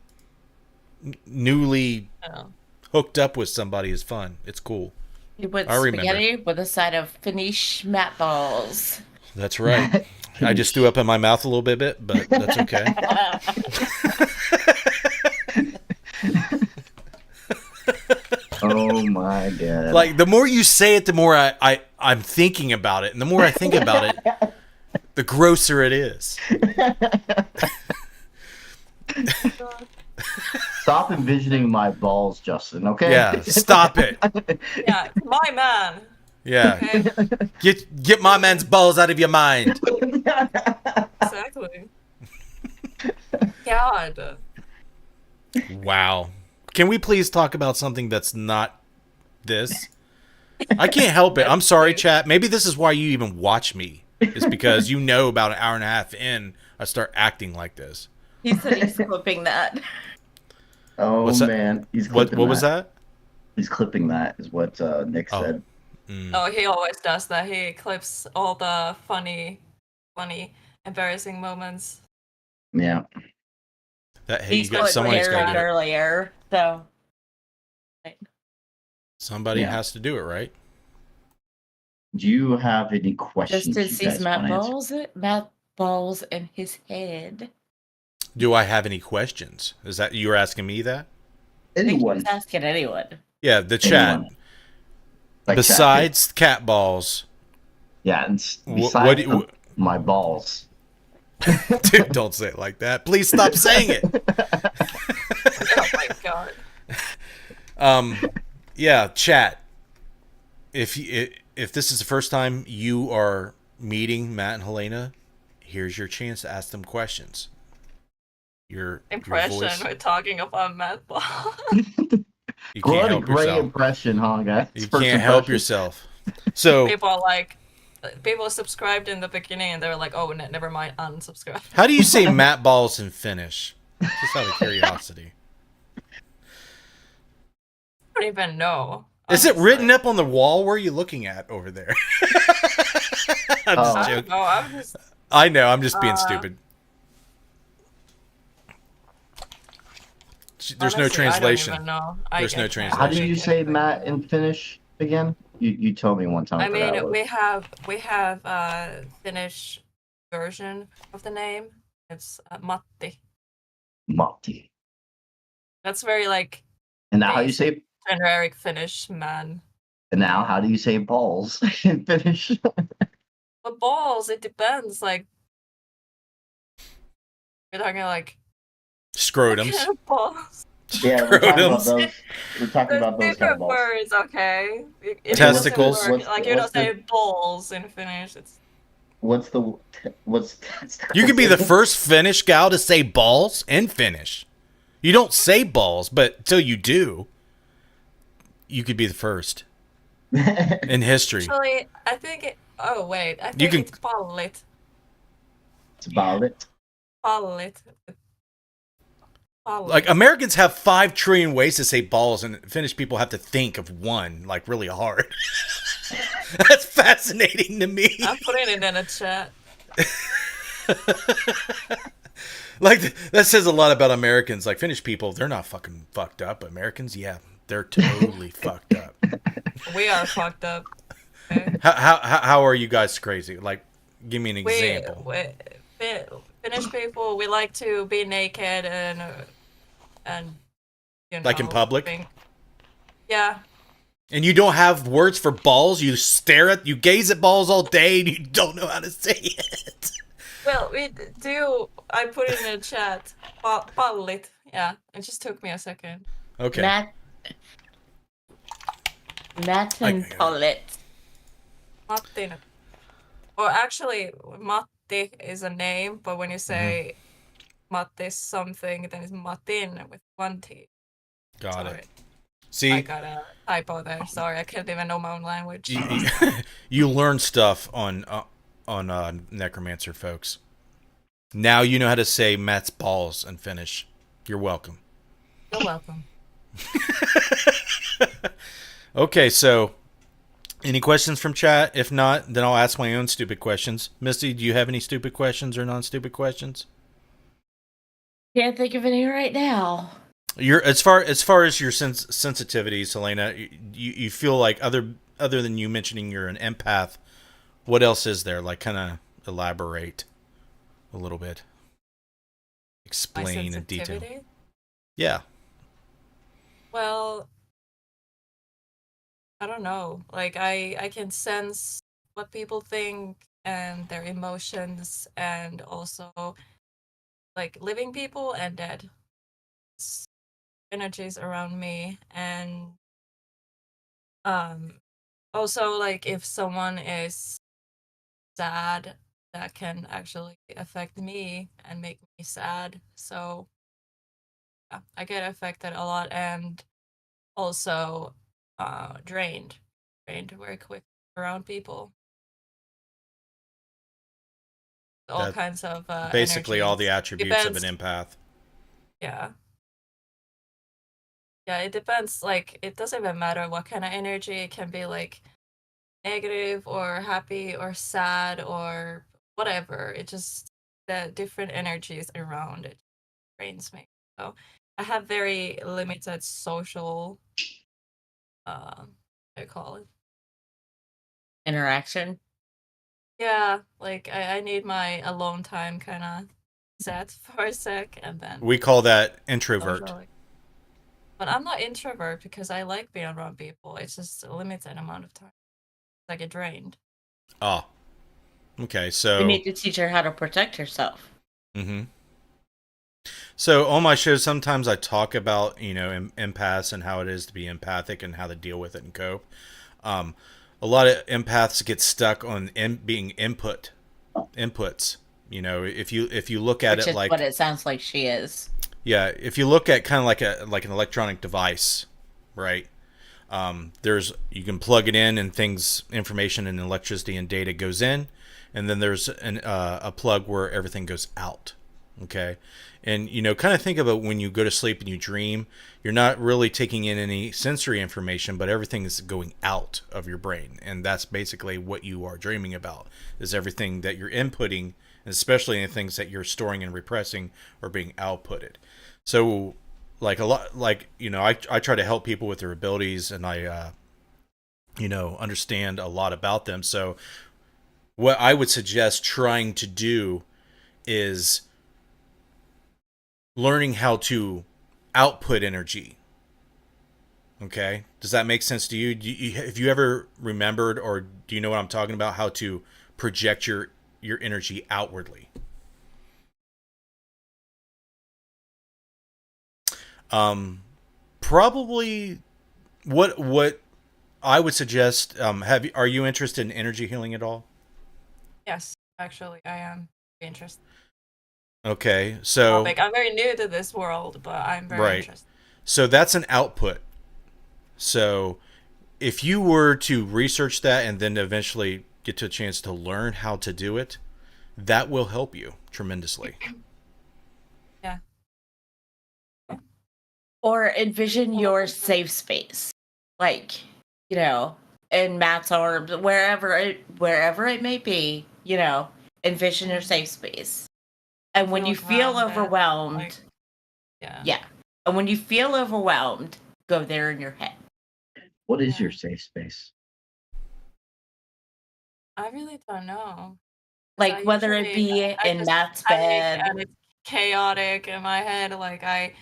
C: newly
E: Yeah.
C: hooked up with somebody is fun. It's cool.
D: You put
C: I remember.
D: spaghetti with a side of Finnish Matt balls.
C: That's right. I just threw up in my mouth a little bit, but that's okay.
B: Oh my god!
C: Like, the more you say it, the more I'm thinking about it, and the more I think about it, the grosser it is.
B: Stop envisioning my balls, Justin. Okay.
C: Yeah, stop it.
E: Yeah, my man.
C: Yeah,
E: Okay.
C: get my man's balls out of your mind.
E: Exactly. God.
C: Wow. Can we please talk about something that's not this? I can't help it. I'm sorry, chat. Maybe this is why you even watch me. It's because you know about an hour and a half in, I start acting like this.
D: He said he's clipping that.
B: Oh
C: What's that?
B: he's
C: What
B: clipping
C: was that?
B: He's clipping that, is what Nick
C: Oh.
B: said.
E: Oh, he always does that. He clips all the funny, embarrassing moments.
B: Yeah.
C: That hey,
D: He's
C: you got
D: what
C: somebody's
D: aired
C: got to do it.
D: earlier. So
C: Somebody
B: Yeah.
C: has to do it, right?
B: Do you have any questions?
D: Justin
B: you
D: sees
B: guys
D: Matt
B: wanna answer?
D: Matt balls in his head.
C: Do I have any questions? Is that you were asking me that?
D: I think he
B: Anyone?
D: was asking anyone.
C: Yeah, the chat.
B: Anyone. Like
C: Besides cat balls,
B: yeah, and
C: what
B: besides
C: do you-
B: my balls.
C: dude, don't say it like that. Please stop saying it.
E: Oh my god.
C: Yeah, chat. If this is the first time you are meeting Matt and Helena, here's your chance to ask them questions. Your
E: Impression.
C: voice,
E: We're talking about Matt Ball.
C: you can't
B: What a
C: help
B: great
C: yourself.
B: impression, huh, guys?
C: You
B: First
C: can't help
B: impression.
C: yourself. So,
E: People subscribed in the beginning and they were like, oh, never mind, unsubscribe.
C: how do you say Matt balls in Finnish? Just out of curiosity.
E: I don't even know.
C: Is it
E: honestly.
C: written up on the wall? Where are you looking at over there? I'm just
E: I
C: joking.
E: don't know. I'm just.
C: I know. I'm just being stupid. There's no
E: Honestly,
C: translation.
E: I don't even know.
C: There's no
E: can't-
C: translation.
B: How do you say Matt in Finnish again? You told me one time.
E: I
B: forgot
E: mean,
B: what-
E: we have a Finnish version of the name. It's Matti.
B: Matti.
E: That's very like
B: And now how you say?
E: generic Finnish man.
B: And now how do you say balls in Finnish?
E: But balls, it depends. Like you're talking like
C: Scrotums.
E: balls.
B: Yeah, we're talking about
C: Scrotums.
B: those. We're talking
E: There's
B: about those kind
E: different
B: of balls.
E: words, okay? It
C: Testicles.
E: doesn't work. Like you
B: What's
E: don't
B: the-
E: say balls in Finnish. It's
B: What's
C: You could be the first Finnish gal to say balls in Finnish. You don't say balls, but until you do, you could be the first in history.
E: actually, I think it. Oh wait, I
C: You
E: think
C: can-
E: it's pallit.
B: It's about it.
E: Pallit. Pallit.
C: Like, Americans have 5 trillion ways to say balls, and Finnish people have to think of one, like, really hard. That's fascinating to me.
E: I'm putting it in a chat.
C: Like, that says a lot about Americans. Like, Finnish people, they're not fucking fucked up. Americans, yeah, they're totally fucked up.
E: We are fucked up. Okay?
C: How are you guys crazy? Like, give me an
E: We,
C: example.
E: Finnish people, we like to be naked and you know,
C: Like in public?
E: Yeah.
C: And you don't have words for balls? You gaze at balls all day and you don't know how to say it.
E: Well, we do. I put it in the chat. Pallit. Yeah. It just took me a second.
C: Okay.
D: Matt and
C: I-
D: Paulette.
E: Mattin. Or actually, Matti is a name, but when you say Matti something, then it's Mattin with one T.
C: Got
E: Sorry.
C: it. See,
E: I got a typo there. Sorry, I can't even know my own language.
C: you learn stuff on Necromancer, folks. Now you know how to say Matt's balls in Finnish. You're welcome.
E: You're welcome.
C: Okay, so any questions from chat? If not, then I'll ask my own stupid questions. Misty, do you have any stupid questions or non-stupid questions?
D: Can't think of any right now.
C: You're as far as your sensitivities, Helena. You feel like other than you mentioning you're an empath, What else is there? Like, kind of elaborate a little bit.
E: My
C: Explain in detail.
E: sensitivity.
C: Yeah.
E: Well, I don't know. Like I can sense what people think and their emotions, and also like living people and dead energies around me. And um also, like, if someone is sad, that can actually affect me and make me sad. So yeah, I get affected a lot, and also drained very quick around people. All
C: That
E: kinds of
C: basically all the
E: energies.
C: attributes of an
E: Depends.
C: empath.
E: Yeah. Yeah, it depends. Like, it doesn't even matter what kind of energy. It can be like negative or happy or sad or whatever. It just, the different energies around it drains me. So I have very limited social, what do you call it?
D: Interaction.
E: Yeah, like I need my alone time kind of set for a sec, and then
C: We call that introvert.
E: social. But I'm not introvert because I like being around people. It's just a limited amount of time. I get drained.
C: Oh, okay.
D: You
C: So,
D: need to teach her how to protect herself.
C: mm-hmm. So on my show, sometimes I talk about, empaths and how it is to be empathic and how to deal with it and cope. Um, a lot of empaths get stuck on being inputs. If you look at
D: Which
C: it
D: is
C: like,
D: what it sounds like she is.
C: yeah, if you look at kind of like an electronic device, right? You can plug it in and information and electricity and data goes in, and then there's a plug where everything goes out. Okay. And, kind of think about when you go to sleep and you dream, you're not really taking in any sensory information, but everything is going out of your brain. And that's basically what you are dreaming about, is everything that you're inputting, especially the things that you're storing and repressing, are being outputted. So, like a lot, I try to help people with their abilities, and I, understand a lot about them. So, what I would suggest trying to do is learning how to output energy. Okay, does that make sense to you? Have you ever remembered, or do you know what I'm talking about? How to project your energy outwardly? Probably. What I would suggest. Are you interested in energy healing at all?
E: Yes, actually, I am interested.
C: Okay, so
E: Topic. I'm very new to this world, but I'm very
C: right.
E: interested.
C: So that's an output. So if you were to research that and then eventually get to a chance to learn how to do it, that will help you tremendously.
E: Yeah.
D: Or envision your safe space. Like, in Matt's arms, wherever it may be, envision your safe space. And when you feel
E: grounded,
D: overwhelmed,
E: like, yeah.
D: yeah. And when you feel overwhelmed, go there in your head.
B: What is
E: Yeah.
B: your safe space?
E: I really don't know.
D: Like, whether it be in
E: just
D: Matt's
E: panic
D: bed.
E: and it's chaotic in my head. Like I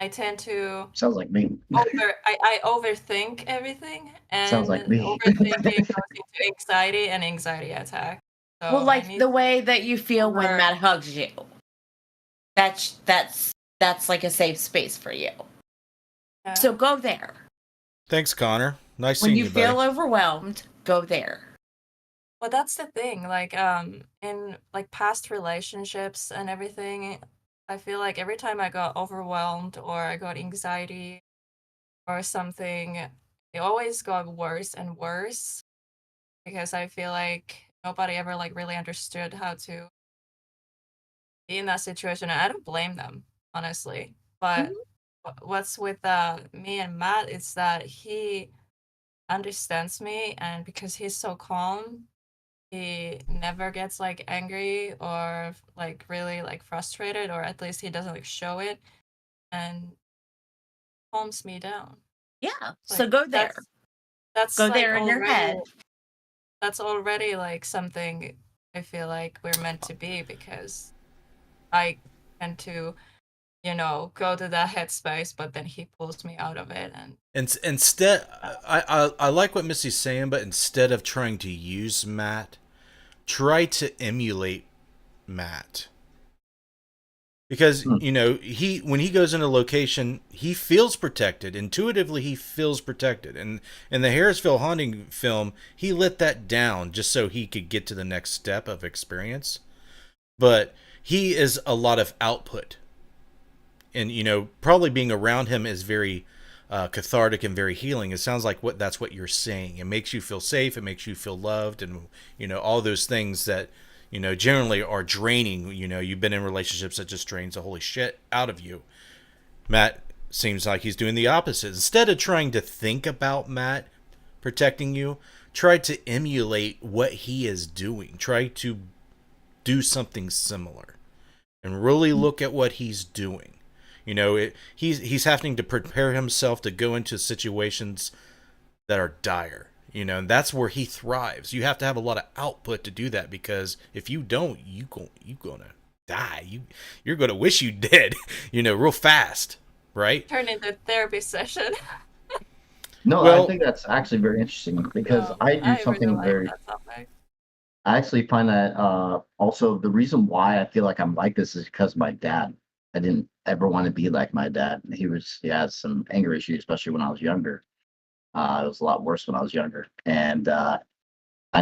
E: tend to
B: Sounds like me.
E: I overthink everything,
B: Sounds
E: and
B: like me.
E: overthinking goes into anxiety and anxiety attack. So
D: Well,
E: I
D: like
E: need
D: the way that you feel when
E: Or-
D: Matt hugs you. That's like a safe space for you.
E: yeah.
D: So go there.
C: Thanks, Connor. Nice
D: When
C: seeing
D: you
C: you,
D: feel
C: buddy.
D: overwhelmed, go there.
E: Well, that's the thing. Like, in like past relationships and everything, I feel like every time I got overwhelmed or I got anxiety or something, it always got worse and worse because I feel like nobody ever like really understood how to be in that situation. And I don't blame them, honestly. But what's with me and Matt is that he understands me, and because he's so calm, he never gets like angry or like really like frustrated, or at least he doesn't like show it, and calms me down.
D: Yeah. So
E: Like
D: go there.
E: that's
D: Go
E: like
D: there in your
E: already
D: head.
E: that's already like something I feel like we're meant to be, because I tend to, go to that headspace, but then he pulls me out of it. And
C: Instead, I like what Missy's saying, but instead of trying to use Matt, try to emulate Matt. Because, when he goes in a location, he feels protected. Intuitively, he feels protected. And in the Harrisville Haunting film, he let that down just so he could get to the next step of experience. But he is a lot of output. And, probably being around him is very cathartic and very healing. It sounds like that's what you're saying. It makes you feel safe. It makes you feel loved. And, all those things that, generally are draining. You've been in relationships that just drains the holy shit out of you. Matt seems like he's doing the opposite. Instead of trying to think about Matt protecting you, try to emulate what he is doing. Try to do something similar and really look at what he's doing. He's having to prepare himself to go into situations that are dire. And that's where he thrives. You have to have a lot of output to do that, because if you don't, you're gonna die. You're gonna wish you did. Real fast, right?
E: turn into a therapy session.
B: No,
C: Well-
B: I think that's actually very interesting because
E: No,
B: I do
E: really
B: something
E: like
B: very.
E: that topic.
B: I actually find that also the reason why I feel like I'm like this is because my dad. I didn't ever want to be like my dad. He had some anger issues, especially when I was younger. It was a lot worse when I was younger, and I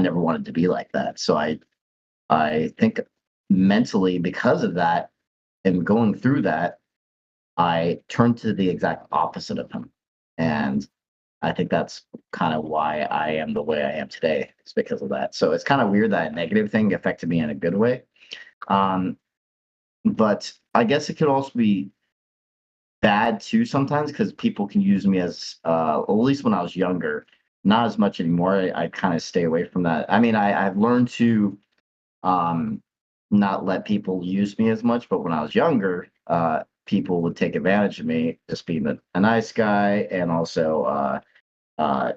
B: never wanted to be like that. So I think mentally, because of that, and going through that, I turned to the exact opposite of him, and I think that's kind of why I am the way I am today. It's because of that. So it's kind of weird that negative thing affected me in a good way. Um, but I guess it could also be bad too sometimes because people can use me as, at least when I was younger, not as much anymore. I kind of stay away from that. I mean, I've learned to um, not let people use me as much, but when I was younger, people would take advantage of me just being a nice guy and also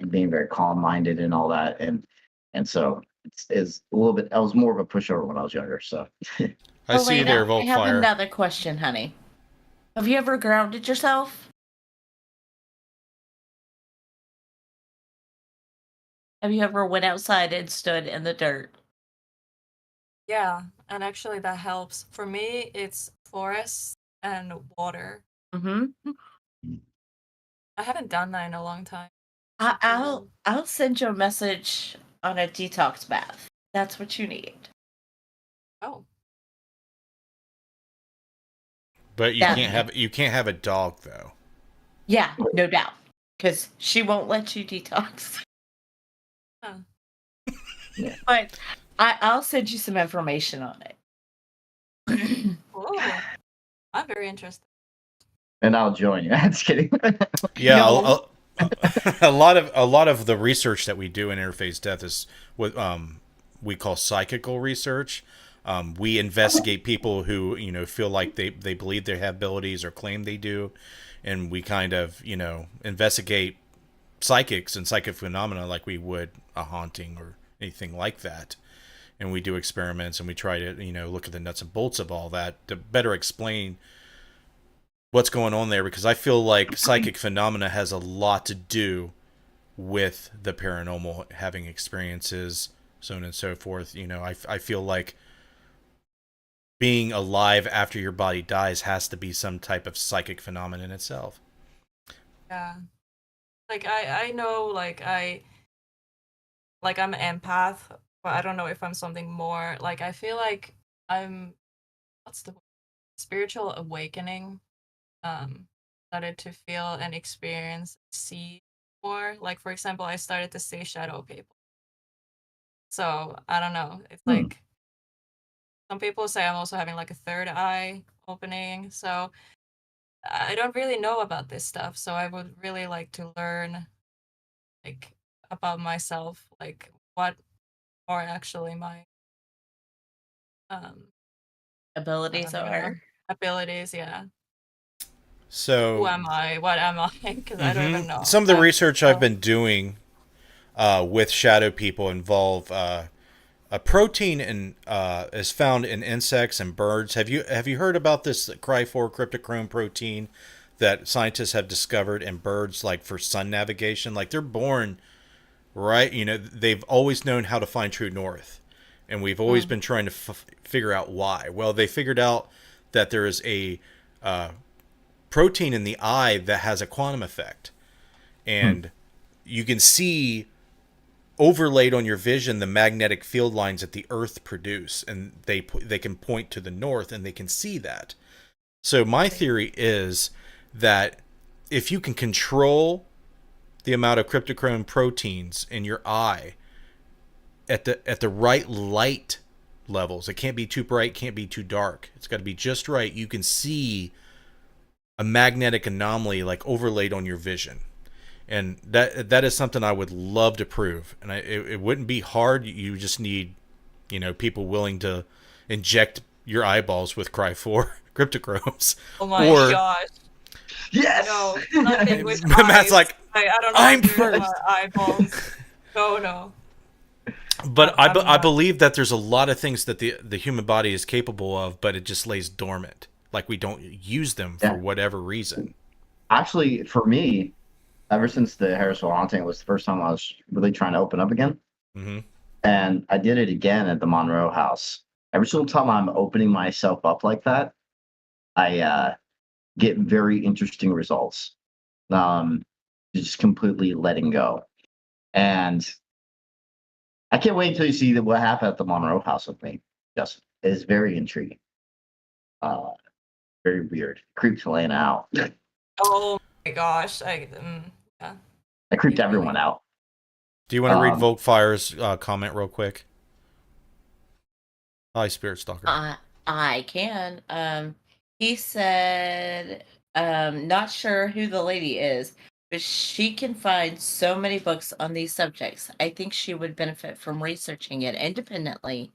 B: being very calm-minded and all that. And so it's a little bit, I was more of a pushover when I was younger. So
C: I see you there,
D: I have
C: Volkfire.
D: another question, honey. Have you ever grounded yourself? Have you ever went outside and stood in the dirt?
E: Yeah, and actually that helps. For me, it's forests and water.
D: Mm-hmm.
E: I haven't done that in a long time.
D: I'll send you a message on a detox bath. That's what you need.
E: Oh,
C: But you
D: Yeah.
C: can't have a dog though.
D: Yeah, no doubt. Because she won't let you detox.
E: huh.
D: But I'll send you some information on it.
E: Cool. I'm very interested.
B: and I'll join you. Just kidding.
C: Yeah,
D: No.
C: a lot of the research that we do in interface death is what we call psychical research. We investigate people who feel like they believe they have abilities or claim they do, and we kind of investigate psychics and psychic phenomena like we would a haunting or anything like that. And we do experiments and we try to look at the nuts and bolts of all that to better explain what's going on there, because I feel like psychic phenomena has a lot to do with the paranormal, having experiences, so on and so forth. I feel like being alive after your body dies has to be some type of psychic phenomenon in itself.
E: Yeah. Like I know I'm an empath, but I don't know if I'm something more. Like I feel like I'm what's the word? Spiritual awakening. Started to feel and experience, see more. Like for example, I started to see shadow people. So I don't know. It's like some people say I'm also having like a third eye opening. So I don't really know about this stuff. So I would really like to learn like about myself, like what are actually my um
D: Abilities
E: I don't know,
D: are.
E: abilities. Yeah.
C: So
E: Who am I? What am I? Because I don't even know.
C: some of the research I've been doing with shadow people involve a protein is found in insects and birds. Have you heard about this Cry4 cryptochrome protein that scientists have discovered in birds, like for sun navigation? Like they're born right, they've always known how to find true north, and we've always been trying to figure out why. Well, they figured out that there is a protein in the eye that has a quantum effect, and you can see overlaid on your vision the magnetic field lines that the Earth produce, and they can point to the north, and they can see that. So my theory is that if you can control the amount of cryptochrome proteins in your eye at the right light levels, it can't be too bright, can't be too dark, it's got to be just right, you can see a magnetic anomaly like overlaid on your vision. And that is something I would love to prove. And it wouldn't be hard. You just need, people willing to inject your eyeballs with Cry4 cryptochromes.
E: Oh my gosh.
B: Yes.
E: No, nothing with
C: Matt's
E: eyes.
C: like,
E: I don't know
C: I'm
E: what to do with
C: first.
E: my eyeballs. No.
C: But I believe that there's a lot of things that the human body is capable of, but it just lays dormant. Like we don't use them for whatever reason.
B: Actually, for me, ever since the Harrisville haunting was the first time I was really trying to open up again.
C: Mm-hmm.
B: And I did it again at the Monroe house. Every single time I'm opening myself up like that, I get very interesting results. Just completely letting go. And I can't wait until you see what happened at the Monroe house with me. Just it's very intriguing. Very weird. Creeped Helena out.
E: Oh my gosh. Yeah.
B: I creeped everyone out.
C: Do you want to read Volkfire's comment real quick? Hi, Spirit Stalker.
D: I can. He said, not sure who the lady is, but she can find so many books on these subjects. I think she would benefit from researching it independently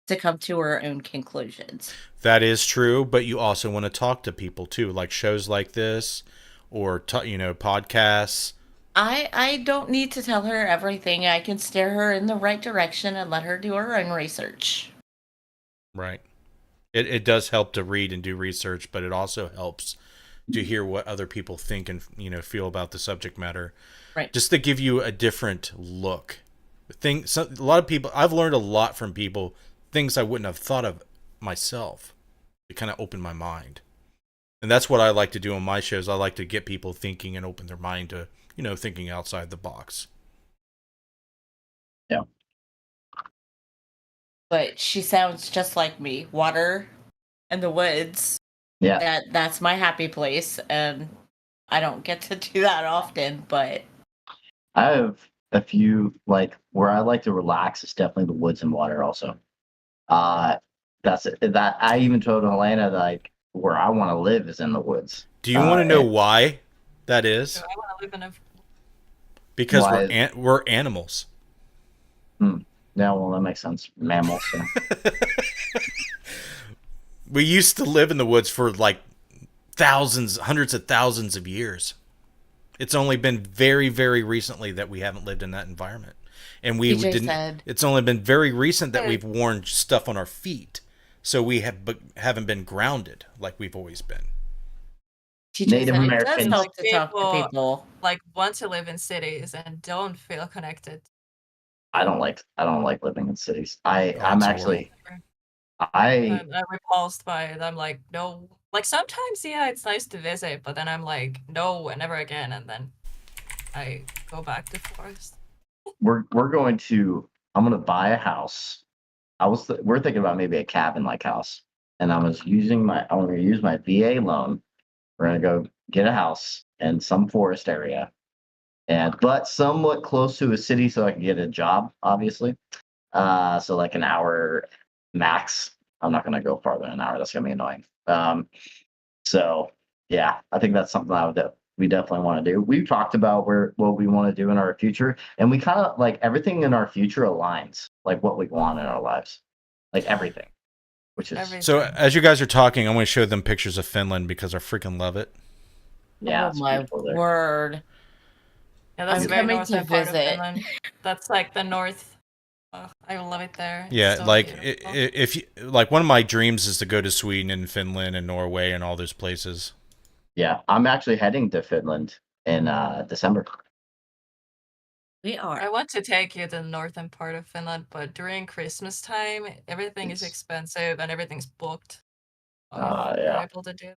D: to come to her own conclusions.
C: That is true, but you also want to talk to people too, like shows like this, or podcasts.
D: I don't need to tell her everything. I can steer her in the right direction and let her do her own research.
C: Right. It does help to read and do research, but it also helps to hear what other people think and feel about the subject matter.
D: Right.
C: Just to give you a different look. A lot of people, I've learned a lot from people, things I wouldn't have thought of myself. It kind of opened my mind. And that's what I like to do on my shows. I like to get people thinking and open their mind to, thinking outside the box.
B: Yeah.
D: But she sounds just like me. Water and the woods.
B: Yeah.
D: That's my happy place. And I don't get to do that often, but
B: I have a few, like, where I like to relax is definitely the woods and water also. That's it. That I even told Helena that, like, where I want to live is in the woods.
C: Do you want to know why that is?
E: I want to live in a...
C: Because we're animals.
B: Yeah, well, that makes sense. Mammals. Yeah.
C: We used to live in the woods for like hundreds of thousands of years. It's only been very, very recently that we haven't lived in that environment. And it's only been very recent that we've worn stuff on our feet. So we haven't been grounded like we've always been.
B: Native Americans.
D: It does help to talk to people.
E: Like, want to live in cities and don't feel connected.
B: I don't like living in cities. I'm
E: repulsed by it. I'm like, no. Like, sometimes, yeah, it's nice to visit, but then I'm like, no, and never again. And then I go back to forest.
B: I'm going to buy a house. We're thinking about maybe a cabin-like house. And I'm going to use my VA loan. We're going to go get a house in some forest area. But somewhat close to a city so I can get a job, obviously. So like an hour max. I'm not going to go farther than an hour. That's going to be annoying. So yeah, I think that's something we definitely want to do. We've talked about what we want to do in our future, and we kind of like everything in our future aligns, like what we want in our lives, like everything. Which is
E: Everything.
C: So as you guys are talking, I'm going to show them pictures of Finland because I freaking love it.
B: yeah.
D: Oh
B: it's
D: my
B: beautiful there.
D: word.
E: Yeah, that's
D: I'm
E: very
D: coming to
E: northern part of
D: visit.
E: Finland. That's like the north. Oh, I love it there. It's
C: Yeah,
E: so
C: like
E: beautiful.
C: if you, like one of my dreams is to go to Sweden and Finland and Norway and all those places.
B: Yeah, I'm actually heading to Finland in December.
D: We
E: I
D: are.
E: want to take you to the northern part of Finland, but during Christmas time, everything is
B: It's-
E: expensive and everything's booked. You're
B: Yeah,
E: able to do it.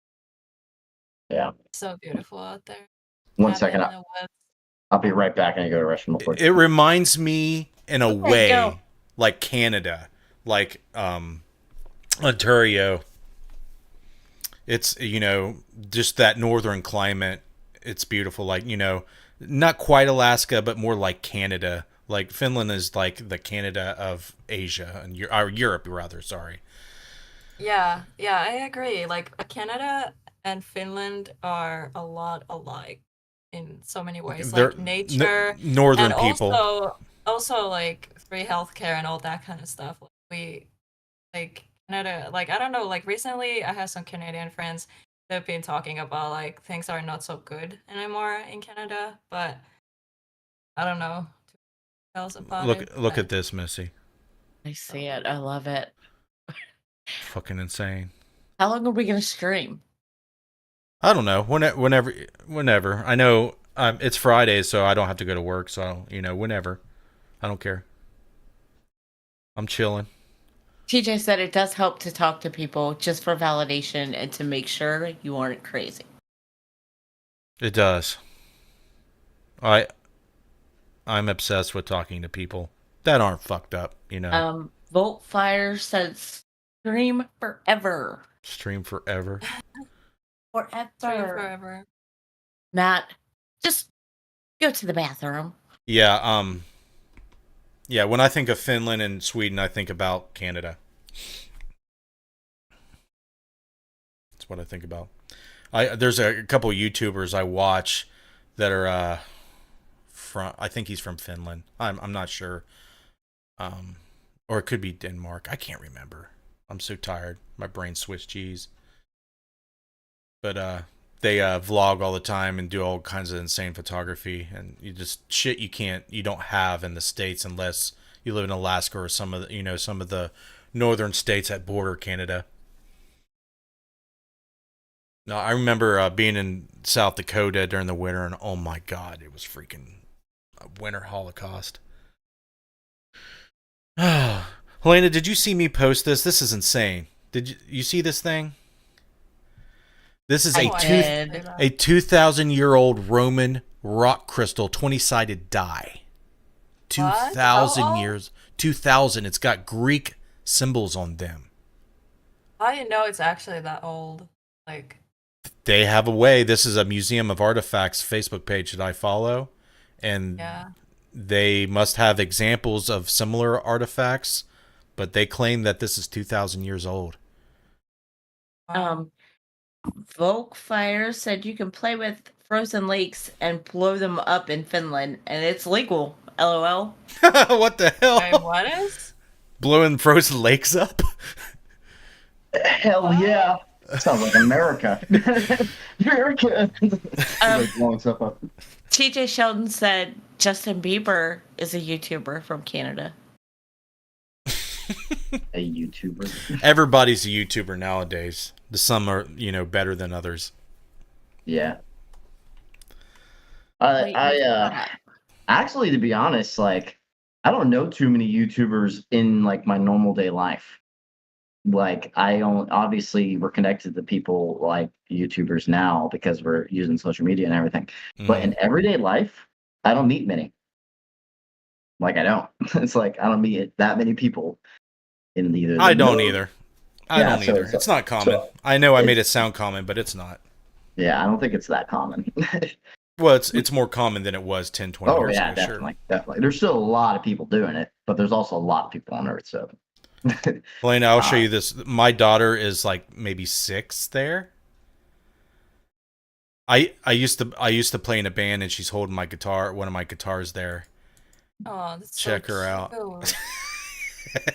B: yeah.
E: It's so beautiful out there.
B: One
E: Cabin
B: second,
E: in the woods.
B: I'll be right back. I need to go to the restroom real quick.
C: It reminds me in a
D: Okay,
C: way
D: go.
C: like Canada, like Ontario. It's, you know, just that northern climate. It's beautiful, like, you know, not quite Alaska, but more like Canada. Like Finland is like the Canada of Asia and Europe, rather. Sorry.
E: Yeah, I agree. Like Canada and Finland are a lot alike in so many ways.
C: They're
E: Like nature
C: northern
E: and
C: people.
E: also like free healthcare and all that kind of stuff. Like, we like Canada, like I don't know, like recently I have some Canadian friends that have been talking about like things are not so good anymore in Canada, but I don't know too else about it.
C: Look
E: but-
C: at this, Missy.
D: I see it. I love it.
C: Fucking insane.
D: How long are we gonna stream?
C: I don't know. Whenever. I know it's Friday, so I don't have to go to work. So, you know, whenever. I don't care. I'm chilling.
D: TJ said it does help to talk to people just for validation and to make sure you aren't crazy.
C: It does. I'm obsessed with talking to people that aren't fucked up, you know.
D: Voltfire says stream forever.
C: Stream forever.
D: Forever.
E: Stream forever.
D: Matt, just go to the bathroom.
C: Yeah, yeah, when I think of Finland and Sweden, I think about Canada. That's what I think about. There's a couple YouTubers I watch that are from, I think he's from Finland. I'm not sure. Or it could be Denmark. I can't remember. I'm so tired. My brain's Swiss cheese. But they vlog all the time and do all kinds of insane photography, and you just shit you don't have in the States unless you live in Alaska or some of the, you know, some of the northern states that border Canada. No, I remember being in South Dakota during the winter, and oh my god, it was freaking a winter holocaust. Helena, did you see me post this? This is insane. Did you see this thing? This is
D: I
E: did.
C: a 2,000-year-old Roman rock crystal 20-sided die. 2,000
E: How old?
C: years. 2,000. It's got Greek symbols on them.
E: I didn't know it's actually that old. Like,
C: They have a way. This is a Museum of Artifacts Facebook page that I follow, and
E: yeah.
C: they must have examples of similar artifacts, but they claim that this is 2,000 years old.
E: Wow.
D: Volkfire said you can play with frozen lakes and blow them up in Finland, and it's legal. LOL.
C: What the hell?
E: Wait, what is?
C: Blowing frozen lakes up?
B: Hell yeah! Sounds like America. America. Like blowing stuff up.
D: TJ Sheldon said Justin Bieber is a YouTuber from Canada.
B: A YouTuber.
C: Everybody's a YouTuber nowadays. Some are, you know, better than others.
B: Yeah.
D: Wait,
B: I actually, to be honest, like I don't know too many YouTubers in like my normal day life. Like obviously we're connected to people like YouTubers now because we're using social media and everything. But in everyday life, I don't meet many. Like I don't. It's like I don't meet that many people in either.
C: I don't either. I
B: Yeah,
C: don't
B: so-
C: either.
B: so-
C: It's not common.
B: so
C: I know I made
B: it's-
C: it sound common, but it's not.
B: Yeah, I don't think it's that common.
C: Well, it's more common than it was 10, 20
B: Oh
C: years
B: yeah,
C: ago,
B: definitely, definitely. There's still a lot of people doing it, but there's also a lot of people on Earth. So,
C: sure. Elena, I'll show you this. My daughter is like maybe 6 there. I used to play in a band, and she's holding my guitar, one of my guitars there.
E: Oh, that's
C: Check
E: so
C: her out.
E: cute.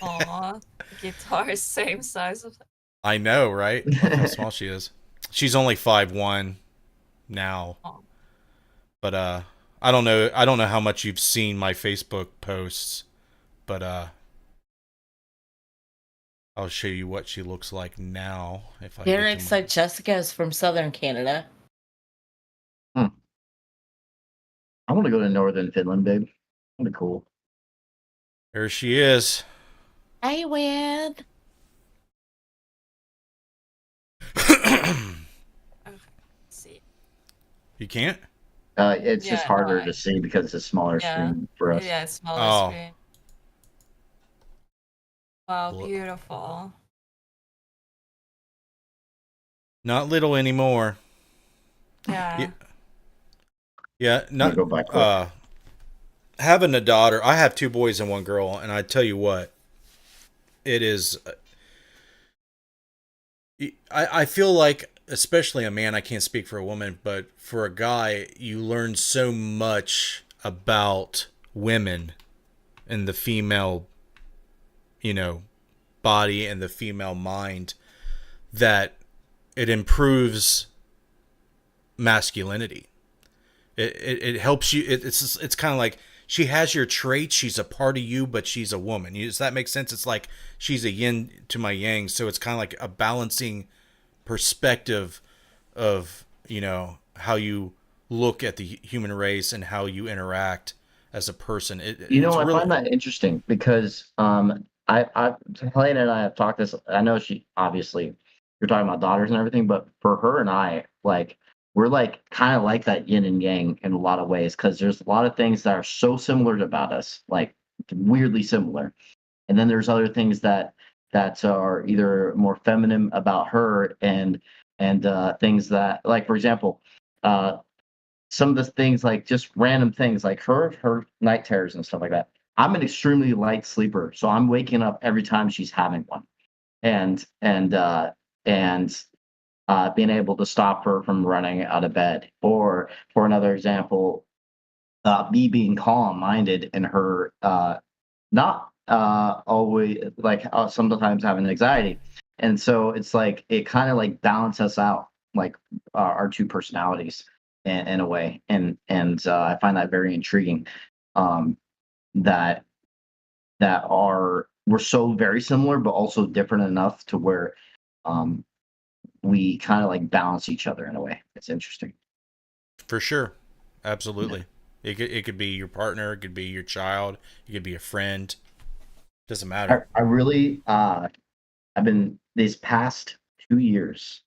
E: Aw, guitar is same size of.
C: I know, right? Look how small she is. She's only 5'1" now.
E: Oh.
C: But I don't know how much you've seen my Facebook posts, but I'll show you what she looks like now. If I get
D: Derek
C: to
D: said Jessica is from Southern Canada.
B: I want to go to Northern Finland, babe. That'd be cool.
C: There she is.
D: I win.
E: Okay, let's see.
C: You can't?
B: It's
E: Yeah,
B: just
E: no,
B: harder to see because it's a smaller
E: Yeah.
B: screen for us.
E: Yeah, it's smaller
C: Oh.
E: screen. Wow,
C: Well-
E: beautiful.
C: Not little anymore.
E: Yeah.
C: Yeah,
B: I'm gonna
C: not
B: go back quick.
C: having a daughter. I have 2 boys and 1 girl, and I tell you what, it is. I feel like, especially a man, I can't speak for a woman, but for a guy, you learn so much about women and the female, body and the female mind, that it improves masculinity. It helps you. It's kind of like she has your traits. She's a part of you, but she's a woman. Does that make sense? It's like she's a yin to my yang. So it's kind of like a balancing perspective of, how you look at the human race and how you interact as a person.
B: I
C: it's really
B: find that interesting because Helena and I have talked this. I know she obviously you're talking about daughters and everything, but for her and I, like we're like kind of like that yin and yang in a lot of ways because there's a lot of things that are so similar about us, like weirdly similar, and then there's other things that are either more feminine about her and things that, like for example, some of the things like just random things like her night terrors and stuff like that. I'm an extremely light sleeper, so I'm waking up every time she's having one, and being able to stop her from running out of bed. Or for another example, me being calm-minded and her not always like sometimes having anxiety, and so it's like it kind of like balances us out, like our 2 personalities in a way, and I find that very intriguing. That we're so very similar, but also different enough to where we kind of like balance each other in a way. It's interesting.
C: for sure. Absolutely. It could be your partner. It could be your child. It could be a friend. Doesn't matter.
B: I really I've been these past 2 years.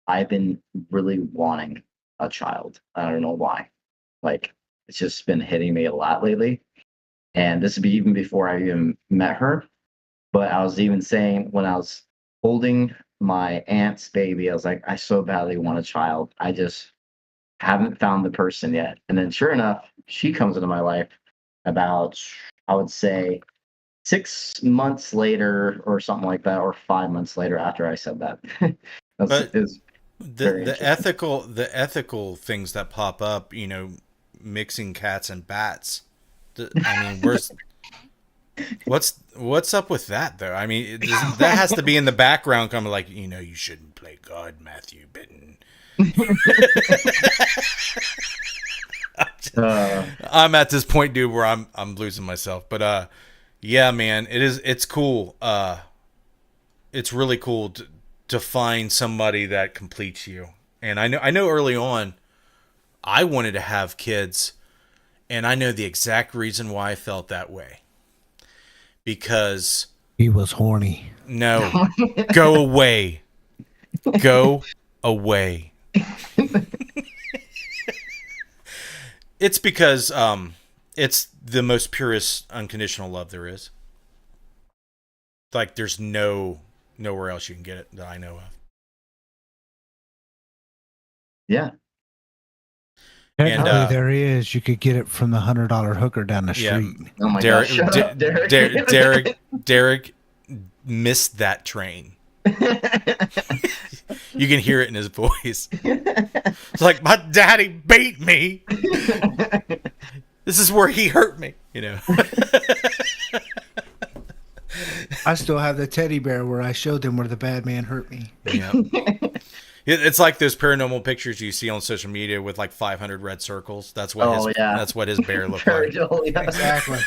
B: I've been really wanting a child. I don't know why. Like it's just been hitting me a lot lately. And this would be even before I even met her. But I was even saying when I was holding my aunt's baby, I was like, I so badly want a child. I just haven't found the person yet. And then sure enough, she comes into my life about, I would say, 6 months later or something like that, or 5 months later after I said that.
C: But
B: It's very
C: the
B: interesting.
C: ethical things that pop up, mixing cats and bats. I mean, what's up with that though? I mean, that has to be in the background, kind of like, you shouldn't play God, Matthew Benton. I'm at this point, dude, where I'm losing myself. But yeah, man, it's cool. It's really cool to find somebody that completes you. And I know early on I wanted to have kids, and I know the exact reason why I felt that way. Because
F: He was horny.
C: no, go away. Go away. It's because it's the most purest unconditional love there is. Like there's nowhere else you can get it that I know of.
B: Yeah.
F: Technically,
C: And,
F: there is. You could get it from the $100 hooker down the
C: Yeah.
F: street.
B: Oh my
C: Derek,
B: gosh. Shut up, Derek.
C: Derek missed that train. You can hear it in his voice. It's like, my daddy beat me. This is where he hurt me,
F: I still have the teddy bear where I showed them where the bad man hurt me.
C: Yeah. It's like those paranormal pictures you see on social media with like 500 red circles. That's what that's what his bear looked like.
F: Exactly.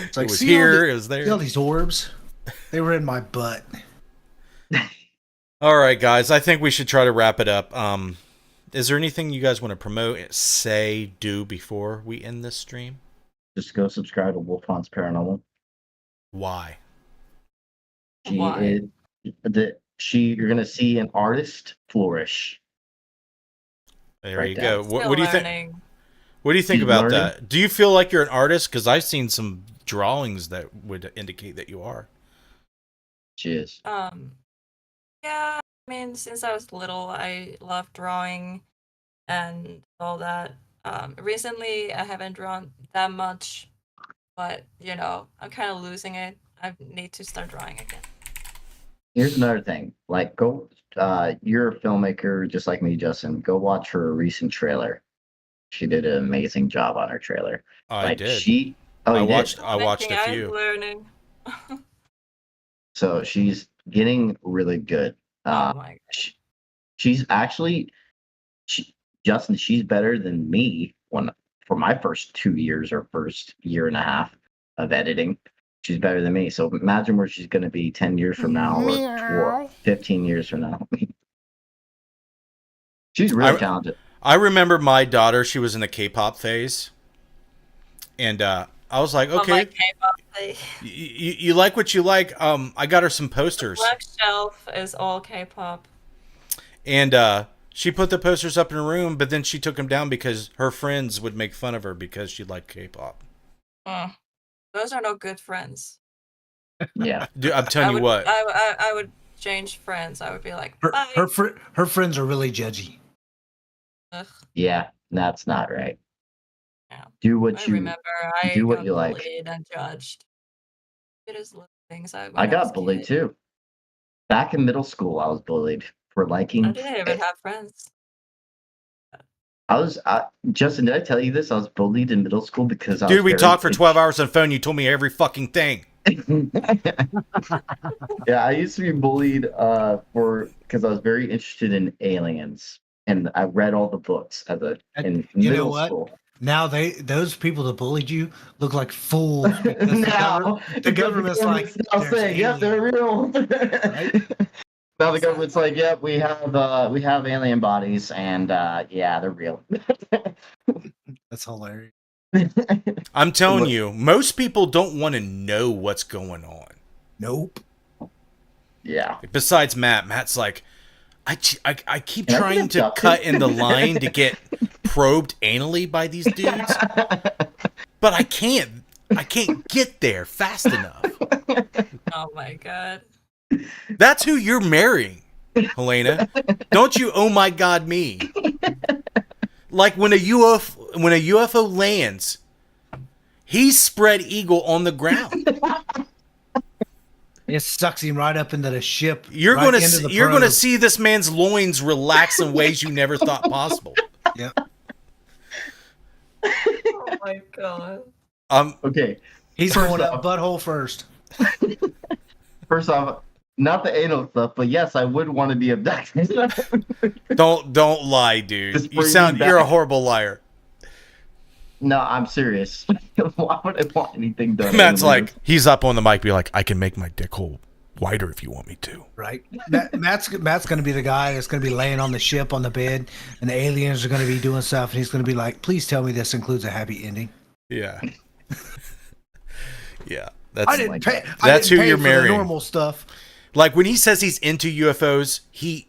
F: It's like,
C: It was
F: see
C: here, it was
F: see all
C: there.
F: these orbs? They were in my butt.
C: All right, guys. I think we should try to wrap it up. Is there anything you guys want to promote, say, do before we end this stream?
B: Just go subscribe to Wolf Haunts Paranormal.
C: Why?
E: Why?
B: You're gonna see an artist flourish.
C: There
B: Right
C: you
B: down.
C: go.
E: Still
C: What do you think?
E: learning.
C: What do you think
B: Keep
C: about
B: learning.
C: that? Do you feel like you're an artist? Because I've seen some drawings that would indicate that you are.
B: Cheers.
E: Yeah, I mean, since I was little, I love drawing and all that. Recently, I haven't drawn that much, but I'm kind of losing it. I need to start drawing again.
B: Here's another thing. Like, go. You're a filmmaker just like me, Justin. Go watch her recent trailer. She did an amazing job on her trailer.
C: I
B: Like,
C: did.
B: Oh,
C: I
B: you did?
C: watched a
E: I'm
C: few.
E: learning.
B: So she's getting really good.
E: Oh my
B: She's actually, Justin. She's better than me for my first 2 years or first year and a half of editing. She's better than me. So imagine where she's going to be 10 years from now or 15 years from now. She's really talented.
C: I remember my daughter. She was in the K-pop phase, and I was like,
E: Oh,
C: okay,
E: my K-pop thing.
C: you like what you like. I got her some posters,
E: Bookshelf is all K-pop.
C: and she put the posters up in her room, but then she took them down because her friends would make fun of her because she liked K-pop.
E: Those are no good friends.
B: Yeah.
C: Dude, I'm telling you what.
E: I would change friends. I would be like, bye.
F: Her friends are really judgy.
E: Ugh.
B: Yeah. That's not right.
E: Yeah.
B: Do what
E: I
B: you
E: remember I
B: do what
E: got
B: you like.
E: bullied and judged. It is little things.
B: I
E: was
B: got
E: a
B: bullied
E: kid.
B: too. Back in middle school, I was bullied for liking.
E: I didn't even have friends.
B: Justin, did I tell you this? I was bullied in middle school because I
C: Dude,
B: was
C: we
B: very
C: talked for 12 hours on the phone. You told me every fucking thing.
B: Yeah, I used to be bullied because I was very interested in aliens, and I read all the books in
F: You know
B: middle
F: what?
B: school.
F: Now those people that bullied you look like fools because
B: Now
F: the government's like,
B: now
F: "There's
B: saying, "Yep, they're real."
F: Right?
B: Now the government's like, "Yep, we have alien bodies, and yeah, they're real."
F: That's hilarious.
C: I'm telling you, most people don't want to know what's going on.
F: Nope.
B: Yeah.
C: Besides Matt. Matt's like, I keep
B: Can I
C: trying
B: get
C: to
B: abducted?
C: cut in the line to get probed anally by these dudes, but I can't get there fast enough.
E: Oh my god.
C: That's who you're marrying, Helena. Don't you? Oh my God, me. Like when a UFO lands, he's spread eagle on the ground.
F: It sucks him right up into the ship.
C: You're
F: right
C: gonna
F: into
C: see,
F: the
C: you're gonna
F: probe.
C: see this man's loins relax in ways you never thought possible.
F: Yep.
E: Oh my god.
B: Okay.
F: He's
B: First
F: going
B: off-
F: up butthole first.
B: First off, not the anal stuff, but yes, I would want to be abducted.
C: Don't lie, dude.
B: Just
C: You
B: bring
C: sound
B: me
C: you're a
B: back.
C: horrible liar.
B: No, I'm serious. Why would I want anything done?
C: Matt's
B: anally?
C: like, he's up on the mic, be like, I can make my dick hole wider if you want me to.
F: Right. Matt's going to be the guy that's going to be laying on the ship on the bed, and the aliens are going to be doing stuff, and he's going to be like, "Please tell me this includes a happy ending."
C: Yeah. Yeah.
F: I didn't pay.
C: That's who you're
F: for
C: marrying.
F: The normal stuff.
C: Like when he says he's into UFOs, he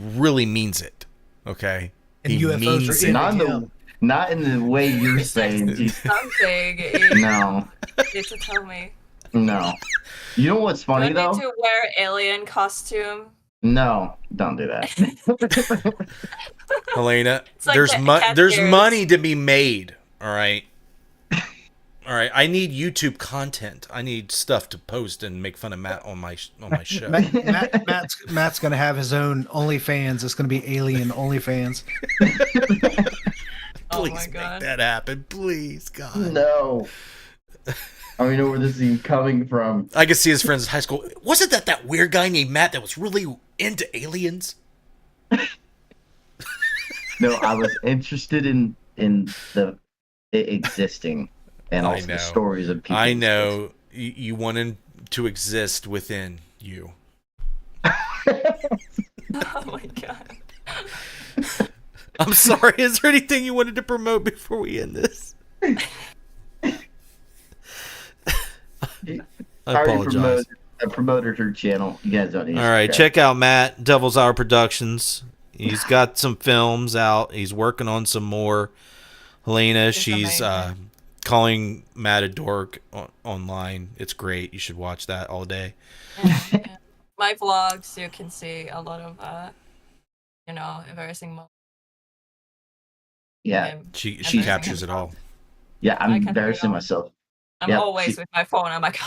C: really means it. Okay?
F: And
C: he
F: UFOs
C: means
F: are
C: it.
B: not in the way you're saying.
E: Something you
B: No,
E: need to tell me.
B: no. You know what's
E: Do I
B: funny
E: need
B: though?
E: to wear alien costume?
B: No, don't do that.
C: Helena,
E: It's like
C: there's
E: the cat
C: there's
E: ears.
C: money to be made, all right? All right, I need YouTube content. I need stuff to post and make fun of Matt on my show.
F: Matt's going to have his own OnlyFans. It's going to be alien OnlyFans.
E: Oh
C: Please
E: my
C: make
E: god.
C: that happen, please, God.
B: No. I don't even know where this is even coming from.
C: I could see his friends in high school. Wasn't that weird guy named Matt that was really into aliens?
B: No, I was interested in the it existing and
C: I
B: also the
C: know.
B: stories of people.
C: I know you wanted to exist within you.
E: Oh my god.
C: I'm sorry. Is there anything you wanted to promote before we end this? I apologize.
B: I promoted her channel. You guys don't need to
C: All right,
B: subscribe.
C: check out Matt, Devil's Hour Productions. He's got some films out. He's working on some more. Helena, she's
E: amazing.
C: calling Matt a dork online. It's great. You should watch that all day.
E: Yeah. My vlogs, you can see a lot of embarrassing moments.
B: Yeah,
C: She
E: Embarrassing
C: captures it all.
B: yeah. I'm
E: I can
B: embarrassing
E: feel-
B: myself.
E: I'm
B: Yep,
E: always with my phone. I'm like,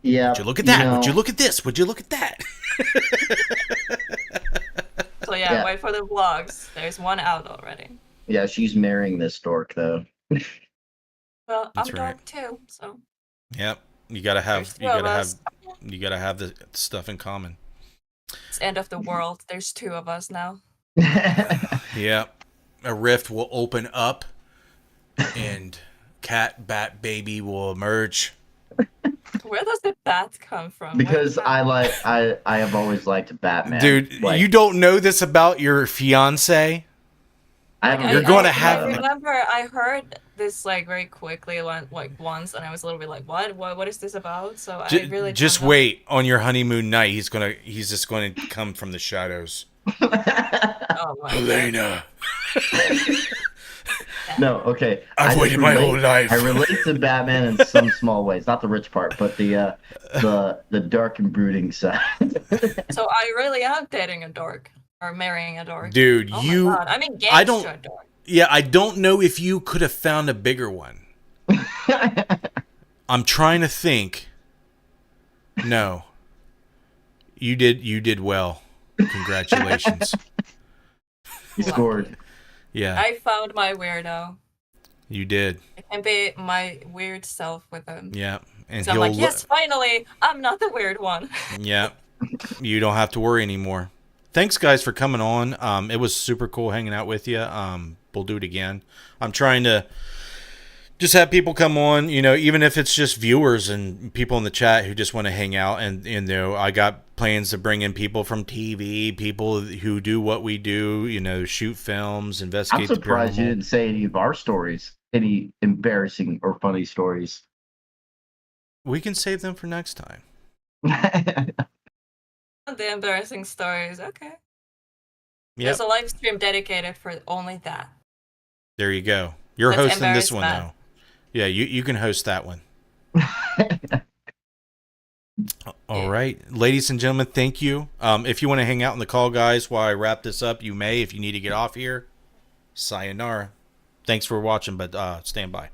B: Yeah.
C: Would you look at that? Would
B: know,
C: you look at this? Would you look at that?
E: so yeah,
B: Yeah.
E: wait for the vlogs. There's one out already.
B: Yeah, she's marrying this dork though.
E: Well,
C: That's
E: I'm
C: right.
E: dark too, so
C: Yep. You gotta have.
E: There's
C: You
E: two of
C: gotta have.
E: us.
C: You gotta have the stuff in common.
E: it's end of the world. There's two of us now.
C: Yep. A rift will open up, and cat bat baby will emerge.
E: Where does the bat come from?
B: Because
E: Where's that?
B: I have always liked Batman.
C: Dude,
B: Like,
C: you don't know this about your fiance?
B: I
E: Like,
B: haven't
C: You're
B: read
C: going to
B: about
C: have-
E: I
B: it.
E: remember I heard this like very quickly, once, and I was a little bit like, What is this about?" So I really
C: Just
E: don't know.
C: wait. On your honeymoon night, he's just gonna come from the shadows.
E: Oh my God.
C: Helena,
B: No, okay.
C: I've
B: I just
C: waited my
B: relate-
C: whole life.
B: I relate to Batman in some small ways, not the rich part, but the dark and brooding side.
E: So I really am dating a dork or marrying a dork.
C: dude,
E: Oh
C: you.
E: my God. I'm engaged
C: I don't-
E: to a dork.
C: Yeah, I don't know if you could have found a bigger one. I'm trying to think. No. You did well. Congratulations.
B: You scored.
C: Yeah,
E: I found my weirdo.
C: you did.
E: I can be my weird self with him.
C: Yeah. And
E: So I'm
C: he'll
E: like, yes, finally, I'm not the weird one.
C: Yeah. You don't have to worry anymore. Thanks guys for coming on. It was super cool hanging out with you. We'll do it again. I'm trying to just have people come on, even if it's just viewers and people in the chat who just want to hang out. And, I got plans to bring in people from TV, people who do what we do, shoot films,
B: I'm
C: investigate the
B: surprised you
C: paranormal.
B: didn't say any of our stories, any embarrassing or funny stories.
C: We can save them for next time.
E: The embarrassing stories. Okay.
C: Yep.
E: There's a live stream dedicated for only that.
C: There you go. You're
E: Let's
C: hosting this
E: embarrass
C: one,
E: Matt.
C: though. Yeah, you can host that one. All right. Ladies and gentlemen, thank you. If you want to hang out in the call, guys, while I wrap this up, you may. If you need to get off here, sayonara. Thanks for watching, but stand by.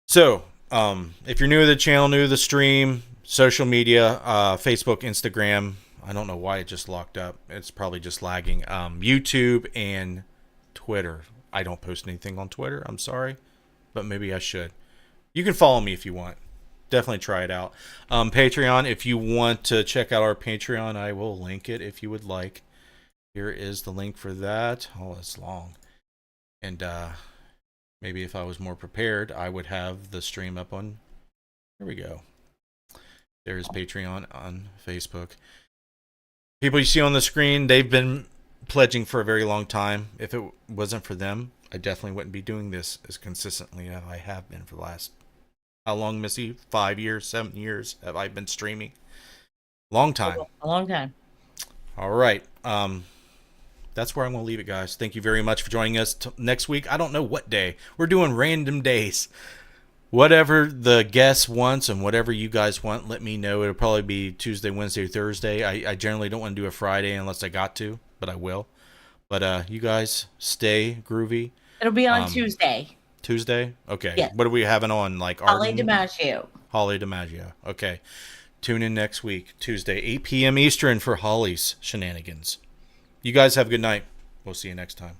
C: So, if you're new to the channel, new to the stream, social media, Facebook, Instagram, I don't know why it just locked up. It's probably just lagging. YouTube and Twitter. I don't post anything on Twitter. I'm sorry, but maybe I should. You can follow me if you want. Definitely try it out. Patreon, if you want to check out our Patreon, I will link it if you would like. Here is the link for that. Oh, it's long. And maybe if I was more prepared, I would have the stream up on. Here we go. There's Patreon on Facebook. People you see on the screen, they've been pledging for a very long time. If it wasn't for them, I definitely wouldn't be doing this as consistently as I have been for the last, how long, Missy? 5 years, 7 years have I been streaming? Long time.
D: A long time.
C: All right. That's where I'm going to leave it, guys. Thank you very much for joining us. Next week, I don't know what day. We're doing random days. Whatever the guest wants and whatever you guys want, let me know. It'll probably be Tuesday, Wednesday, Thursday. I generally don't want to do a Friday unless I got to, but I will. But you guys stay groovy.
D: It'll be on Tuesday.
C: Tuesday? Okay.
D: Yes.
C: What are we having on? Like
D: Holly
C: Arden?
D: DiMaggio.
C: Holly DiMaggio. Okay. Tune in next week, Tuesday, 8 p.m. Eastern for Holly's shenanigans. You guys have a good night. We'll see you next time.